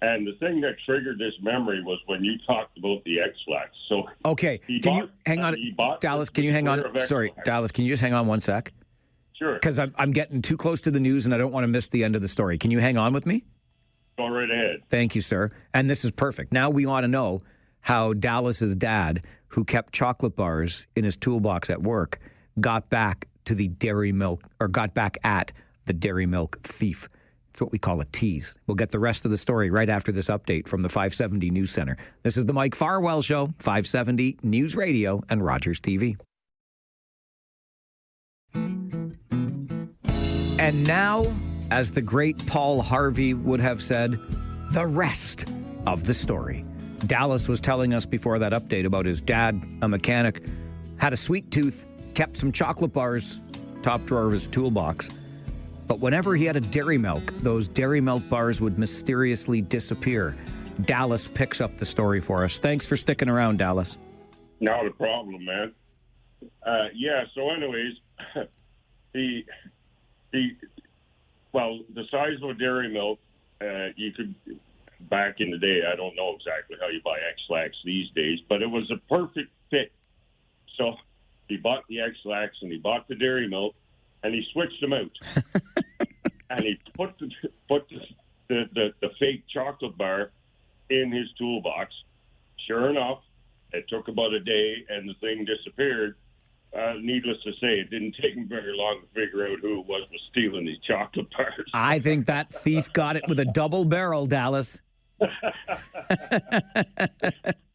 And the thing that triggered this memory was when you talked about the X-Lax. So okay, can you hang on, Dallas? Can you hang on? Sorry, Dallas, can you just hang on one sec? Sure. Because I'm getting too close to the news, and I don't want to miss the end of the story. Can you hang on with me? Go right ahead. Thank you, sir. And this is perfect. Now we want to know how Dallas's dad, who kept chocolate bars in his toolbox at work, got back to the Dairy Milk, or got back at the Dairy Milk thief. It's what we call a tease. We'll get the rest of the story right after this update from the 570 News Center. This is the Mike Farwell Show, 570 News Radio and Rogers TV. And now, as the great Paul Harvey would have said, the rest of the story. Dallas was telling us before that update about his dad, a mechanic, had a sweet tooth, kept some chocolate bars, top drawer of his toolbox. But whenever he had a Dairy Milk, those Dairy Milk bars would mysteriously disappear. Dallas picks up the story for us. Thanks for sticking around, Dallas. Not a problem, man. So anyways, the size of a Dairy Milk, you could, back in the day, I don't know exactly how you buy X-Lax these days, but it was a perfect fit. So he bought the X-Lax and he bought the Dairy Milk, and he switched them out. And he put the fake chocolate bar in his toolbox. Sure enough, it took about a day, and the thing disappeared. Needless to say, it didn't take him very long to figure out who it was stealing these chocolate bars. I think that thief got it with a double barrel, Dallas.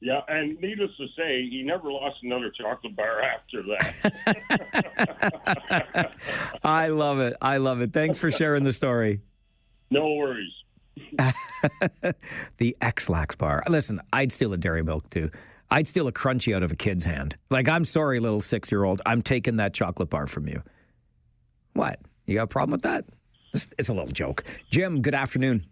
Yeah, Yeah, and needless to say, he never lost another chocolate bar after that. I love it. I love it. Thanks for sharing the story. No worries. The X-Lax bar. Listen, I'd steal a Dairy Milk too. I'd steal a Crunchy out of a kid's hand. Like, I'm sorry, little 6-year-old. I'm taking that chocolate bar from you. What? You got a problem with that? It's a little joke. Jim, good afternoon.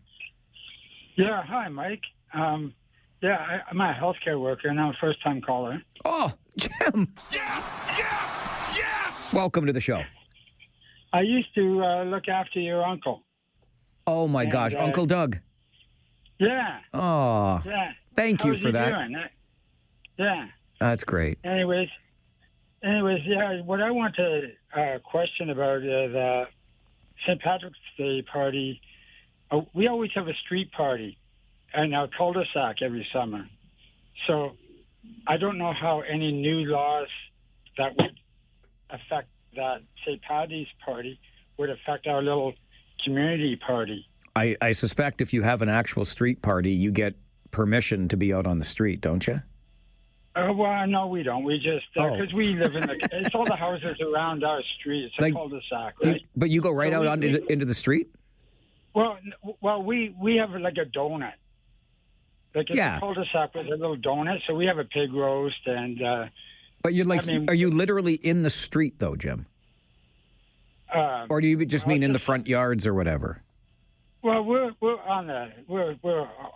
Yeah, hi, Mike. I'm a healthcare worker, and I'm a first-time caller. Oh, Jim. Yes! Welcome to the show. I used to look after your uncle. Oh, my gosh. Uncle Doug. Yeah. Oh, Yeah. thank you How's for he that. doing? Yeah. That's great. Anyways, yeah, what I want to question about the St. Patrick's Day party, we always have a street party in our cul-de-sac every summer. So I don't know how any new laws that would affect that St. Paddy's party would affect our little community party. I suspect if you have an actual street party, you get permission to be out on the street, don't you? Well, no, we don't. We just, because we live in it's all the houses around our street. It's a cul-de-sac, right? But you go right out into the street? Well, we have like a donut. Like it's a cul-de-sac with a little donut, so we have a pig roast and... but you're like, are you literally in the street though, Jim? Or do you just mean in the front yards or whatever? Well, we're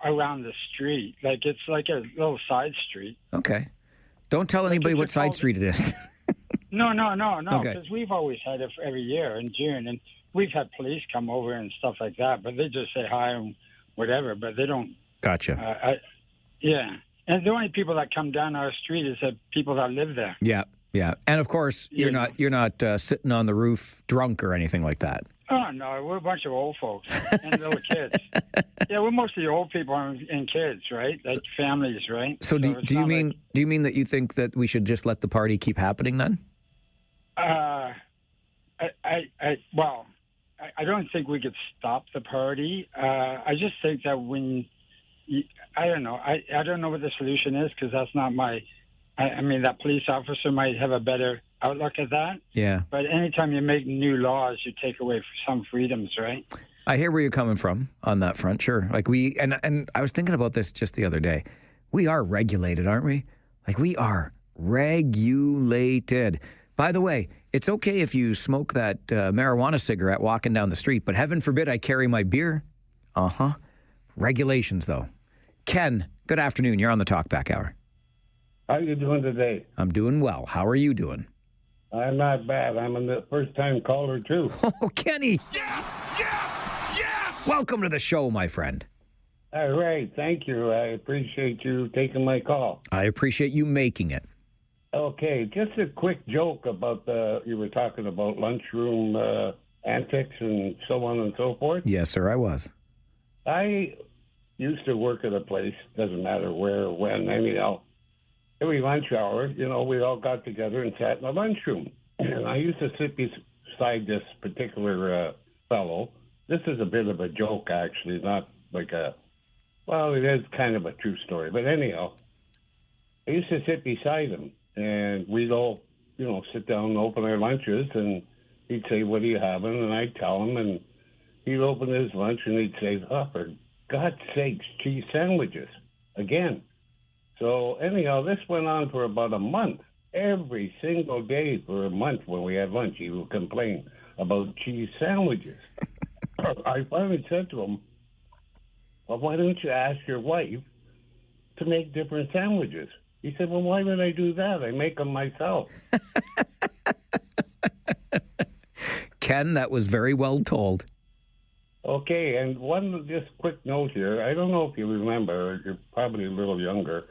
around the street. Like it's like a little side street. Okay. Don't tell anybody what side street it is. No. Okay. Because we've always had it every year in June, and we've had police come over and stuff like that. But they just say hi and whatever. But they don't. Gotcha. Yeah, and the only people that come down our street is the people that live there. Yeah. And of course, you're not sitting on the roof drunk or anything like that. Oh, no, we're a bunch of old folks and little kids. Yeah, we're mostly old people and kids, right? Like families, right? So do you mean that you think that we should just let the party keep happening then? I don't think we could stop the party. I just think that I don't know. I don't know what the solution is because that's not my... I mean, that police officer might have a better outlook at that. Yeah. But anytime you make new laws, you take away some freedoms, right? I hear where you're coming from on that front, sure. Like and I was thinking about this just the other day. We are regulated, aren't we? Like we are regulated. By the way, it's okay if you smoke that marijuana cigarette walking down the street, but heaven forbid I carry my beer. Uh-huh. Regulations, though. Ken, good afternoon. You're on the Talkback Hour. How you doing today? I'm doing well. How are you doing? I'm not bad. I'm a first-time caller, too. Oh, Kenny. Yes! Welcome to the show, my friend. All right. Thank you. I appreciate you taking my call. I appreciate you making it. Okay. Just a quick joke about you were talking about lunchroom antics and so on and so forth. Yes, sir, I was. I used to work at a place, doesn't matter where or when, anyhow. Every lunch hour, we all got together and sat in the lunchroom. And I used to sit beside this particular fellow. This is a bit of a joke, actually, not like it is kind of a true story. But anyhow, I used to sit beside him, and we'd all, sit down and open our lunches, and he'd say, "What are you having?" And I'd tell him, and he'd open his lunch, and he'd say, "Oh, for God's sakes, cheese sandwiches." Again. So anyhow, this went on for about a month. Every single day for a month when we had lunch, he would complain about cheese sandwiches. I finally said to him, "Well, why don't you ask your wife to make different sandwiches?" He said, "Well, why would I do that? I make them myself." Ken, that was very well told. Okay, and one just quick note here. I don't know if you remember, you're probably a little younger.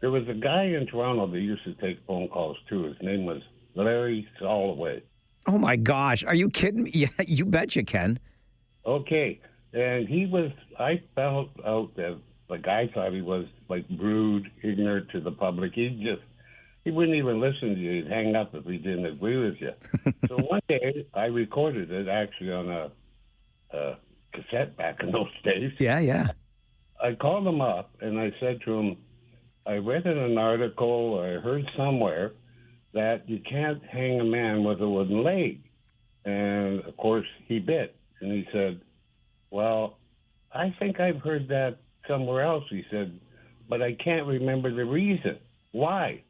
There was a guy in Toronto that used to take phone calls, too. His name was Larry Soloway. Oh, my gosh. Are you kidding me? Yeah, you betcha, Ken. Okay. And I found out that the guy thought he was, rude, ignorant to the public. He wouldn't even listen to you. He'd hang up if he didn't agree with you. So one day, I recorded it, actually, on a cassette back in those days. Yeah. I called him up, and I said to him, I read in an article, or I heard somewhere, that you can't hang a man with a wooden leg. And, of course, he bit. And he said, well, I think I've heard that somewhere else. He said, but I can't remember the reason. Why?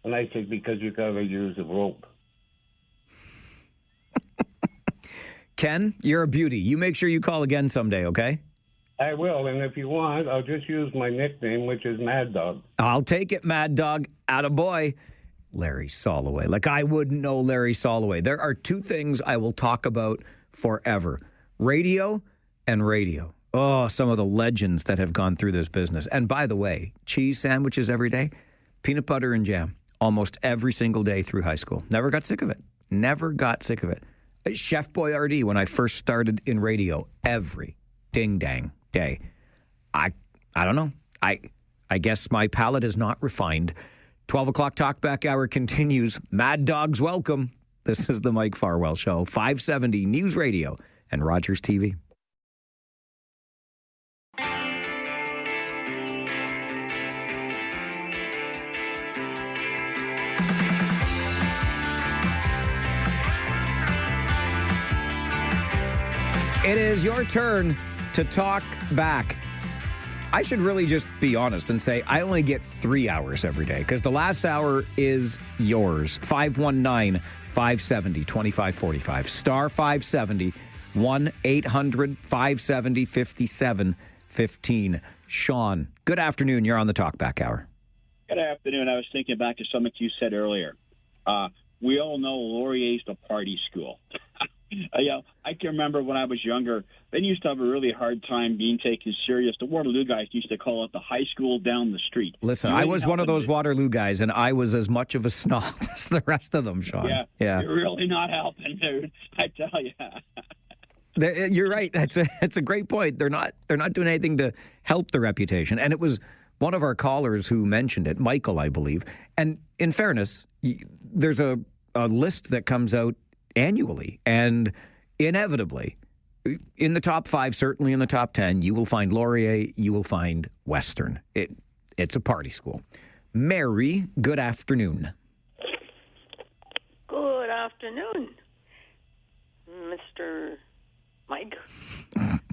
And I said, because you got to use a rope. Ken, you're a beauty. You make sure you call again someday, okay? I will, and if you want, I'll just use my nickname, which is Mad Dog. I'll take it, Mad Dog. Attaboy. Larry Soloway. Like, I wouldn't know Larry Soloway. There are two things I will talk about forever. Radio and radio. Oh, some of the legends that have gone through this business. And by the way, cheese sandwiches every day, peanut butter and jam, almost every single day through high school. Never got sick of it. Never got sick of it. Chef Boyardee, when I first started in radio, every ding-dang day. I don't know. I guess my palate is not refined. 12 o'clock Talkback Hour continues. Mad Dogs welcome. This is the Mike Farwell Show, 570 News Radio and Rogers TV. It is your turn to talk back. I should really just be honest and say I only get 3 hours every day because the last hour is yours. 519-570-2545. Star 570, 1-800-570-5715. Sean, good afternoon. You're on the Talkback Hour. Good afternoon. I was thinking back to something you said earlier. We all know Laurier's the party school. I can remember when I was younger, they used to have a really hard time being taken serious. The Waterloo guys used to call it the high school down the street. Listen, I was one of those Waterloo guys, and I was as much of a snob as the rest of them, Sean. Yeah. You're really not helping, dude. I tell you. You're right. It's a great point. They're not doing anything to help the reputation. And it was one of our callers who mentioned it, Michael, I believe. And in fairness, there's a list that comes out annually, and inevitably, in the top 5, certainly in the top 10, you will find Laurier, you will find Western. It's a party school. Mary, good afternoon. Good afternoon, Mr. Mike.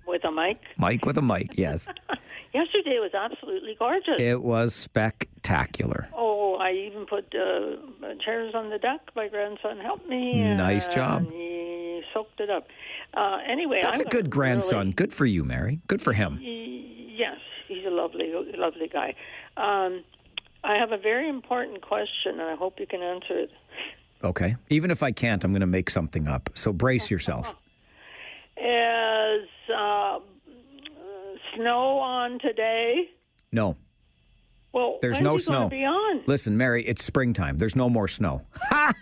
With a mic? Mike with a mic, yes. Yesterday was absolutely gorgeous. It was spectacular. Oh, I even put chairs on the deck. My grandson helped me. Nice job. And he soaked it up. Anyway, that's a good grandson. Good for you, Mary. Good for him. Yes, he's a lovely, lovely guy. I have a very important question, and I hope you can answer it. Okay. Even if I can't, I'm going to make something up. So brace yourself. Is snow on today? No. Well, there's when no is he snow. Gonna be on? Listen, Mary, it's springtime. There's no more snow. Ha!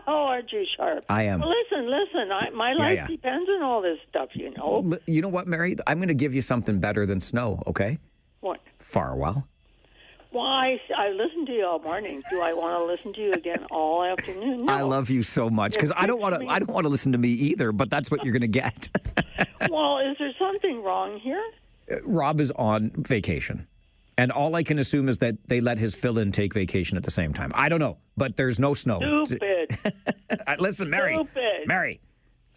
Oh, aren't you sharp? I am. Well, listen. My life depends on all this stuff, you know. You know what, Mary? I'm going to give you something better than snow, okay? What? Farwell. Why? I listen to you all morning. Do I want to listen to you again all afternoon? No. I love you so much because I don't want to listen to me either. But that's what you're going to get. Well, is there something wrong here? Rob is on vacation, and all I can assume is that they let his fill-in take vacation at the same time. I don't know, but there's no snow. Stupid. Listen, Mary. Stupid. Mary,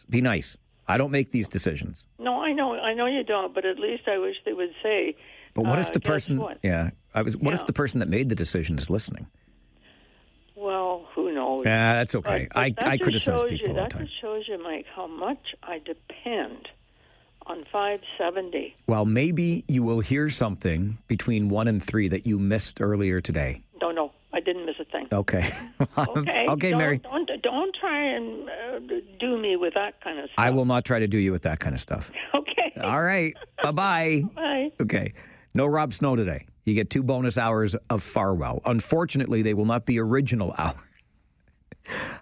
be nice. I don't make these decisions. No, I know you don't. But at least I wish they would say. But what if the person? What? What if the person that made the decision is listening? Well, who knows? Yeah, that's okay. But I criticize people all the That time. just shows you, Mike, how much I depend on 570. Well, maybe you will hear something between 1 and 3 that you missed earlier today. No, I didn't miss a thing. Okay. Okay, Mary. Don't try and do me with that kind of stuff. I will not try to do you with that kind of stuff. Okay. All right. Bye-bye. Bye. Okay. No Rob Snow today. You get 2 bonus hours of Farwell. Unfortunately, they will not be original hours.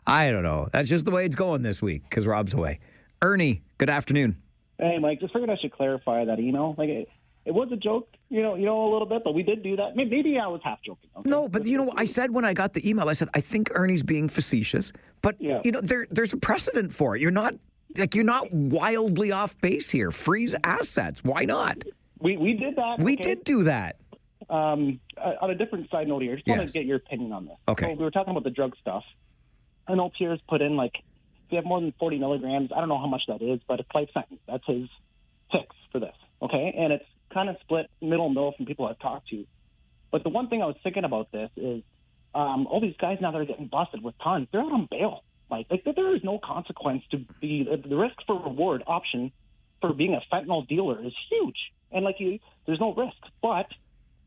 I don't know. That's just the way it's going this week because Rob's away. Ernie, good afternoon. Hey, Mike, just figured I should clarify that email. Like, it was a joke, you know, a little bit, but we did do that. Maybe I was half joking. Okay? No, but you know what I said when I got the email? I said, I think Ernie's being facetious, but, you know, there's a precedent for it. You're not wildly off base here. Freeze assets. Why not? We did that. We okay? did do that. On a different side note here, just want to get your opinion on this. Okay. So we were talking about the drug stuff. I know Pierre's put in, like, if you have more than 40 milligrams, I don't know how much that is, but it's life sentence. That's his fix for this, okay? And it's kind of split middle from people I've talked to. But the one thing I was thinking about this is all these guys now that are getting busted with tons, they're out on bail. Like there is no consequence to the risk for reward option for being a fentanyl dealer is huge. And, there's no risk. But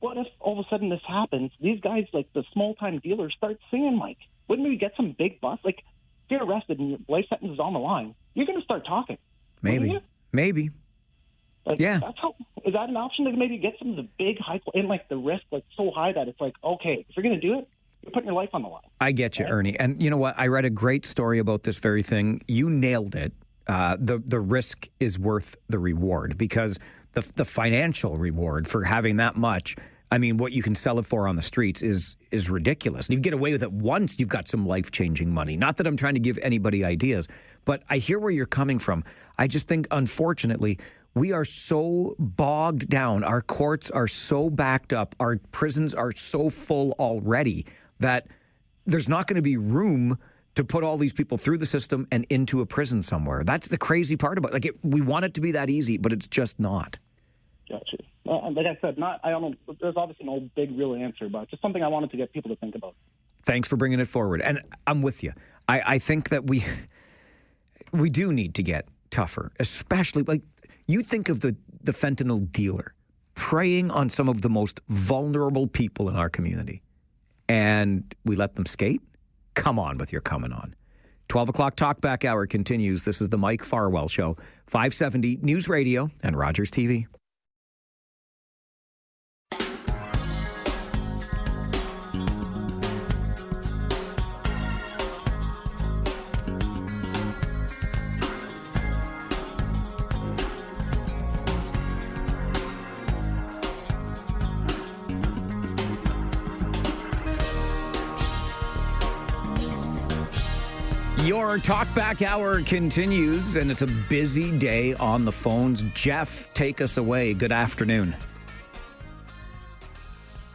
what if all of a sudden this happens? These guys, like the small-time dealers, start singing, Mike. Wouldn't we get some big bust? Like, if you're arrested and your life sentence is on the line, you're going to start talking. Maybe. Yeah. Is that an option to maybe get some of the big high and the risk so high that it's like, okay, if you're going to do it, you're putting your life on the line. I get you, Ernie. And you know what? I read a great story about this very thing. You nailed it. The risk is worth the reward because the financial reward for having that much. I mean, what you can sell it for on the streets is ridiculous. And if you get away with it once, you've got some life-changing money. Not that I'm trying to give anybody ideas, but I hear where you're coming from. I just think, unfortunately, we are so bogged down. Our courts are so backed up. Our prisons are so full already that there's not going to be room to put all these people through the system and into a prison somewhere. That's the crazy part about it. We want it to be that easy, but it's just not. Gotcha. Like I said, I don't know. There's obviously no big real answer, but just something I wanted to get people to think about. Thanks for bringing it forward. And I'm with you. I think that we do need to get tougher, especially you think of the fentanyl dealer preying on some of the most vulnerable people in our community. And we let them skate? Come on with your coming on. 12 o'clock Talkback Hour continues. This is the Mike Farwell Show, 570 News Radio and Rogers TV. Your Talkback Hour continues, and it's a busy day on the phones. Jeff, take us away. Good afternoon.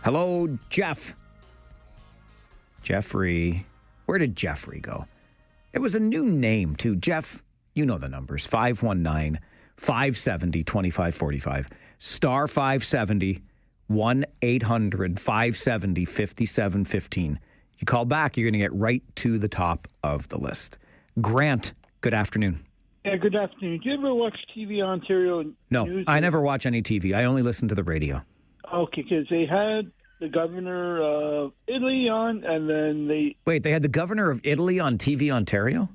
Hello, Jeff. Jeffrey. Where did Jeffrey go? It was a new name, too. Jeff, you know the numbers. 519-570-2545. Star 570, 1-800-570-5715. You call back, you're going to get right to the top of the list. Grant, good afternoon. Yeah, good afternoon. Do you ever watch TV Ontario No, News? I never watch any TV. I only listen to the radio. Okay, because they had the governor of Italy on, and then they... Wait, they had the governor of Italy on TV Ontario?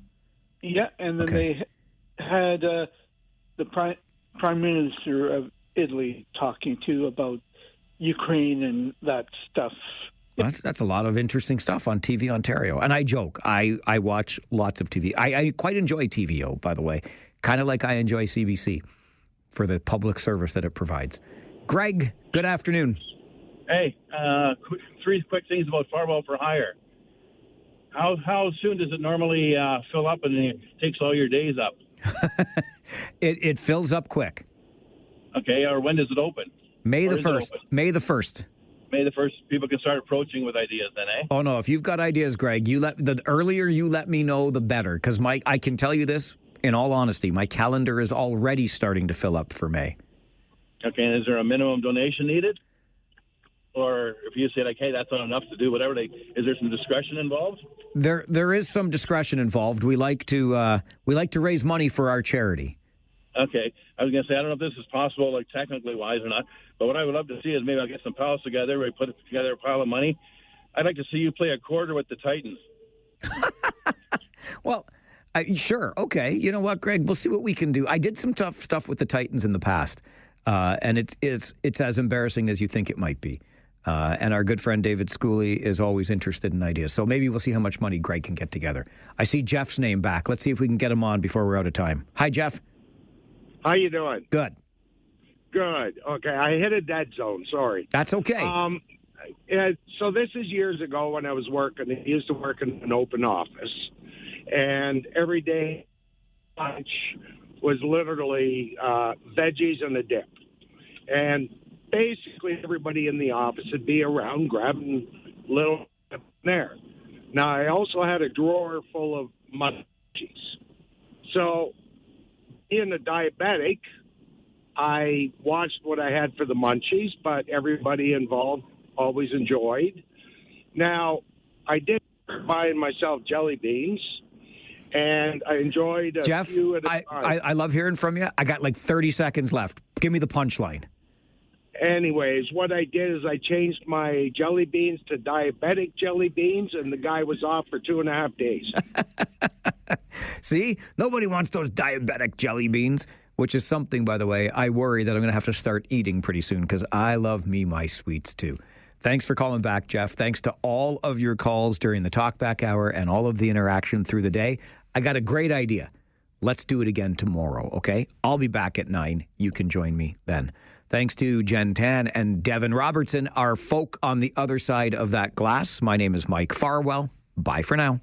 Yeah, and then they had the prime minister of Italy talking to about Ukraine and that stuff. Well, that's a lot of interesting stuff on TV Ontario. And I joke. I watch lots of TV. I quite enjoy TVO, by the way, kind of like I enjoy CBC for the public service that it provides. Greg, good afternoon. Hey, three quick things about Farwell for hire. How soon does it normally fill up and it takes all your days up? It fills up quick. Okay, or when does it open? May the 1st. May the 1st. May the 1st, people can start approaching with ideas then, eh? Oh, no, if you've got ideas, Greg, the earlier you let me know, the better. Because, Mike, I can tell you this, in all honesty, my calendar is already starting to fill up for May. Okay, and is there a minimum donation needed? Or if you say, hey, that's not enough to do whatever, is there some discretion involved? There is some discretion involved. We like to raise money for our charity. Okay. I was going to say, I don't know if this is possible, technically wise or not, but what I would love to see is maybe I'll get some pals together, we put together a pile of money. I'd like to see you play a quarter with the Titans. Well, sure. Okay. You know what, Greg? We'll see what we can do. I did some tough stuff with the Titans in the past, and it's as embarrassing as you think it might be. And our good friend David Schooley is always interested in ideas. So maybe we'll see how much money Greg can get together. I see Jeff's name back. Let's see if we can get him on before we're out of time. Hi, Jeff. How you doing? Good. Good. Okay, I hit a dead zone. Sorry. That's okay. So this is years ago when I was working. I used to work in an open office, and every day lunch was literally veggies and a dip. And basically everybody in the office would be around grabbing little there. Now, I also had a drawer full of munchies. So, being a diabetic, I watched what I had for the munchies, but everybody involved always enjoyed. Now, I did buying myself jelly beans, and I enjoyed a few at a time. I love hearing from you. I got like 30 seconds left. Give me the punchline. Anyways, what I did is I changed my jelly beans to diabetic jelly beans, and the guy was off for 2.5 days. See? Nobody wants those diabetic jelly beans, which is something, by the way, I worry that I'm going to have to start eating pretty soon because I love me my sweets, too. Thanks for calling back, Jeff. Thanks to all of your calls during the Talkback Hour and all of the interaction through the day. I got a great idea. Let's do it again tomorrow, okay? I'll be back at 9. You can join me then. Thanks to Jen Tan and Devin Robertson, our folk on the other side of that glass. My name is Mike Farwell. Bye for now.